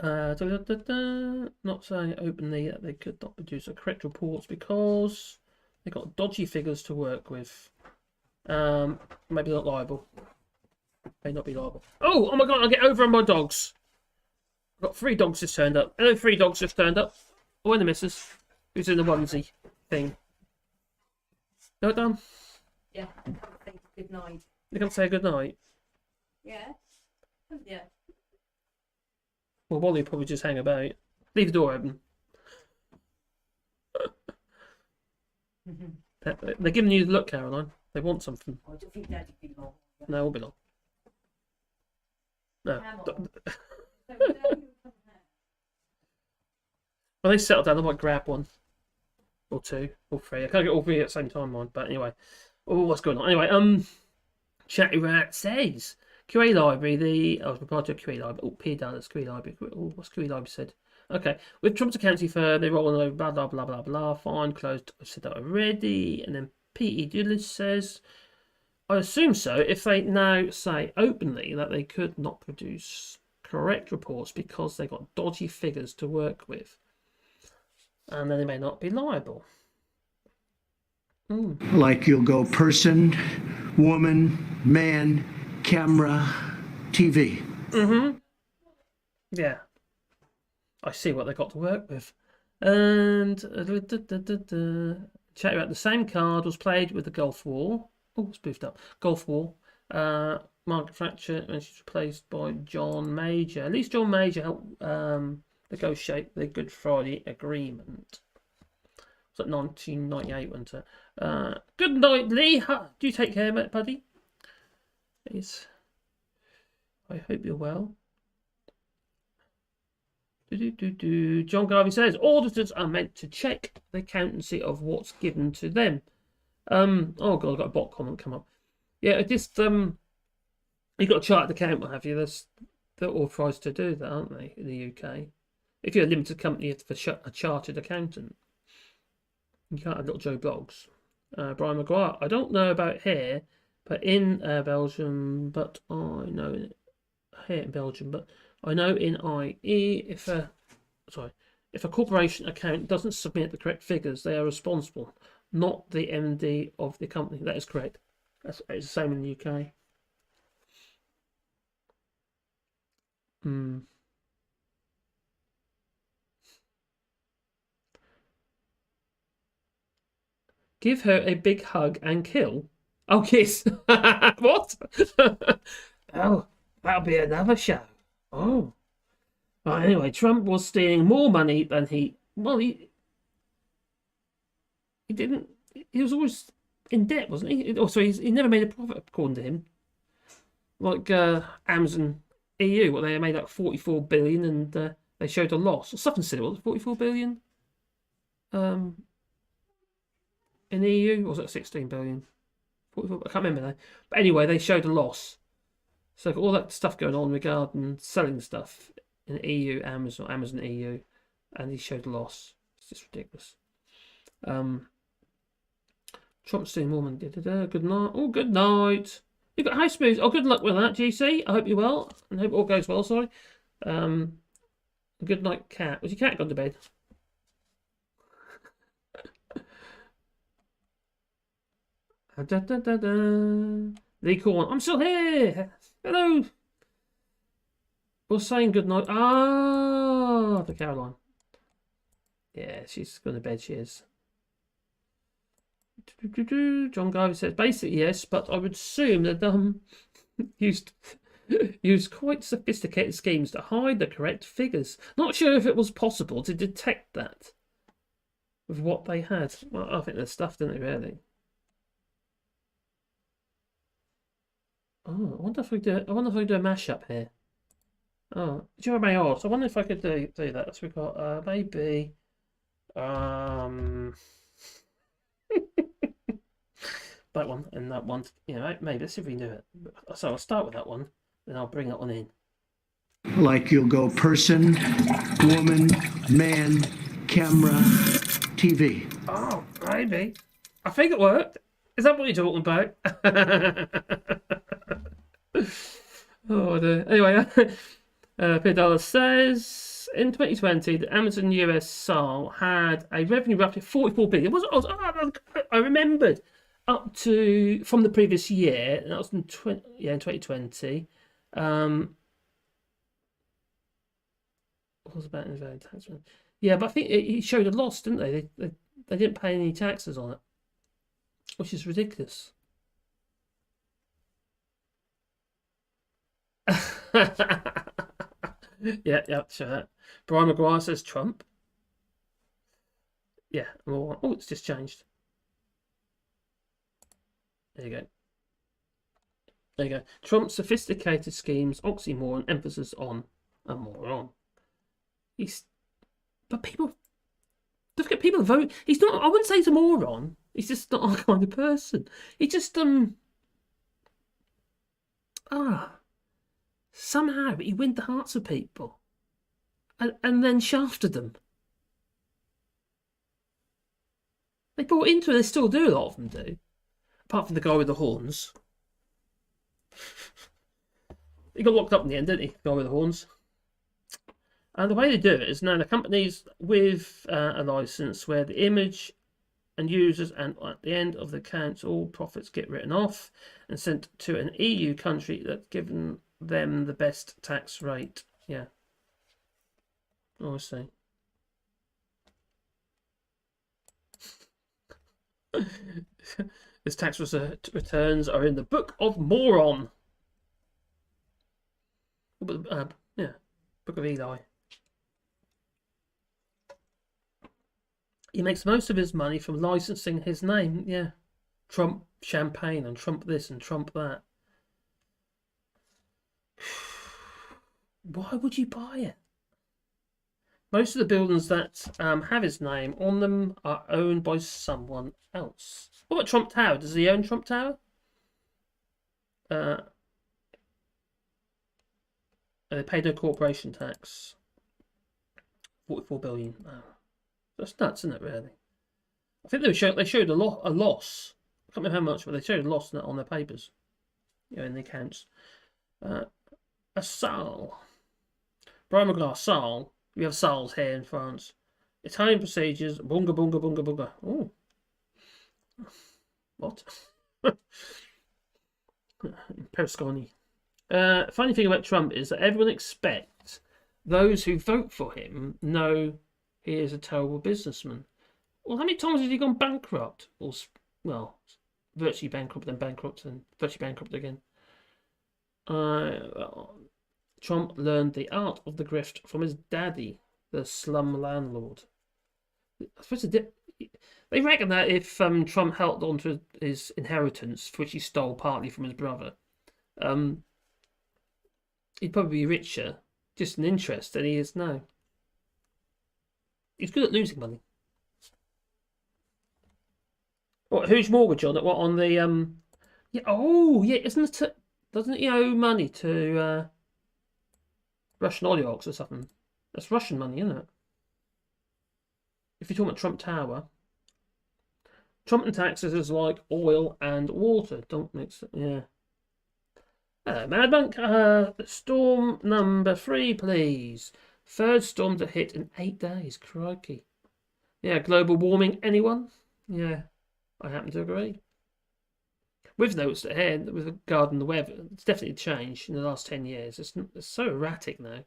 Not saying openly that they could not produce the correct reports because they got dodgy figures to work with. Maybe not liable. May not be liable. Oh my god, I'll get over on my dogs. I've got 3 dogs just turned up. Hello, 3 dogs just turned up. Oh, and the missus. Who's in the onesie thing. No, done? Yeah. Thank you. Good night. You can say good night. Yeah. Yeah. Well, Wally will probably just hang about. Leave the door open. They're giving you the look, Caroline. They want something. I don't think Daddy belongs. No, it will be long. No. When they settle down, I might grab one. Or 2. Or 3. I can't get all 3 at the same time, man. But anyway. Oh, what's going on? Anyway, Chatty Rat says... QA Library, I was replying to a QA Library. Oh, P. Dallas, QA Library. Oh, what's QA Library said? Okay. With Trump's accountancy firm, they roll on over, blah, blah, blah, blah, blah. Fine, closed. I've said that already. And then P.E. Douglas says... I assume so if they now say openly that they could not produce correct reports because they got dodgy figures to work with. And then they may not be liable. Like you'll go person, woman, man, camera, TV. Yeah. I see what they got to work with. And chat about the same card was played with the Gulf War. Oh, it's boofed up. Gulf War. Margaret Thatcher, and she's replaced by John Major. At least John Major helped negotiate the Good Friday Agreement. It was like 1998, wasn't it? Good night, Lee. Do you take care, mate, buddy? Please. I hope you're well. John Garvey says auditors are meant to check the accountancy of what's given to them. Oh god, I've got a bot comment come up. Yeah, just you've got a chartered account, what have you? They're authorised to do that, aren't they, in the UK? If you're a limited company for a chartered accountant, you can't have little Joe Blogs. Brian Maguire, I don't know about here, but in Belgium, but I know here in Belgium, but I know in IE, if a corporation account doesn't submit the correct figures, they are responsible, not the MD of the company. That is correct. It's the same in the UK. Give her a big hug and kill. Oh, kiss. What? Oh, that'll be another show. Oh. Right, anyway, Trump was stealing more money than he didn't. He was always in debt, wasn't he? Also, he never made a profit, according to him. Like Amazon EU, what they made like 44 billion, and they showed a loss. Or something silly, what was it, 44 billion? In the EU, or was it 16 billion? 44, I can't remember now. But anyway, they showed a loss. So all that stuff going on regarding selling stuff in EU, Amazon EU, and he showed a loss. It's just ridiculous. Trump's doing more money. Good night. Oh, good night. You've got house moves. Oh, good luck with that, GC. I hope you're well. And hope all goes well, sorry. Good night, cat. Was your cat gone to bed? Lee Corn. I'm still here. Hello. We're saying good night. Ah, for Caroline. Yeah, she's gone to bed. She is. John Garvey says basically yes, but I would assume that used quite sophisticated schemes to hide the correct figures. Not sure if it was possible to detect that with what they had. Well, I think they're stuffed, didn't they, really? Oh, I wonder if we do a mashup here. Oh, do you know my odds? I wonder if I could do that. So we've got maybe that one and that one. Yeah, maybe let's see if we can do it. So I'll start with that one, then I'll bring that one in. Like you'll go person, woman, man, camera, TV. Oh, maybe. I think it worked. Is that what you're talking about? Oh dear. Anyway, Pedala says in 2020 the Amazon US SAL had a revenue roughly 44 billion. I remembered. up to from the previous year, and that was in 2020. What was about invalid tax? Yeah, but I think it showed a loss, didn't they? They didn't pay any taxes on it, which is ridiculous. Yeah, show that. Brian Maguire says Trump. Yeah, oh, it's just changed. There you go. There you go. Trump's sophisticated schemes, oxymoron, emphasis on a moron. But people, look at people vote. He's not. I wouldn't say he's a moron. He's just not our kind of person. He just somehow he wins the hearts of people, and then shafted them. They bought into it. They still do. A lot of them do, apart from the guy with the horns. He got locked up in the end, didn't he? The guy with the horns. And the way they do it is now the companies with a license where the image and users and at the end of the accounts all profits get written off and sent to an EU country that's given them the best tax rate. Yeah. Oh, I see. His tax returns are in the Book of Moron. Yeah, Book of Eli. He makes most of his money from licensing his name. Yeah, Trump champagne and Trump this and Trump that. Why would you buy it? Most of the buildings that have his name on them are owned by someone else. What about Trump Tower? Does he own Trump Tower? They paid no corporation tax. 44 billion. Oh, that's nuts, isn't it? Really? I think they showed a loss. I can't remember how much, but they showed a loss on their papers. In the accounts. A Sal. Brian McGrath, Sal. We have Sals here in France. Italian procedures. Bunga, bunga, bunga, bunga. Oh. What? Perisconi. Funny thing about Trump is that everyone expects those who vote for him know he is a terrible businessman. Well, how many times has he gone bankrupt? Well, virtually bankrupt, then bankrupt, and virtually bankrupt again. Trump learned the art of the grift from his daddy, the slum landlord. I suppose they reckon that if Trump held on to his inheritance, which he stole partly from his brother, he'd probably be richer, just in interest, than he is now. He's good at losing money. What? Huge mortgage on it? What, on the Yeah. Oh, yeah. Doesn't he owe money to Russian oligarchs or something? That's Russian money, isn't it? If you're talking about Trump Tower, Trump and taxes is like oil and water. Don't mix it. Yeah. Mad Monk, storm number 3, please. Third storm to hit in 8 days. Crikey. Yeah, global warming, anyone? Yeah, I happen to agree. We've noticed it here with regard to the weather. It's definitely changed in the last 10 years. It's so erratic now.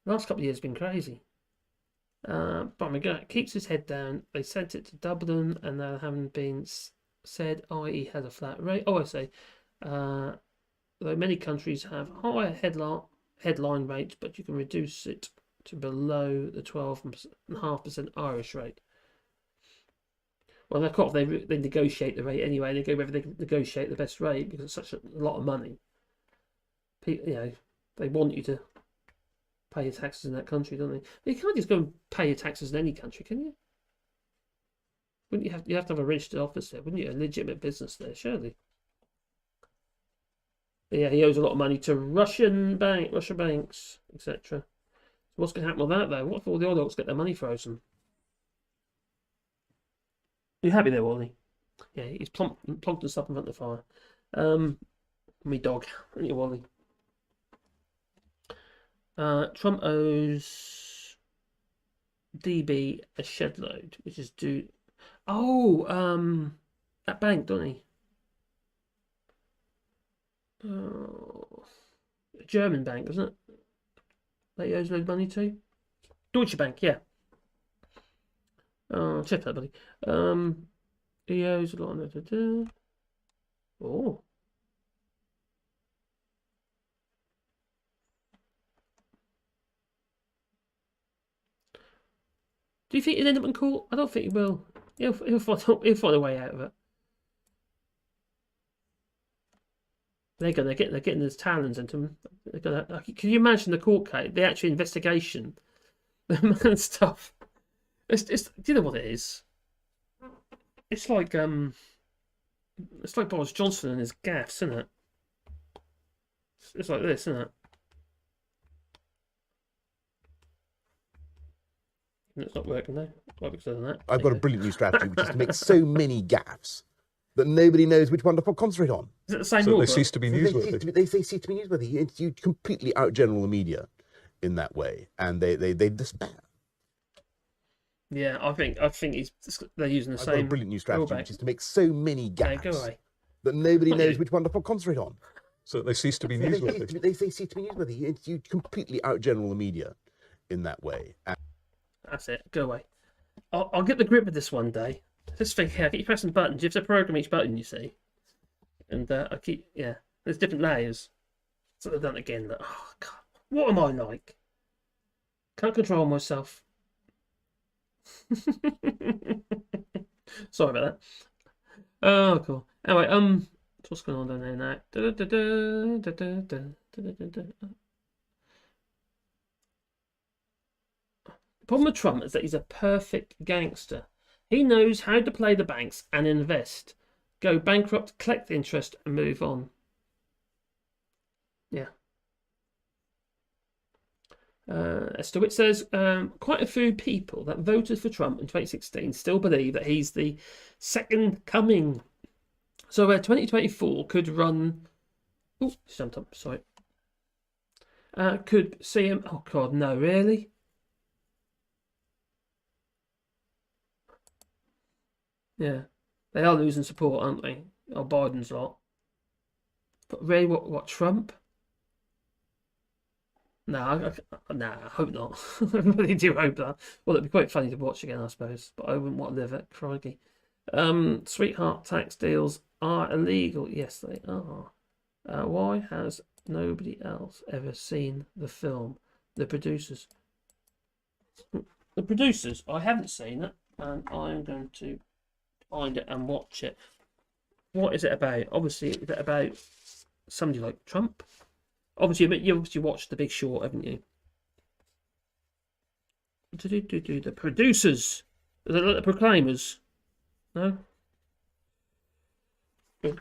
The last couple of years have been crazy. But McGrath keeps his head down. They sent it to Dublin and they haven't been said, i.e. has a flat rate. Oh, I say. Though many countries have higher headline rates, but you can reduce it to below the 12.5% Irish rate. Well, they're cool. They negotiate the rate anyway. They go whether they negotiate the best rate because it's such a lot of money. People, they want you to pay your taxes in that country, don't they? But you can't just go and pay your taxes in any country, can you? Wouldn't you have to have a registered office there? Wouldn't you? A legitimate business there, surely. But yeah, he owes a lot of money to Russian banks, etc. So what's going to happen with that, though? What if all the oligarchs get their money frozen? Are you happy there, Wally? Yeah, he's plonked us up in front of the fire. Me dog, aren't you, Wally? Trump owes DB a shed load, which is due. Oh, that bank, doesn't he? Oh, a German bank, isn't it? That he owes a load of money to. Deutsche Bank, yeah. Check that, buddy. He owes a lot of. Oh. Do you think he'll end up in court? I don't think he will. He'll find a way out of it. They're getting those talons into them. Can you imagine the court case, the actual investigation, the man stuff? Do you know what it is? It's like Boris Johnson and his gaffes, isn't it? It's like this, isn't it? It's not working though. Why? Because of that. I've got a brilliant new strategy, which is to make so many gaffes that nobody knows which one to concentrate on. Is it the same? So law they book? cease to be newsworthy. They cease to be newsworthy. You completely outgeneral the media in that way, and they despair. Yeah, I think they're using the I've same. got a brilliant new strategy, drawback. which is to make so many Yeah, gaffes go away. that nobody Not knows you. which one to concentrate on. So they cease to be newsworthy. They cease to be newsworthy. You completely outgeneral the media in that way. That's it. Go away. I'll get the grip of this one day. Just think here. I keep pressing buttons. You have to program each button, you see. And I keep There's different layers. So I've done it again. But, oh God, what am I like? Can't control myself. Sorry about that. Oh, cool. Anyway, what's going on down there now? The problem with Trump is that he's a perfect gangster. He knows how to play the banks and invest, go bankrupt, collect the interest, and move on. Yeah. Esther Witt says, quite a few people that voted for Trump in 2016 still believe that he's the second coming. So 2024 could run... Oh, jumped up, sorry. Could see him... Oh, God, no, really? Yeah. They are losing support, aren't they? Oh, Biden's lot. But really, what Trump? No, I hope not. I really do hope that. Well, it'd be quite funny to watch again, I suppose. But I wouldn't want to live it. Crikey. Sweetheart tax deals are illegal. Yes, they are. Why has nobody else ever seen the film? The producers. The producers. I haven't seen it, and I'm going to find it and watch it. What is it about? Obviously, is it about somebody like Trump? Obviously, you obviously watched The Big Short, haven't you? The producers. Is it like the Proclaimers? No? He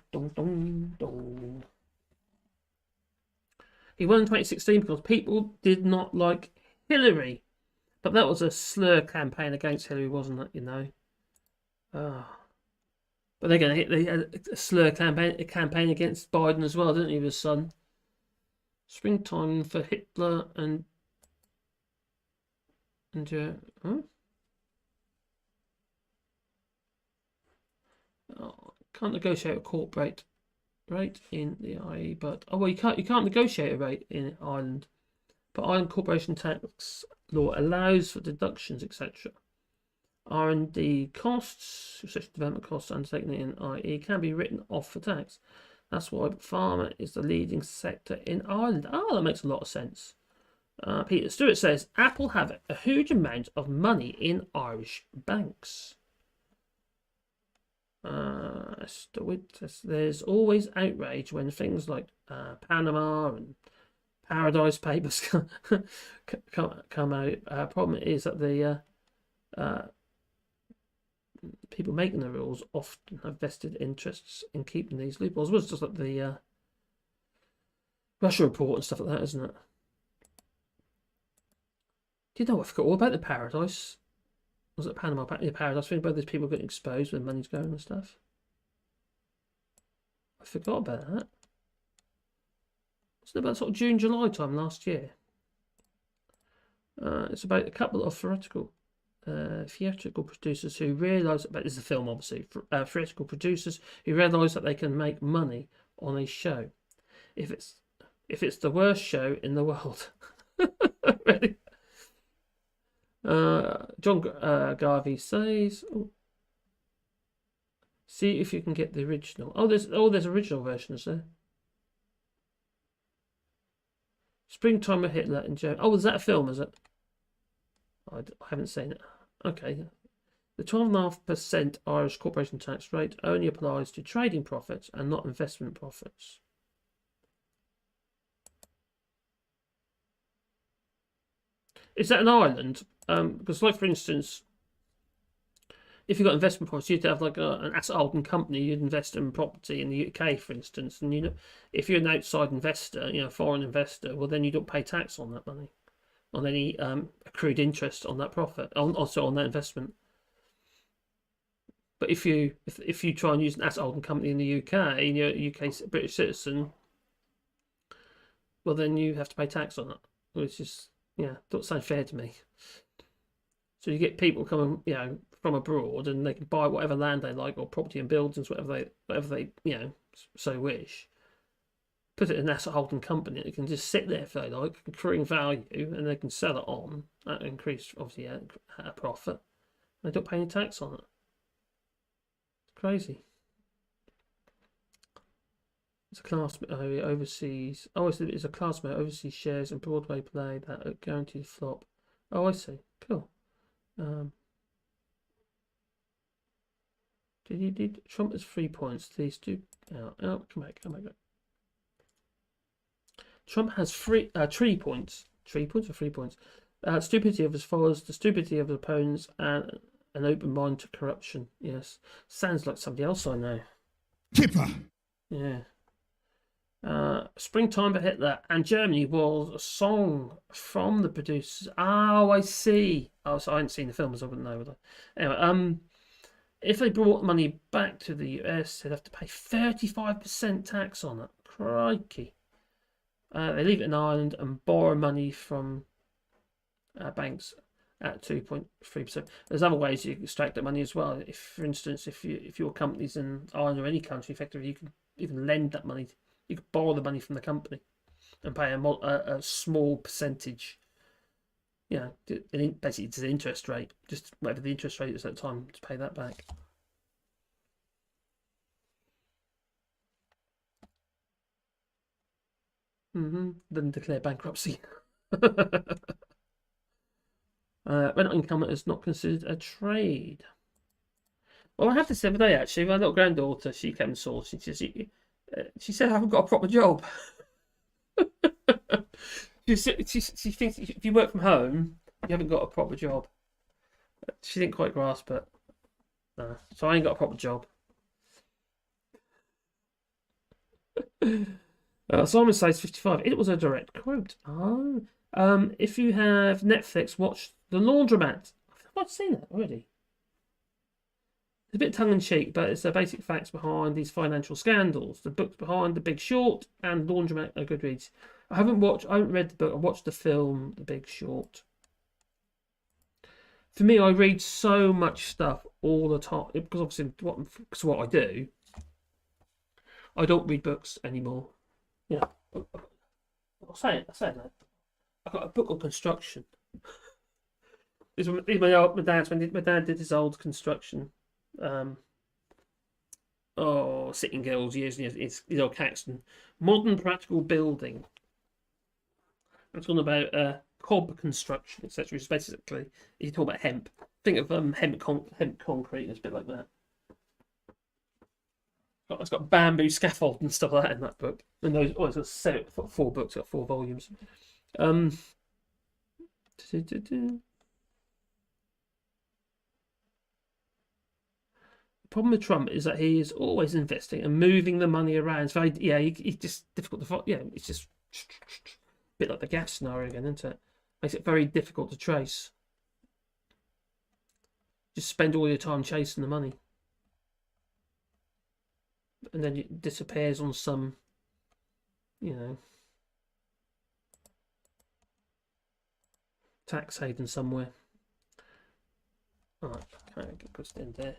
won in 2016 because people did not like Hillary. But that was a slur campaign against Hillary, wasn't it? You know? But they're going to hit a slur campaign against Biden as well, didn't he, with his son? Springtime for Hitler and huh? Oh, can't negotiate a court rate in the IE, but you can't negotiate a rate in Ireland, but Ireland corporation tax law allows for deductions, etc. R&D costs, research and development costs undertaken in IE can be written off for tax. That's why pharma is the leading sector in Ireland. Oh, that makes a lot of sense. Peter Stewart says, Apple have a huge amount of money in Irish banks. There's always outrage when things like Panama and Paradise Papers come out. Problem is that the people making the rules often have vested interests in keeping these loopholes. It was just like the Russia report and stuff like that, isn't it? Do you know, I forgot all about the Paradise. Was it Panama? Yeah, Paradise thing about these people getting exposed when money's going and stuff. I forgot about that. Wasn't it about sort of June, July time last year? It's about a couple of theoretical theatrical producers who realise, but this is a film obviously, theatrical producers who realise that they can make money on a show. If it's the worst show in the world. Really? John Garvey says, see if you can get the original. There's original versions there. Springtime of Hitler and Joe. Oh, is that a film, is it? I haven't seen it. Okay. The 12.5% Irish corporation tax rate only applies to trading profits and not investment profits. Is that an island? Because, like, for instance, if you've got investment profits, you'd have like an asset holding company. You'd invest in property in the UK, for instance, and if you're an outside investor, foreign investor, well, then you don't pay tax on that money, on any accrued interest on that profit, also on that investment. But if you try and use an asset holding company in the UK, and you're a UK British citizen, well, then you have to pay tax on it, which is don't sound fair to me. So you get people coming, from abroad, and they can buy whatever land they like or property and buildings, whatever they so wish. Put it in an asset holding company. It can just sit there if they like, accruing value, and they can sell it on at increased, obviously, a profit. They don't pay any tax on it. It's crazy. It's a class overseas. Oh, it's a classmate overseas shares and Broadway play that are guaranteed flop. Oh, I see. Cool. Did Trump has 3 points? These two. Oh, come back. Trump has 3 points. 3 points or 3 points? Stupidity of as follows: the stupidity of opponents and an open mind to corruption. Yes, sounds like somebody else I know. Kipper. Yeah. Springtime of Hitler and Germany was a song from the producers. Oh, I see. Oh, so I hadn't seen the film, so I wouldn't know. Would I? Anyway, if they brought money back to the US, they'd have to pay 35% tax on it. Crikey. They leave it in Ireland and borrow money from banks at 2.3%. There's other ways you can extract that money as well. If, for instance, if your company's in Ireland or any country, effectively, you can lend that money. You could borrow the money from the company and pay a small percentage. Basically it's an interest rate, just whatever the interest rate is at the time, to pay that back. Then declare bankruptcy. Rental income is not considered a trade. Well, I have this the other day, actually. My little granddaughter, she came and saw. She said I haven't got a proper job. she thinks if you work from home, you haven't got a proper job. She didn't quite grasp it. No. So I ain't got a proper job. Simon says 55. It was a direct quote. Oh. If you have Netflix, watch The Laundromat. I've seen that already. It's a bit tongue-in-cheek, but it's the basic facts behind these financial scandals. The books behind The Big Short and Laundromat are good reads. I haven't read the book. I watched the film, The Big Short. For me, I read so much stuff all the time because obviously, what I do, I don't read books anymore. I'll say it. That. I've got a book on construction. These are my dad's. When my dad did his old construction. Sitting girls years and years. His old Caxton. Modern practical building. It's all about cob construction, etc. Which is basically, if you talk about hemp, think of hemp concrete. It's a bit like that. It's got bamboo scaffold and stuff like that in that book. And those, it's got 4 books, got 4 volumes. The problem with Trump is that he is always investing and moving the money around. It's very, he's just difficult to follow. It's just a bit like the gas scenario again, isn't it? Makes it very difficult to trace. Just spend all your time chasing the money. And then it disappears on some, tax haven somewhere. Alright, okay, get pushed in there.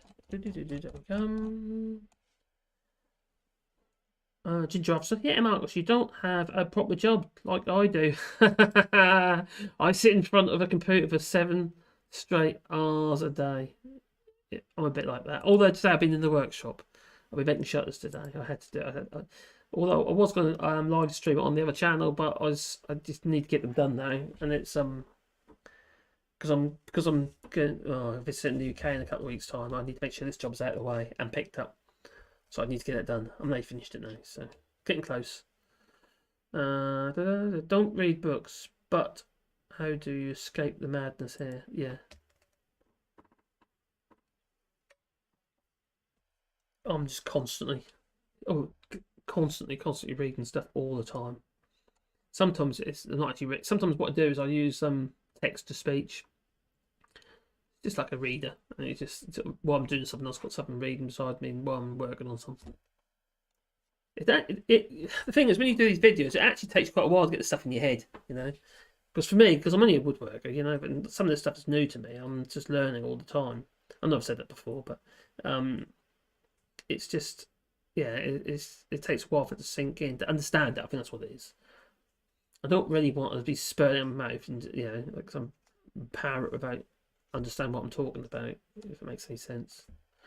Ginger officer, yeah, Marcus, you don't have a proper job like I do. I sit in front of a computer for 7 straight hours a day. Yeah, I'm a bit like that. Although today I've been in the workshop. I'll be making shutters today. I had to do it. Although I was going to live stream it on the other channel, but I just need to get them done now, and it's because I'm going visiting the UK in a couple of weeks' time. I need to make sure this job's out of the way and picked up. So I need to get it done. I'm nearly finished it now, so getting close. Don't read books, but how do you escape the madness here? Yeah. I'm just constantly reading stuff all the time. Sometimes it's not actually. Sometimes what I do is I use text to speech, just like a reader, and it's just while I'm doing something else, got something reading beside me while I'm working on something. The thing is, when you do these videos, it actually takes quite a while to get the stuff in your head, you know. Because for me, because I'm only a woodworker, you know, but some of this stuff is new to me. I'm just learning all the time. I know I've said that before, but it's just, yeah, it takes a while for it to sink in, to understand it. I think that's what it is. I don't really want to be spurting my mouth and, you know, like some parrot without understand what I'm talking about, if it makes any sense.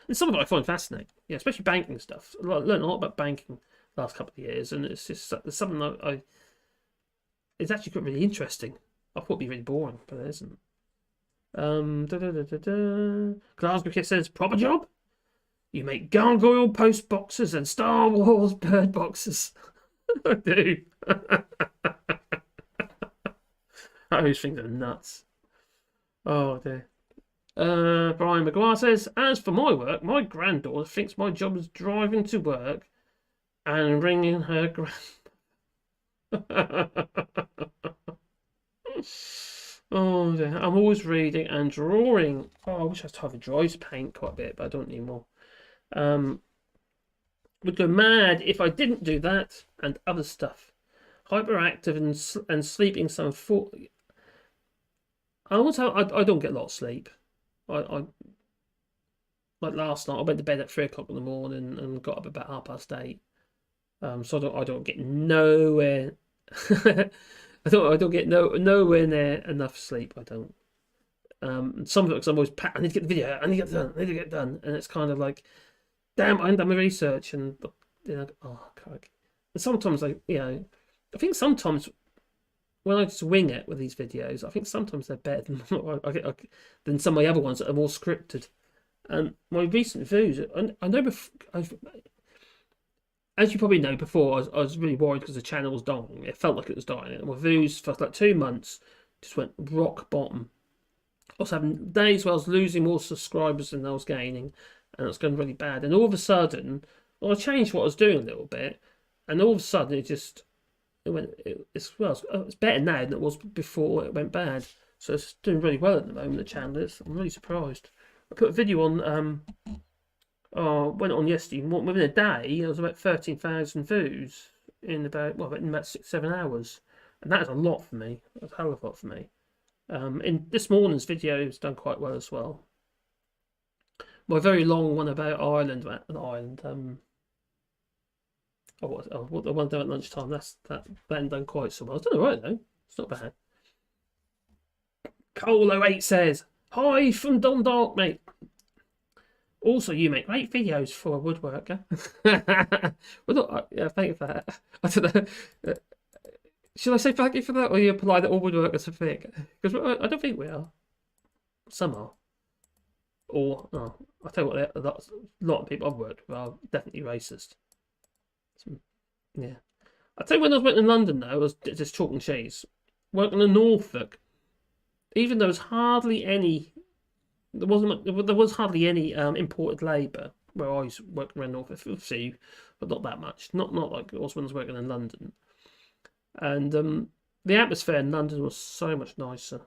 And some of it I find fascinating, yeah, especially banking stuff. I learned a lot about banking the last couple of years, and it's just something that it's actually quite really interesting. I thought it'd be really boring, but it isn't. Glasgow Kid says, proper job? You make gargoyle post boxes and Star Wars bird boxes. I do. Those things are nuts. Oh dear. Brian McGuire says, as for my work, my granddaughter thinks my job is driving to work and ringing her Oh dear. I'm always reading and drawing. Oh, I wish I had to dry paint quite a bit, but I don't need more. Would go mad if I didn't do that and other stuff. Hyperactive and sleeping some full. I don't get a lot of sleep. I like last night I went to bed at 3 o'clock in the morning and got up about 8:30. So I don't get nowhere. I don't get nowhere near enough sleep. I don't. Some of it because I'm always I need to get the video out. I need to get it done. I need to get it done. And it's kind of like, damn, I haven't done my research, and you know, oh God. And sometimes I think sometimes when I just wing it with these videos, I think sometimes they're better than some of my other ones that are more scripted. And my recent views, I know as you probably know before, I was really worried because the channel was dying. It felt like it was dying. And my views for like 2 months just went rock bottom. I was having days where I was losing more subscribers than I was gaining, and it was going really bad. And all of a sudden, I changed what I was doing a little bit, and all of a sudden it's better now than it was before it went bad. So it's doing really well at the moment. The channel is. I'm really surprised. I put a video on. Went on yesterday. Within a day, it was about 13,000 views in about 6-7 hours, and that is a lot for me. That's a hell of a lot for me. In this morning's video, it's done quite well as well. My very long one about Ireland, the one done at lunchtime. That hadn't done quite so well. It's done alright though. It's not bad. Cole08 says, "Hi from Dundalk, mate. Also, you make great videos for a woodworker." Well, yeah, thank you for that. I don't know. Should I say thank you for that, or are you implying that all woodworkers are fake? Because I don't think we are. Some are. Or, I'll tell you what, a lot of people I've worked with are definitely racist. Yeah. I'll tell you when I was working in London, though, I was just chalk and cheese. Working in Norfolk, even though there was hardly any, there was hardly any imported labour where I was working around Norfolk. A few, but not that much. Not like it was when I was working in London. And the atmosphere in London was so much nicer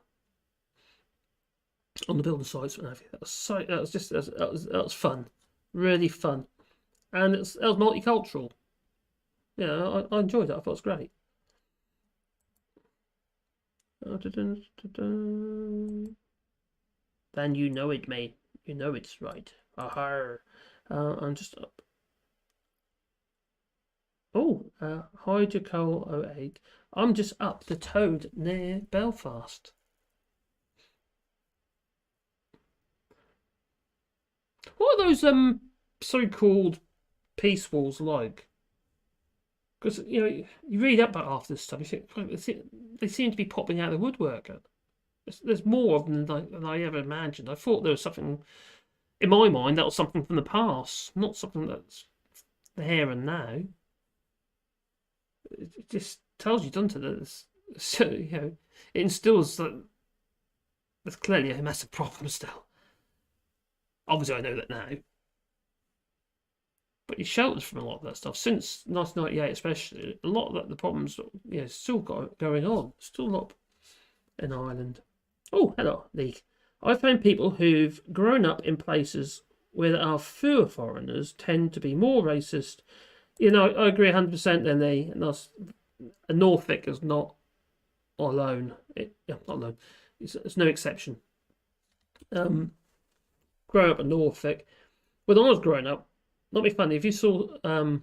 on the building sites and everything. That was fun, really fun, and it was multicultural. Yeah, I enjoyed it. I thought it was great. then you know it, mate. You know it's right. Aha. I'm just up. Oh, Hydrocoal 08. I'm just up the Toad near Belfast. What are those so-called peace walls like? Because you read up about half this stuff, you think they seem to be popping out of the woodwork. There's more of them than I ever imagined. I thought there was something in my mind that was something from the past, not something that's the here and now. It just tells you, doesn't it? So it instills that there's clearly a massive problem still. Obviously, I know that now. But he shelters from a lot of that stuff since 1998, especially. A lot of the problems, still going on. Still a lot in Ireland. Oh, hello, League. I found people who've grown up in places where there are fewer foreigners tend to be more racist. I agree 100%. And Norfolk is not alone. Not alone. It's no exception. Growing up in Norfolk, when I was growing up, not be funny if you saw a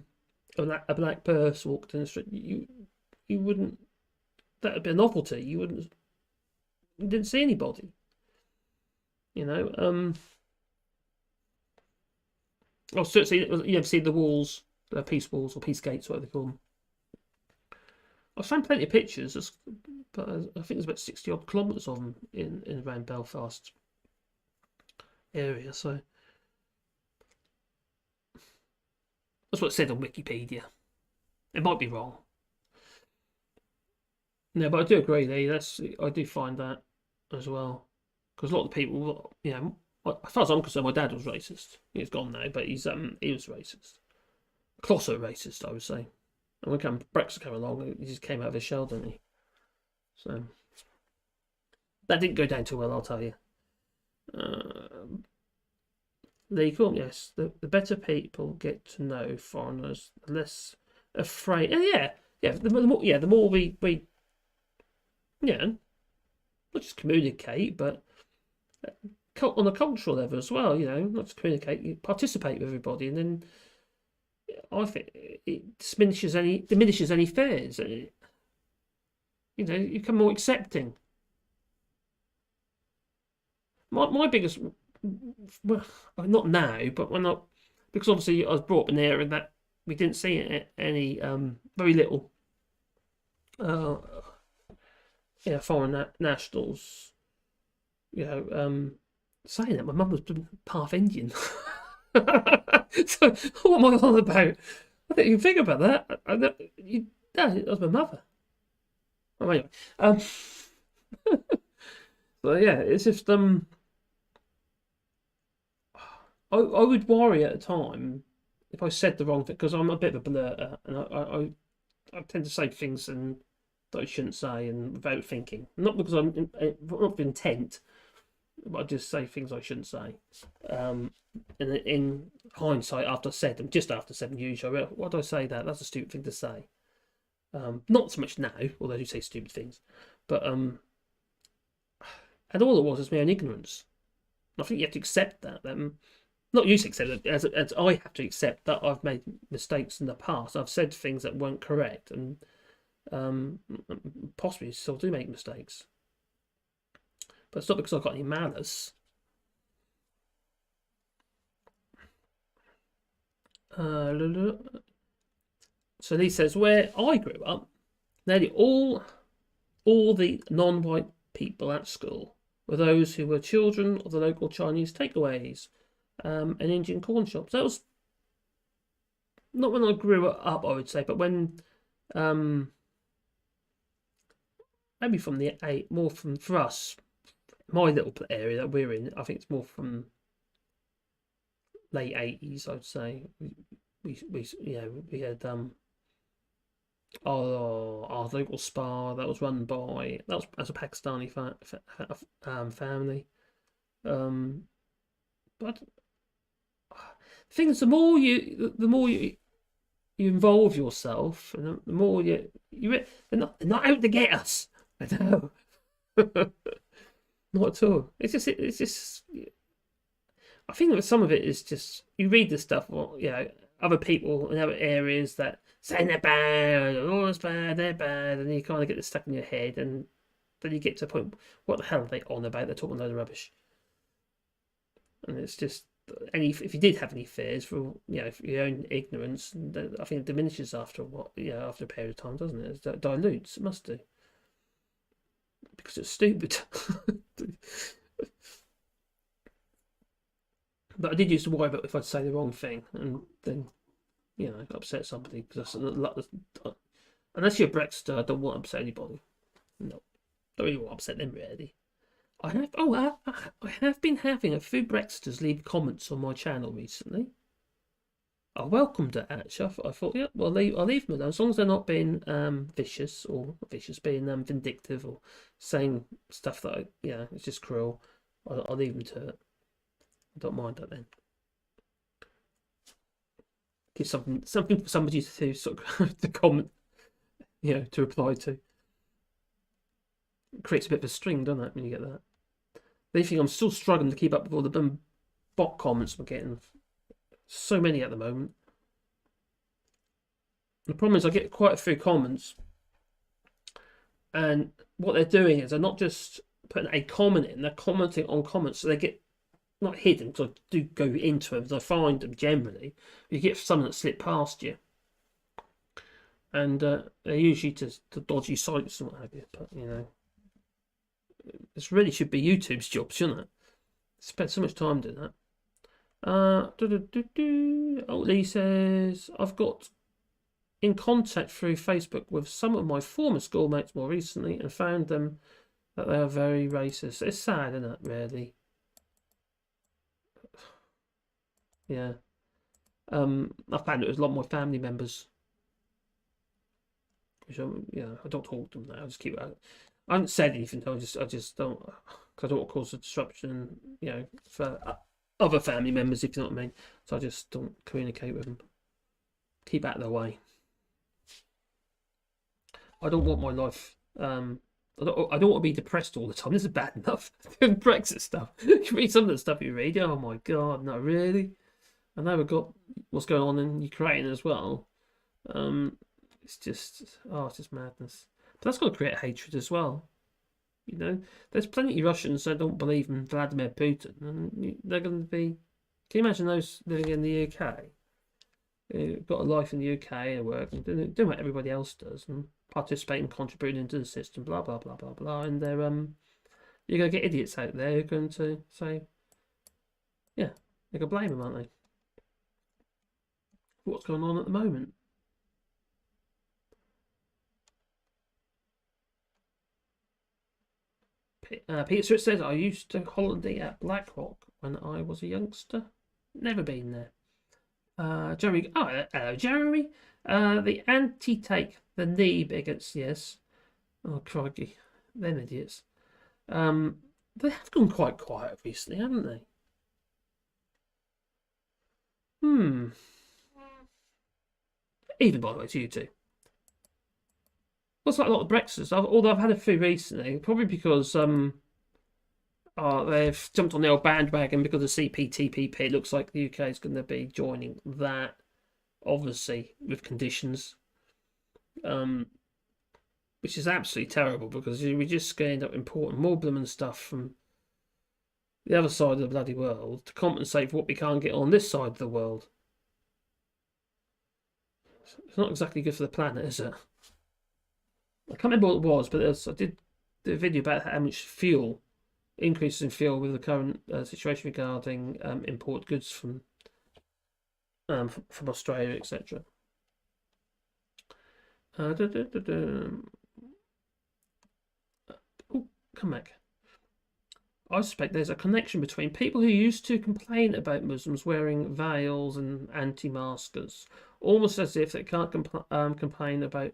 black person walked in the street, you wouldn't. That would be a novelty. You didn't see anybody. Oh, certainly you ever see the walls, the peace walls or peace gates, whatever they call them. I've found plenty of pictures, but I think there's about 60 odd kilometres of them in around Belfast area. So that's what it said on Wikipedia. It might be wrong. No, but I do agree. I do find that as well, because a lot of the people, as far as I'm concerned, my dad was racist. He's gone now, but he was racist, closet racist, I would say. And when Brexit came along, he just came out of his shell, didn't he? So that didn't go down too well, I'll tell you. Legal, yes. The better people get to know foreigners, the less afraid. The more we not just communicate, but on a cultural level as well. Not just communicate, you participate with everybody, and then I think it diminishes any fears. You become more accepting. My biggest, well, not now, but because obviously I was brought up in an area that we didn't see any very little foreign nationals. Saying that, my mum was half Indian. So what am I on about? I think you think about that. That was my mother. Oh, anyway, so yeah, it's just I would worry at the time if I said the wrong thing, because I'm a bit of a blurter, and I tend to say things that I shouldn't say and without thinking. Not because I'm not with intent, but I just say things I shouldn't say. And in hindsight, after I said them, just after 7 years, I went, why do I say that? That's a stupid thing to say. Not so much now, although I do say stupid things. But and all it was is my own ignorance. I think you have to accept that. Not you to accept it, as I have to accept that I've made mistakes in the past. I've said things that weren't correct, and possibly still do make mistakes. But it's not because I've got any malice. So he says, where I grew up, nearly all the non-white people at school were those who were children of the local Chinese takeaways and Indian corn shops. That was not when I grew up, I would say, but when maybe from for us, my little area that we're in, I think it's more from late 80s, I'd say. We had our local spa that was run by as a Pakistani family. But the thing is, the more you involve yourself, and the more they're not out to get us. I know. Not at all. It's just. I think that some of it is just you read the stuff, or other people in other areas that saying they're bad, oh it's bad, they're bad, and you kind of get this stuck in your head, and then you get to a point, what the hell are they on about? They're talking a load of rubbish, and it's just if you did have any fears for for your own ignorance, I think it diminishes after after a period of time, doesn't it? It dilutes. It must do because it's stupid. But I did used to worry about if I'd say the wrong thing and then, upset somebody. Because unless you're a Brexiter, I don't want to upset anybody. No, don't really want to upset them really. I have been having a few Brexiters leave comments on my channel recently. I welcomed it actually. I thought, yeah, well, I'll leave them alone as long as they're not being vicious, being vindictive or saying stuff that it's just cruel. I'll leave them to it. I don't mind that then. Give something for somebody to sort of to comment, to reply to. It creates a bit of a string, doesn't it, when you get that? The thing I'm still struggling to keep up with all the bot comments we're getting. So many at the moment. The problem is I get quite a few comments, and what they're doing is they're not just putting a comment in; they're commenting on comments, so they get not hidden, because I do go into them, because I find them generally. You get some that slip past you, and they're usually to dodgy sites and what have you. But this really should be YouTube's job, shouldn't it? Spend so much time doing that. Lee says I've got in contact through Facebook with some of my former schoolmates more recently and found them that they are very racist. It's sad, isn't it, really? Yeah. I found it was a lot more family members. Which I don't talk to them now. I just keep out. I haven't said anything. I just don't, because I don't want to cause a disruption. For other family members, if you know what I mean. So I just don't communicate with them. Keep out of their way. I don't want my life. I don't want to be depressed all the time. This is bad enough. Brexit stuff. You read some of the stuff you read. Oh my God, no, really. I know we've got what's going on in Ukraine as well. It's just madness. But that's going to create hatred as well. There's plenty of Russians that don't believe in Vladimir Putin, and they're going to be. Can you imagine those living in the UK? Got a life in the UK and work and doing what everybody else does and participating, contributing into the system, blah blah blah blah blah. And they're you're going to get idiots out there who are going to say, yeah, they're going to blame them, aren't they? What's going on at the moment? Peter says, I used to holiday at Blackrock when I was a youngster. Never been there. Jeremy, hello, Jeremy. The anti-take, the knee bigots, yes. Oh, crikey. Them idiots. They have gone quite quiet recently, haven't they? Even, by the way, to you two. Looks like a lot of Brexiters, although I've had a few recently, probably because they've jumped on the old bandwagon because of CPTPP. It looks like the UK is going to be joining that, obviously, with conditions, which is absolutely terrible because we just end up importing more blooming stuff from the other side of the bloody world to compensate for what we can't get on this side of the world. It's not exactly good for the planet, is it? I can't remember what it was, but I did do a video about how much fuel, increases in fuel with the current situation regarding import goods from Australia, etc. Oh, come back. I suspect there's a connection between people who used to complain about Muslims wearing veils and anti-maskers, almost as if they can't complain about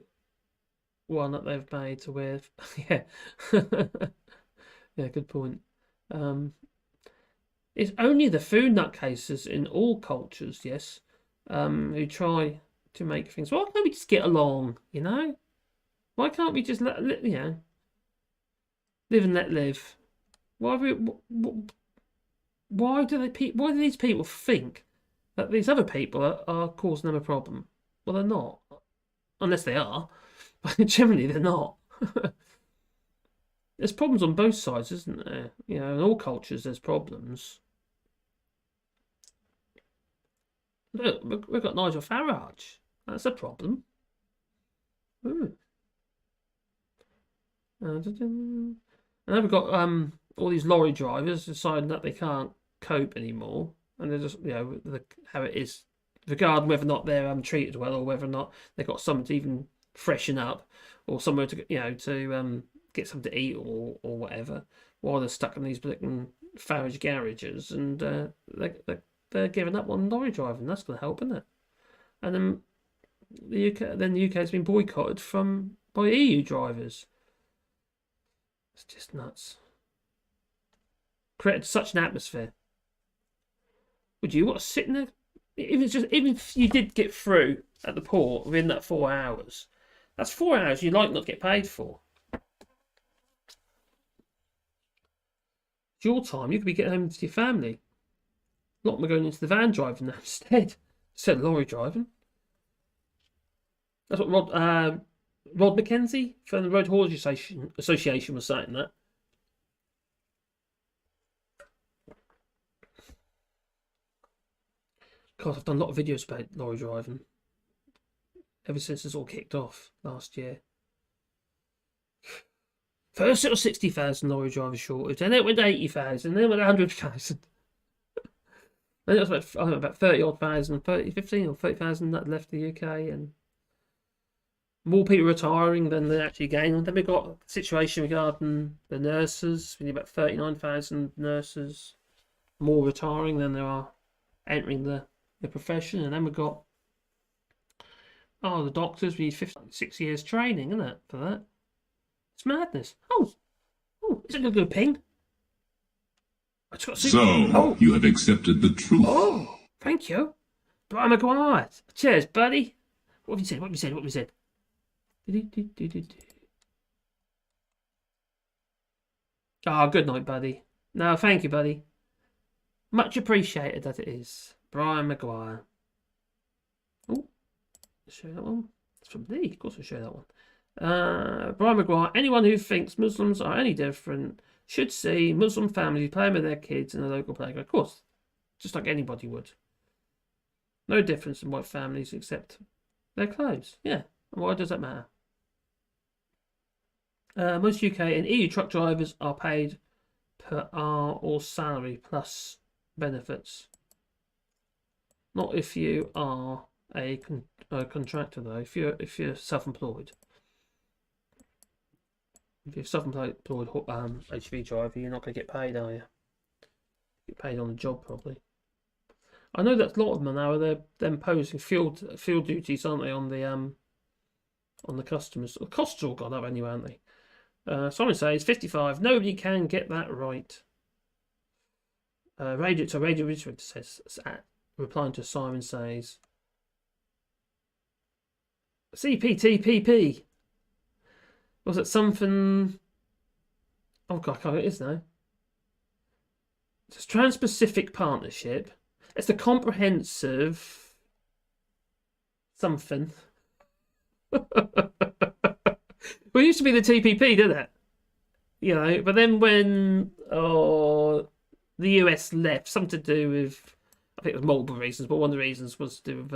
one that they've made to wear. Yeah. Yeah, good point. It's only the food nutcases in all cultures, yes, who try to make things. Why can't we just get along, Why can't we just live and let live? Why do these people think that these other people are causing them a problem? Well, they're not, unless they are. But generally, they're not. There's problems on both sides, isn't there? You know, in all cultures, there's problems. Look, we've got Nigel Farage. That's a problem. Ooh. And then we've got all these lorry drivers deciding that they can't cope anymore, and they're just, you know, how it is, regarding whether or not they're treated well, or whether or not they've got something to even freshen up, or somewhere to, you know, to get something to eat or whatever, while they're stuck in these Farage garages, and they're giving up on lorry driving. That's going to help, isn't it? And then the UK has been boycotted by EU drivers. It's just nuts. Created such an atmosphere. Would you want to sit in there? Even if you did get through at the port within that 4 hours, that's 4 hours you'd like not to get paid for. It's your time. You could be getting home to your family. A lot of them are going into the van driving now instead of lorry driving. That's what Rod Mackenzie from the Road Haulage Association was saying that. God, I've done a lot of videos about lorry driving ever since this all kicked off last year. First it was 60,000 lorry driver shortage, and then it went to 80,000, and then it went to 100,000. Then it was about 30,000, 15 or 30,000 that left the UK, and more people retiring than they actually gained. Then we've got a situation regarding the nurses. We need about 39,000 nurses more retiring than there are entering the profession. And then we've got, the doctors. We need 6 years training, isn't it, for that? It's madness. Oh, is it a good ping? I just got So, you have accepted the truth. Oh, thank you. Brian Maguire. Cheers, buddy. What have you said? Oh, good night, buddy. No, thank you, buddy. Much appreciated that it is. Brian Maguire. Oh, show that one. It's from me. Of course, I'll show that one. Brian Maguire. Anyone who thinks Muslims are any different should see Muslim families playing with their kids in a local playground. Of course, just like anybody would. No difference in white families except their clothes. Yeah. And why does that matter? Most UK and EU truck drivers are paid per hour or salary plus benefits. Not if you are a contractor though. If you're self-employed. If you're self-employed HV driver, you're not going to get paid, are you? Get paid on the job probably. I know that a lot of them now they're imposing field duties, aren't they, on the customers? The costs all gone up anyway, aren't they? Simon says 55. Nobody can get that right. Radio Richard says, replying to Simon says, CPTPP. Was it something? Oh God, I can't remember what it is now. It's Trans-Pacific Partnership. It's the comprehensive something. Well, it used to be the TPP, didn't it? You know, but then when the US left, something to do with, I think it was multiple reasons, but one of the reasons was to do with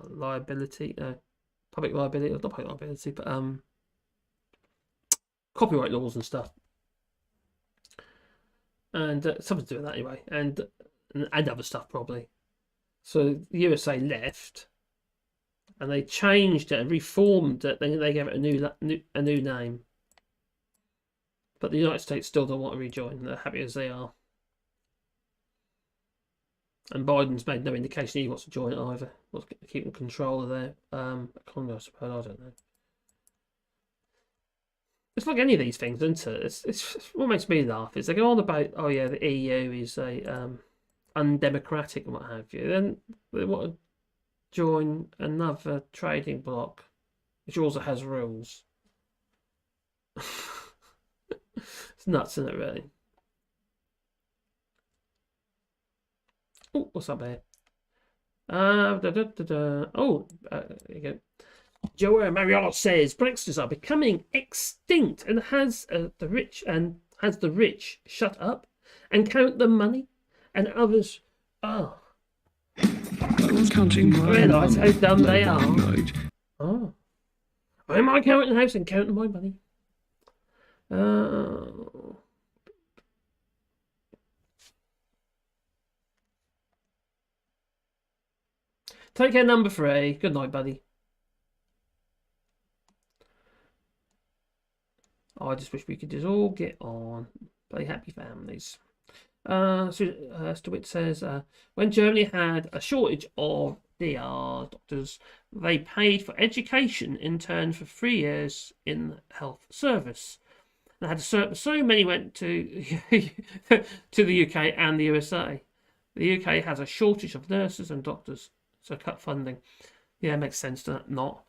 liability, public liability, not public liability, but copyright laws and stuff, and something to do with that anyway, and other stuff probably. So the USA left. And they changed it and reformed it. They gave it a new name. But the United States still don't want to rejoin. They're happy as they are. And Biden's made no indication he wants to join it either. Wants to keep control of their economy, I suppose. I don't know. It's like any of these things, isn't it? It's what makes me laugh is they go on about, oh yeah, the EU is a undemocratic and what have you. Then they want to join another trading bloc, which also has rules. It's nuts, isn't it, really? Oh, what's up here? Oh, there you go. Joanne Mariola says Brexiters are becoming extinct and has the rich shut up and count the money, and others. Oh, I'm counting my realise how money dumb they late are. one night. Oh, am I counting the house and counting my money? Take care, number 3. Good night, buddy. I just wish we could just all get on. Play happy families. Stewart says, when Germany had a shortage of DR doctors, they paid for education in turn for 3 years in the health service. They had so many went to to the UK and the USA. The UK has a shortage of nurses and doctors, so cut funding. Yeah, it makes sense to not.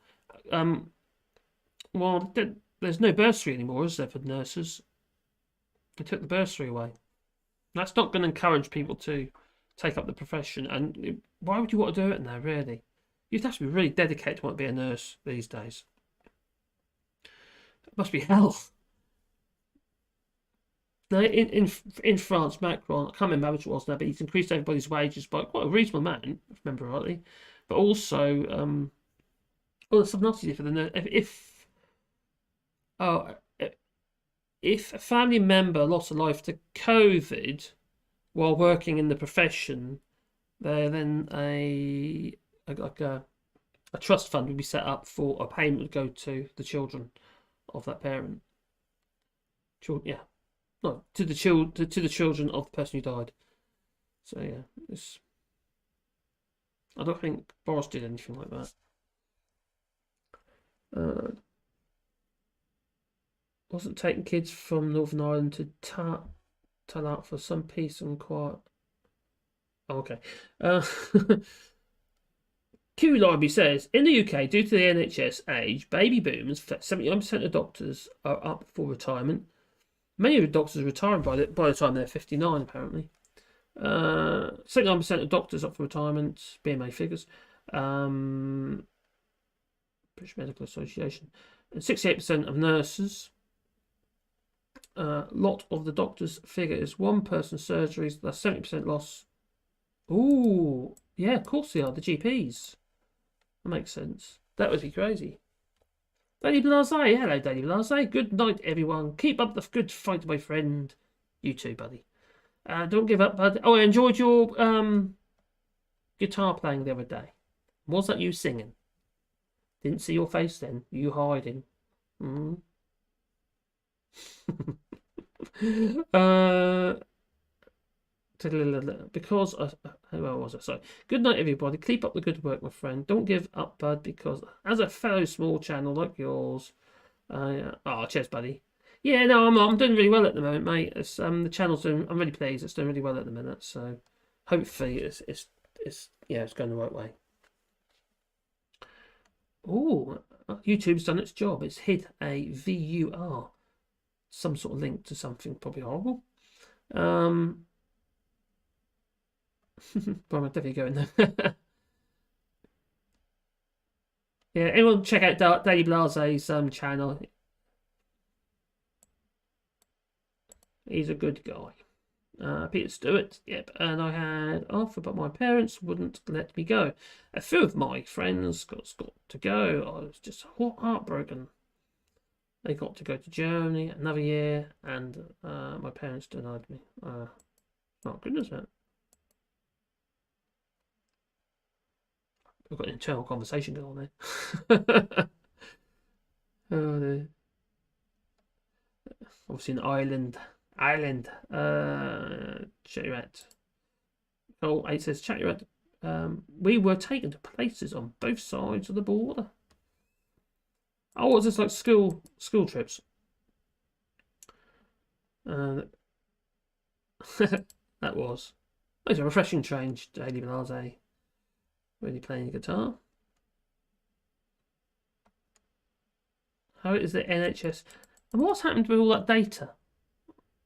Well, there's no bursary anymore, is there, for nurses? They took the bursary away. That's not going to encourage people to take up the profession. And why would you want to do it now, really? You'd have to be really dedicated to want to be a nurse these days. It must be hell. Now, in France, Macron, I can't remember how much it was now, but he's increased everybody's wages by quite a reasonable amount, if I remember rightly. But also, there's something else he did for the nurse. If a family member lost a life to COVID while working in the profession, then a trust fund would be set up for a payment would go to the children of that parent. Yeah, no, to the children of the person who died. So yeah, I don't think Boris did anything like that. Wasn't taking kids from Northern Ireland to Talat for some peace and quiet. Oh, okay. Q Library says, in the UK, due to the NHS age, baby boomers, 79% of doctors are up for retirement. Many of the doctors are retiring by the time they're 59, apparently. 79% of doctors up for retirement, BMA figures. British Medical Association. And 68% of nurses. Lot of the doctors' figure is one person surgeries. That's 70% loss. Ooh, yeah, of course they are. The GPs. That makes sense. That would be crazy. Daddy Blase, hello, Daddy Blase. Good night, everyone. Keep up the good fight, my friend. You too, buddy. Don't give up, bud. Oh, I enjoyed your guitar playing the other day. Was that you singing? Didn't see your face then. You hiding. Because where was I? Sorry. Good night, everybody. Keep up the good work, my friend. Don't give up, bud. Because as a fellow small channel like yours, oh, cheers, buddy. Yeah, no, I'm doing really well at the moment, mate. It's the channel's doing. I'm really pleased. It's doing really well at the minute. So hopefully, it's going the right way. Oh, YouTube's done its job. It's hid a VUR, some sort of link to something probably horrible. But I'm definitely going there. Yeah, anyone check out Daddy Blase's channel. He's a good guy. Peter Stewart, yep. And I had offer, but my parents wouldn't let me go. A few of my friends got to go. I was just heartbroken. They got to go to Germany another year, and my parents denied me. Not good, is it? We've got an internal conversation going on there. Oh, no. Obviously, an Ireland. Chatterat. Oh, it says Chatterat. We were taken to places on both sides of the border. Oh, was this like school trips? That was. It's a refreshing change, Daily Blase. Really playing the guitar. How is the NHS? And what's happened with all that data?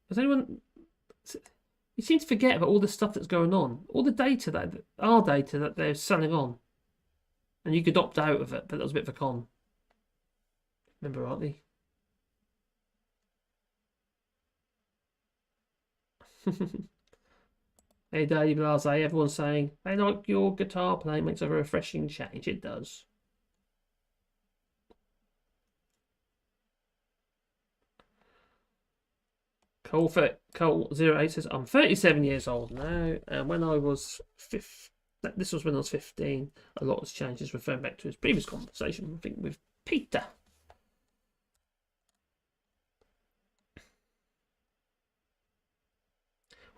Does anyone? You seem to forget about all the stuff that's going on, all the data our data that they're selling on, and you could opt out of it, but that was a bit of a con. Remember rightly? Hey, Dave Blase, everyone's saying they like your guitar playing, makes a refreshing change. It does. Cole08 says, I'm 37 years old now, and when I was this was when I was 15, a lot has changed. He's referring back to his previous conversation, I think, with Peter.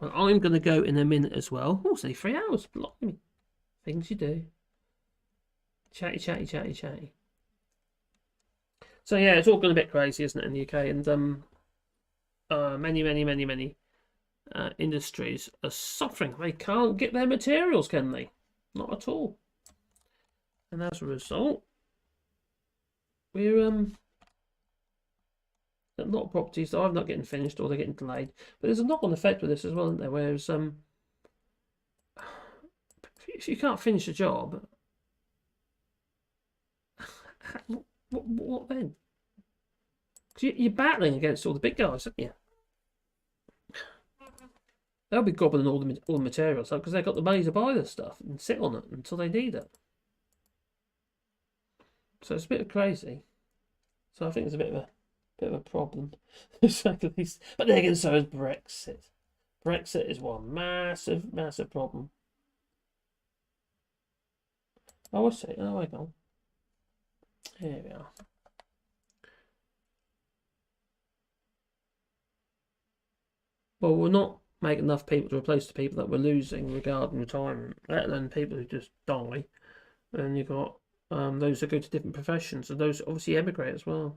Well, I'm going to go in a minute as well. Oh, say 3 hours. Blimey. Things you do. Chatty, chatty, chatty, chatty. So yeah, it's all gone a bit crazy, isn't it, in the UK? And many industries are suffering. They can't get their materials, can they? Not at all. And as a result, we're a lot of properties that are not getting finished or they're getting delayed. But there's a knock-on effect with this as well, isn't there? Whereas if you can't finish a job, what then? Because you're battling against all the big guys, aren't you? They'll be gobbling all the materials up because they've got the money to buy this stuff and sit on it until they need it. So it's a bit crazy. So I think it's a bit of a problem, to say the least. But then again, so is Brexit. Brexit is one massive problem. Oh, I see. Oh, hang on. Here we are. Well, we're not making enough people to replace the people that we're losing regarding retirement, let alone people who just die. And you've got those that go to different professions, and those obviously emigrate as well.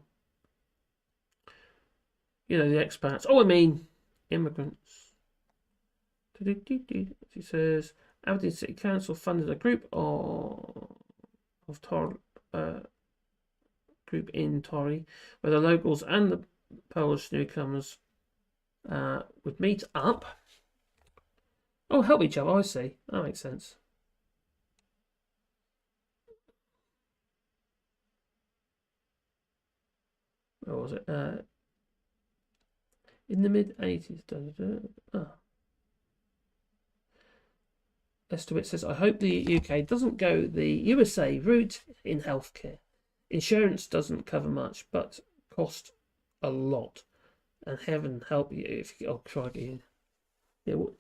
You know, the expats. Oh, I mean, immigrants. He says, Aberdeen City Council funded a group group in Torry, where the locals and the Polish newcomers would meet up. Oh, help each other, I see. That makes sense. Where was it? In the mid-80s. Oh. Estewit says, I hope the UK doesn't go the USA route in healthcare. Insurance doesn't cover much, but cost a lot. And heaven help you if you... Oh, crikey. Yeah, well,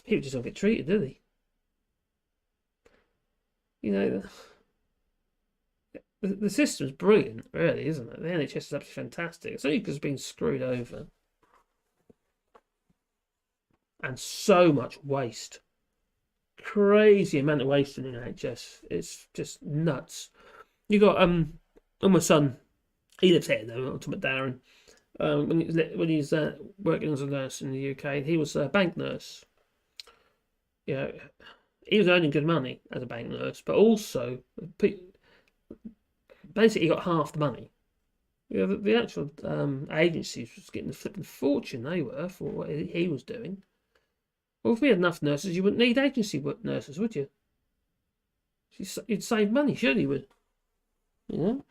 people just don't get treated, do they? You know, the system's brilliant, really, isn't it? The NHS is absolutely fantastic. It's only because it's been screwed over. And so much waste. Crazy amount of waste in the NHS. It's just nuts. You got my son, he lives here though, I'm talking about Darren. When he's working as a nurse in the UK, he was a bank nurse. You know, he was earning good money as a bank nurse, but also basically he got half the money. You know, the actual agencies was getting a flipping fortune they were for what he was doing. Well, if we had enough nurses, you wouldn't need agency nurses, would you? You'd save money, surely you would. You know?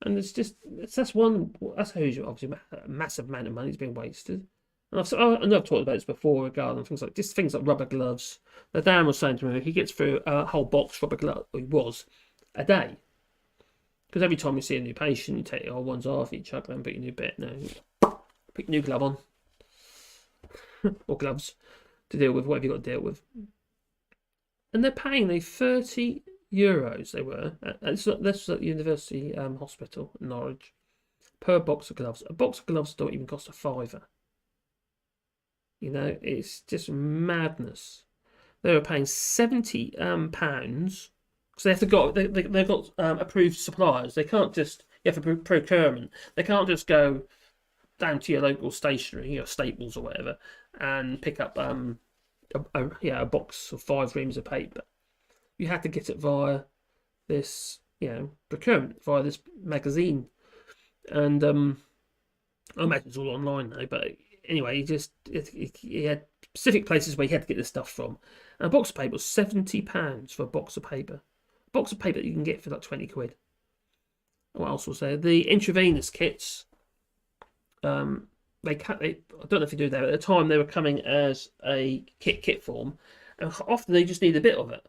And that's a huge, obviously, a massive amount of money is being wasted. And I've talked about this before regarding things like rubber gloves. Now, Dan was saying to me, he gets through a whole box of rubber gloves, or he was, a day. Because every time you see a new patient, you take the old ones off, you chuck them, put your new bit, put your new glove on. Or gloves to deal with whatever you've got to deal with. And they're paying €30 they were. That's at the University Hospital in Norwich per box of gloves. A box of gloves don't even cost £5. You know, it's just madness. They were paying £70 because they've got approved suppliers. They can't just procurement. They can't just go down to your local stationery, Staples or whatever, and pick up a box of 5 reams of paper. You had to get it via this, procurement, via this magazine. And I imagine it's all online now, but anyway, he had specific places where he had to get this stuff from. And a box of paper was £70 for a box of paper. A box of paper that you can get for like 20 quid. What else was there? The intravenous kits. I don't know if you do that. At the time, they were coming as a kit form, and often they just need a bit of it.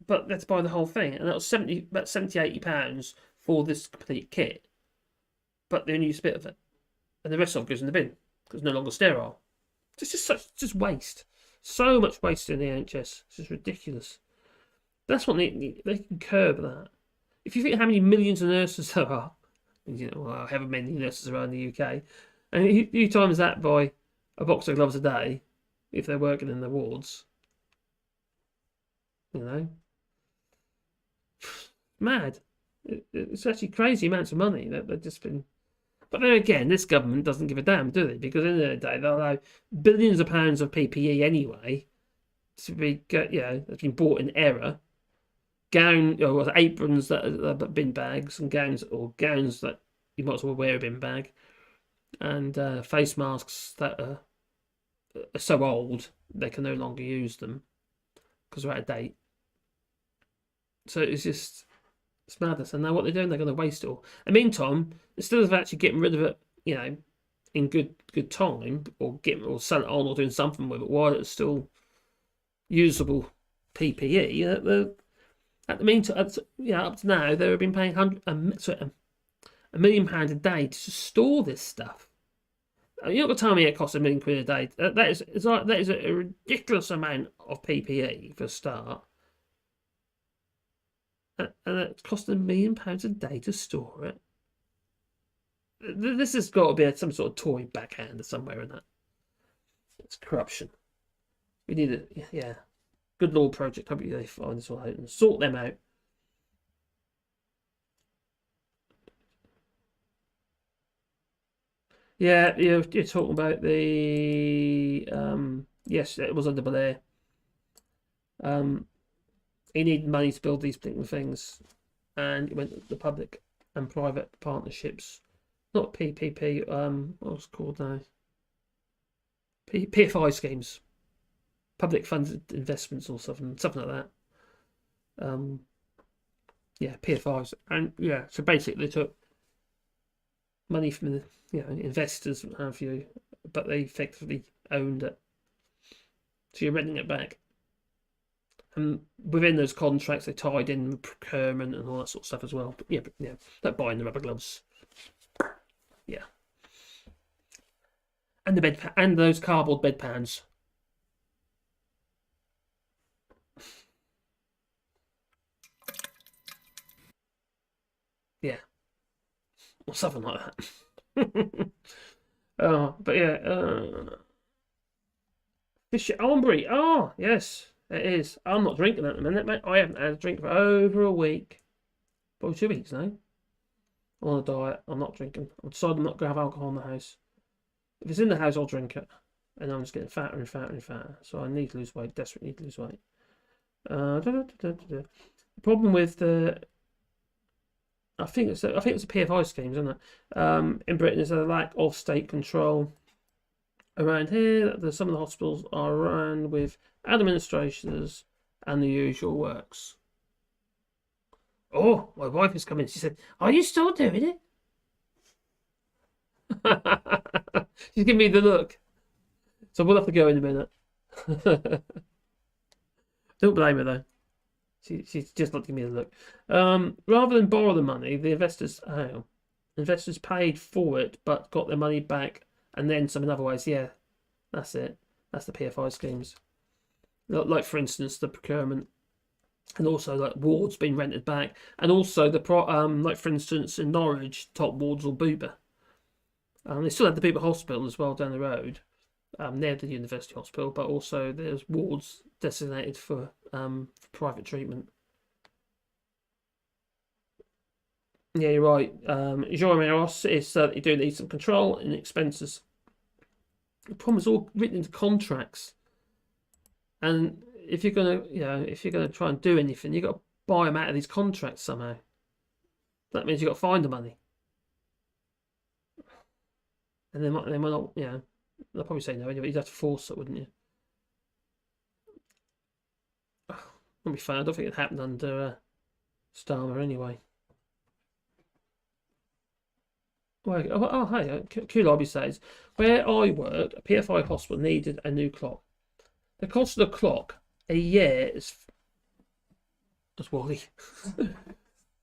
But let's buy the whole thing, and that was about £70-80 for this complete kit. But they only use a bit of it, and the rest of it goes in the bin because it's no longer sterile. It's just waste. So much waste in the NHS. It's just ridiculous. That's what they can curb that. If you think how many millions of nurses there are, well, however many nurses around the UK, and you times that by a box of gloves a day, if they're working in the wards, mad. It's actually crazy amounts of money that they've just been. But then again, this government doesn't give a damn, do they? Because at the end of the day, they'll allow billions of pounds of PPE anyway to be, that's been bought in error. Aprons that are bin bags, and gowns that you might as well wear a bin bag, and face masks that are so old they can no longer use them because they're out of date. So it's madness. And now what they're doing, they're going to waste it all. In the meantime, instead of actually getting rid of it, in good time, or sell it on, or doing something with it while it's still usable PPE, at the meantime, up to now, they've been paying £1 million a day to store this stuff. You're not going to tell me it costs £1 million a day. That is a ridiculous amount of PPE for a start. And it's costing £1 million a day to store it. This has got to be some sort of toy backhander somewhere in that. It's corruption. We need it. Yeah. Good Lord Project. Hope they find this all out and sort them out. Yeah, you're talking about the yes, it was under Blair. He needed money to build these particular things, and it went to the public and private partnerships, not PPP. What's it called now? PFI schemes, public funded investments or something like that. Yeah, PFIs, and yeah, so basically they took money from the investors, what have you, but they effectively owned it. So you're renting it back. And within those contracts, they tied in procurement and all that sort of stuff as well. But yeah, like buying the rubber gloves. Yeah. And and those cardboard bedpans. Yeah. Or something like that. But yeah. Fish Almbury. Oh, yes. It is. I'm not drinking at the minute, mate. I haven't had a drink for over a week. Probably 2 weeks now. I'm on a diet. I'm not drinking. I've decided I'm not going to have alcohol in the house. If it's in the house, I'll drink it. And I'm just getting fatter and fatter and fatter. So I need to lose weight. Desperately need to lose weight. The problem with the... I think it's the PFI schemes, isn't it? In Britain, there's a lack of state control. Around here, some of the hospitals are run with administrators and the usual works. Oh, my wife has come in. She said, "Are you still doing it?" She's giving me the look. So we'll have to go in a minute. Don't blame her though. She's just not giving me the look. Rather than borrow the money, the investors paid for it but got their money back. And then some in other ways, yeah, that's it. That's the PFI schemes. Like, for instance, the procurement, and also like wards being rented back, and also like for instance in Norwich, top wards or Bupa. They still have the Bupa Hospital as well down the road, near the University Hospital, but also there's wards designated for private treatment. Yeah, you're right. Jean Meros is certainly do need some control in expenses. The problem is all written into contracts, and if you're gonna try and do anything, you've got to buy them out of these contracts somehow. That means you've got to find the money. And they might not, you know, they'll probably say no anyway. You'd have to force it, wouldn't you? Wouldn't be fair. I don't think it happened under Starmer anyway. Well, oh hey, Q Lobby says, where I worked, a PFI hospital needed a new clock. The cost of the clock a year is... That's Wally.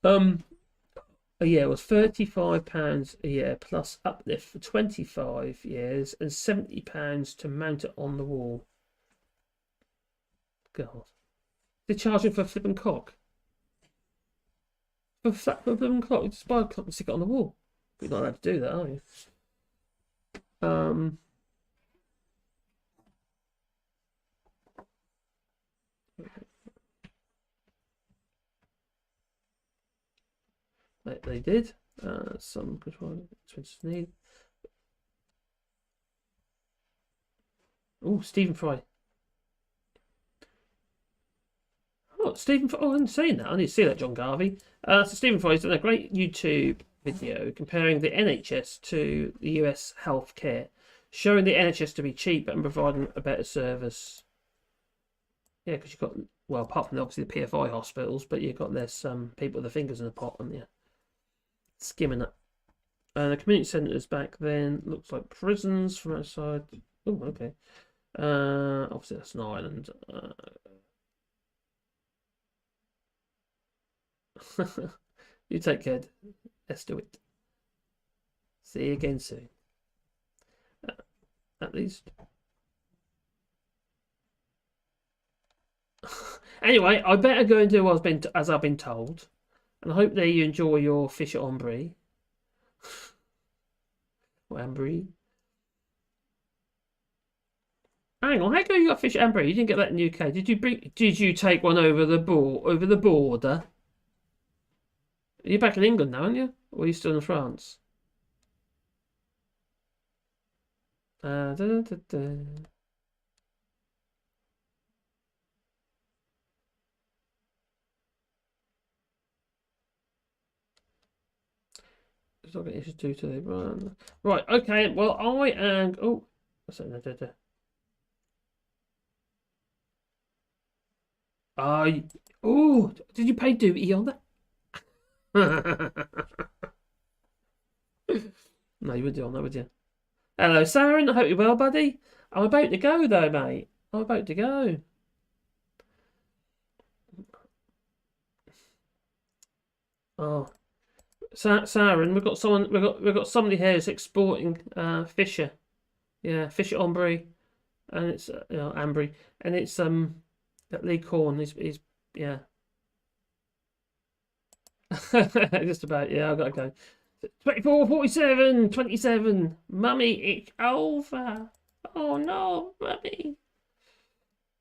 A year was £35 a year plus uplift for 25 years and £70 to mount it on the wall. God. They're charging for a flipping cock. For a flipping clock, you just buy a clock and stick it on the wall. But you're not allowed to do that, are you? They did. Some control expenses need. Oh, Stephen Fry. Oh, Stephen Fry. Oh, I didn't see that. I need to see that, John Garvey. So Stephen Fry's done a great YouTube video comparing the NHS to the US healthcare, showing the NHS to be cheaper and providing a better service. Yeah, because you've got, well, apart from obviously the PFI hospitals, but you've got less people with their fingers in the pot, haven't you? Skimming it. And the community centres back then looks like prisons from outside. Oh, okay. Obviously that's an island. You take care. Let's do it. See you again soon. At least. Anyway, I better go and do what as I've been told. And I hope that you enjoy your fish at Ambry. Or Ambry. Hang on, how come you got fish at Ambry? You didn't get that in the UK. Did you take one over the border? You're back in England now, aren't you? Or are you still in France? Da, da, da. It's not getting issues due to the run. Right, okay, well I am what's that? Did you pay duty on that? No, you wouldn't do on that, would you? Hello, Saren. I hope you're well, buddy. I'm about to go, though, mate. I'm about to go. Oh, Saren, we've got someone. We've got somebody here who's exporting Fisher. Yeah, Fisher Ambry, and it's Ambry, and it's that Lee Corn. He's yeah. Just about, yeah, I've got to go. 24, 47, 27. Mummy, it's over. Oh no, Mummy.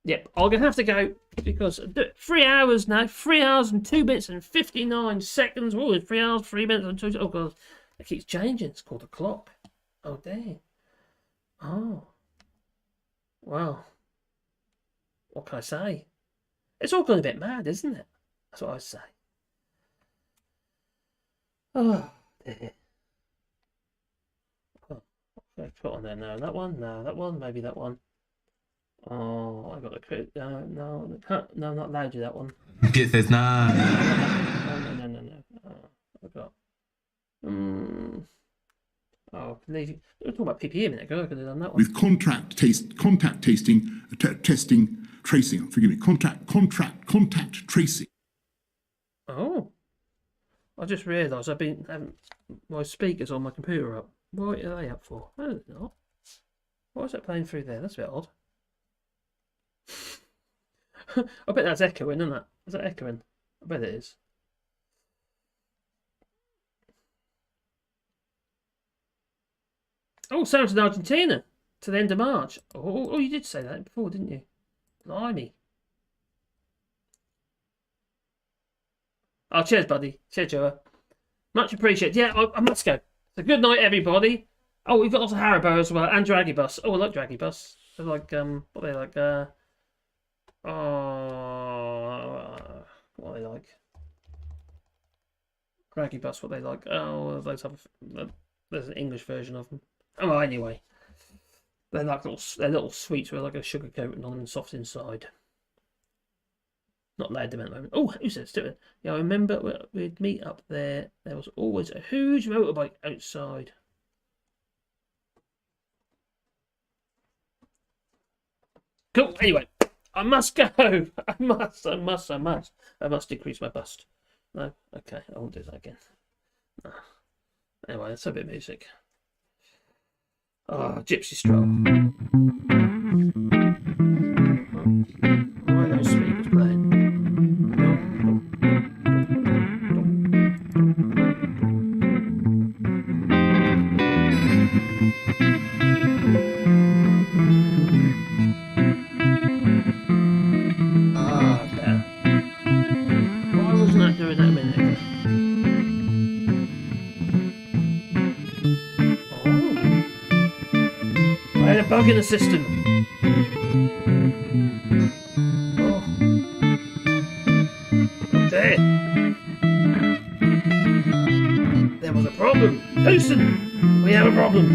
Yep, I'm going to have to go because 3 hours now. 3 hours and 2 minutes and 59 seconds. Oh, it's 3 hours, 3 minutes and 2. Oh, God. It keeps changing. It's called a clock. Oh, dang. Oh. Wow. What can I say? It's all gone a bit mad, isn't it? That's what I say. Oh, dear. Oh, okay, put on there now. That one? No, that one. Maybe that one. Oh, I got a crit. No, I'm not allowed to do that one. It says nah. No. I got. Oh, leave you. We were talking about PPE a minute ago. I could have done that one. With contact testing, tracing. Forgive me. Contact tracing. Oh. I just realised I've been having my speakers on my computer up. What are they up for? I don't know. Why is that playing through there? That's a bit odd. I bet that's echoing, isn't it? Is that echoing? I bet it is. Oh, Sarah's in Argentina to the end of March. Oh, you did say that before, didn't you? Blimey. Oh, cheers, buddy. Cheers, Joe. Much appreciated. Yeah, I must go. So good night, everybody. Oh, we've got lots of Haribo as well, and Draggy Bus. Oh, I like Draggy Bus. They're like, what are they like? What are they like? Draggy Bus, what they like? Oh, those have. There's an English version of them. Oh, anyway. They're like little sweets with like a sugar coating on them and soft inside. Not layered them at the moment. Oh, who's this doing? Yeah, I remember we'd meet up there. There was always a huge motorbike outside. Cool. Anyway, I must go. I must decrease my bust. No? Okay, I won't do that again. No. Anyway, let's have a bit of music. Oh, Gypsy Stroll. Why are those speakers playing? Why wasn't I doing that a minute ago? Oh. I had a bug in the system. Oh. There. There was a problem. Houston, we have a problem.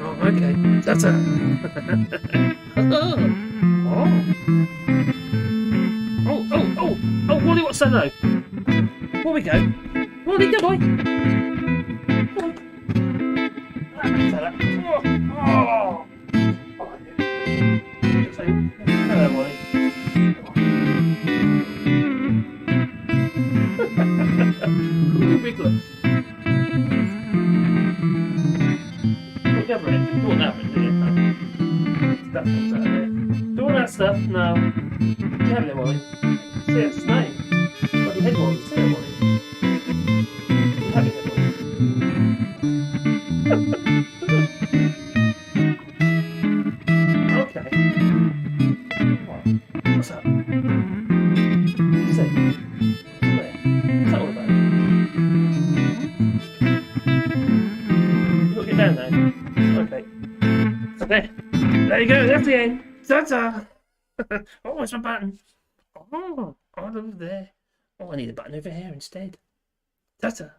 Oh, okay. That's a... Oh, Wally, what's that though? Here we go. Wally, go boy. Come on. Hello, Wally. Ridiculous. We'll go for it. Do all that, do you? That comes out of there. Do all that stuff? No. You have it, Wally. See, it's his name. Bloody head Wally. See it, Wally. You have it, head Wally. Okay. What's that? See? Where? What's that all about? You got to get down there. Okay. So there. There you go. That's the end. Ta-ta. Oh, where's my button? Oh, over there. Oh, I need a button over here instead. Ta-ta.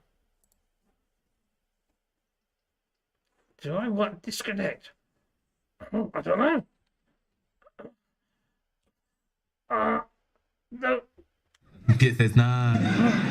Do I want disconnect? Oh, I don't know. No. ¿Qué dices? Nada.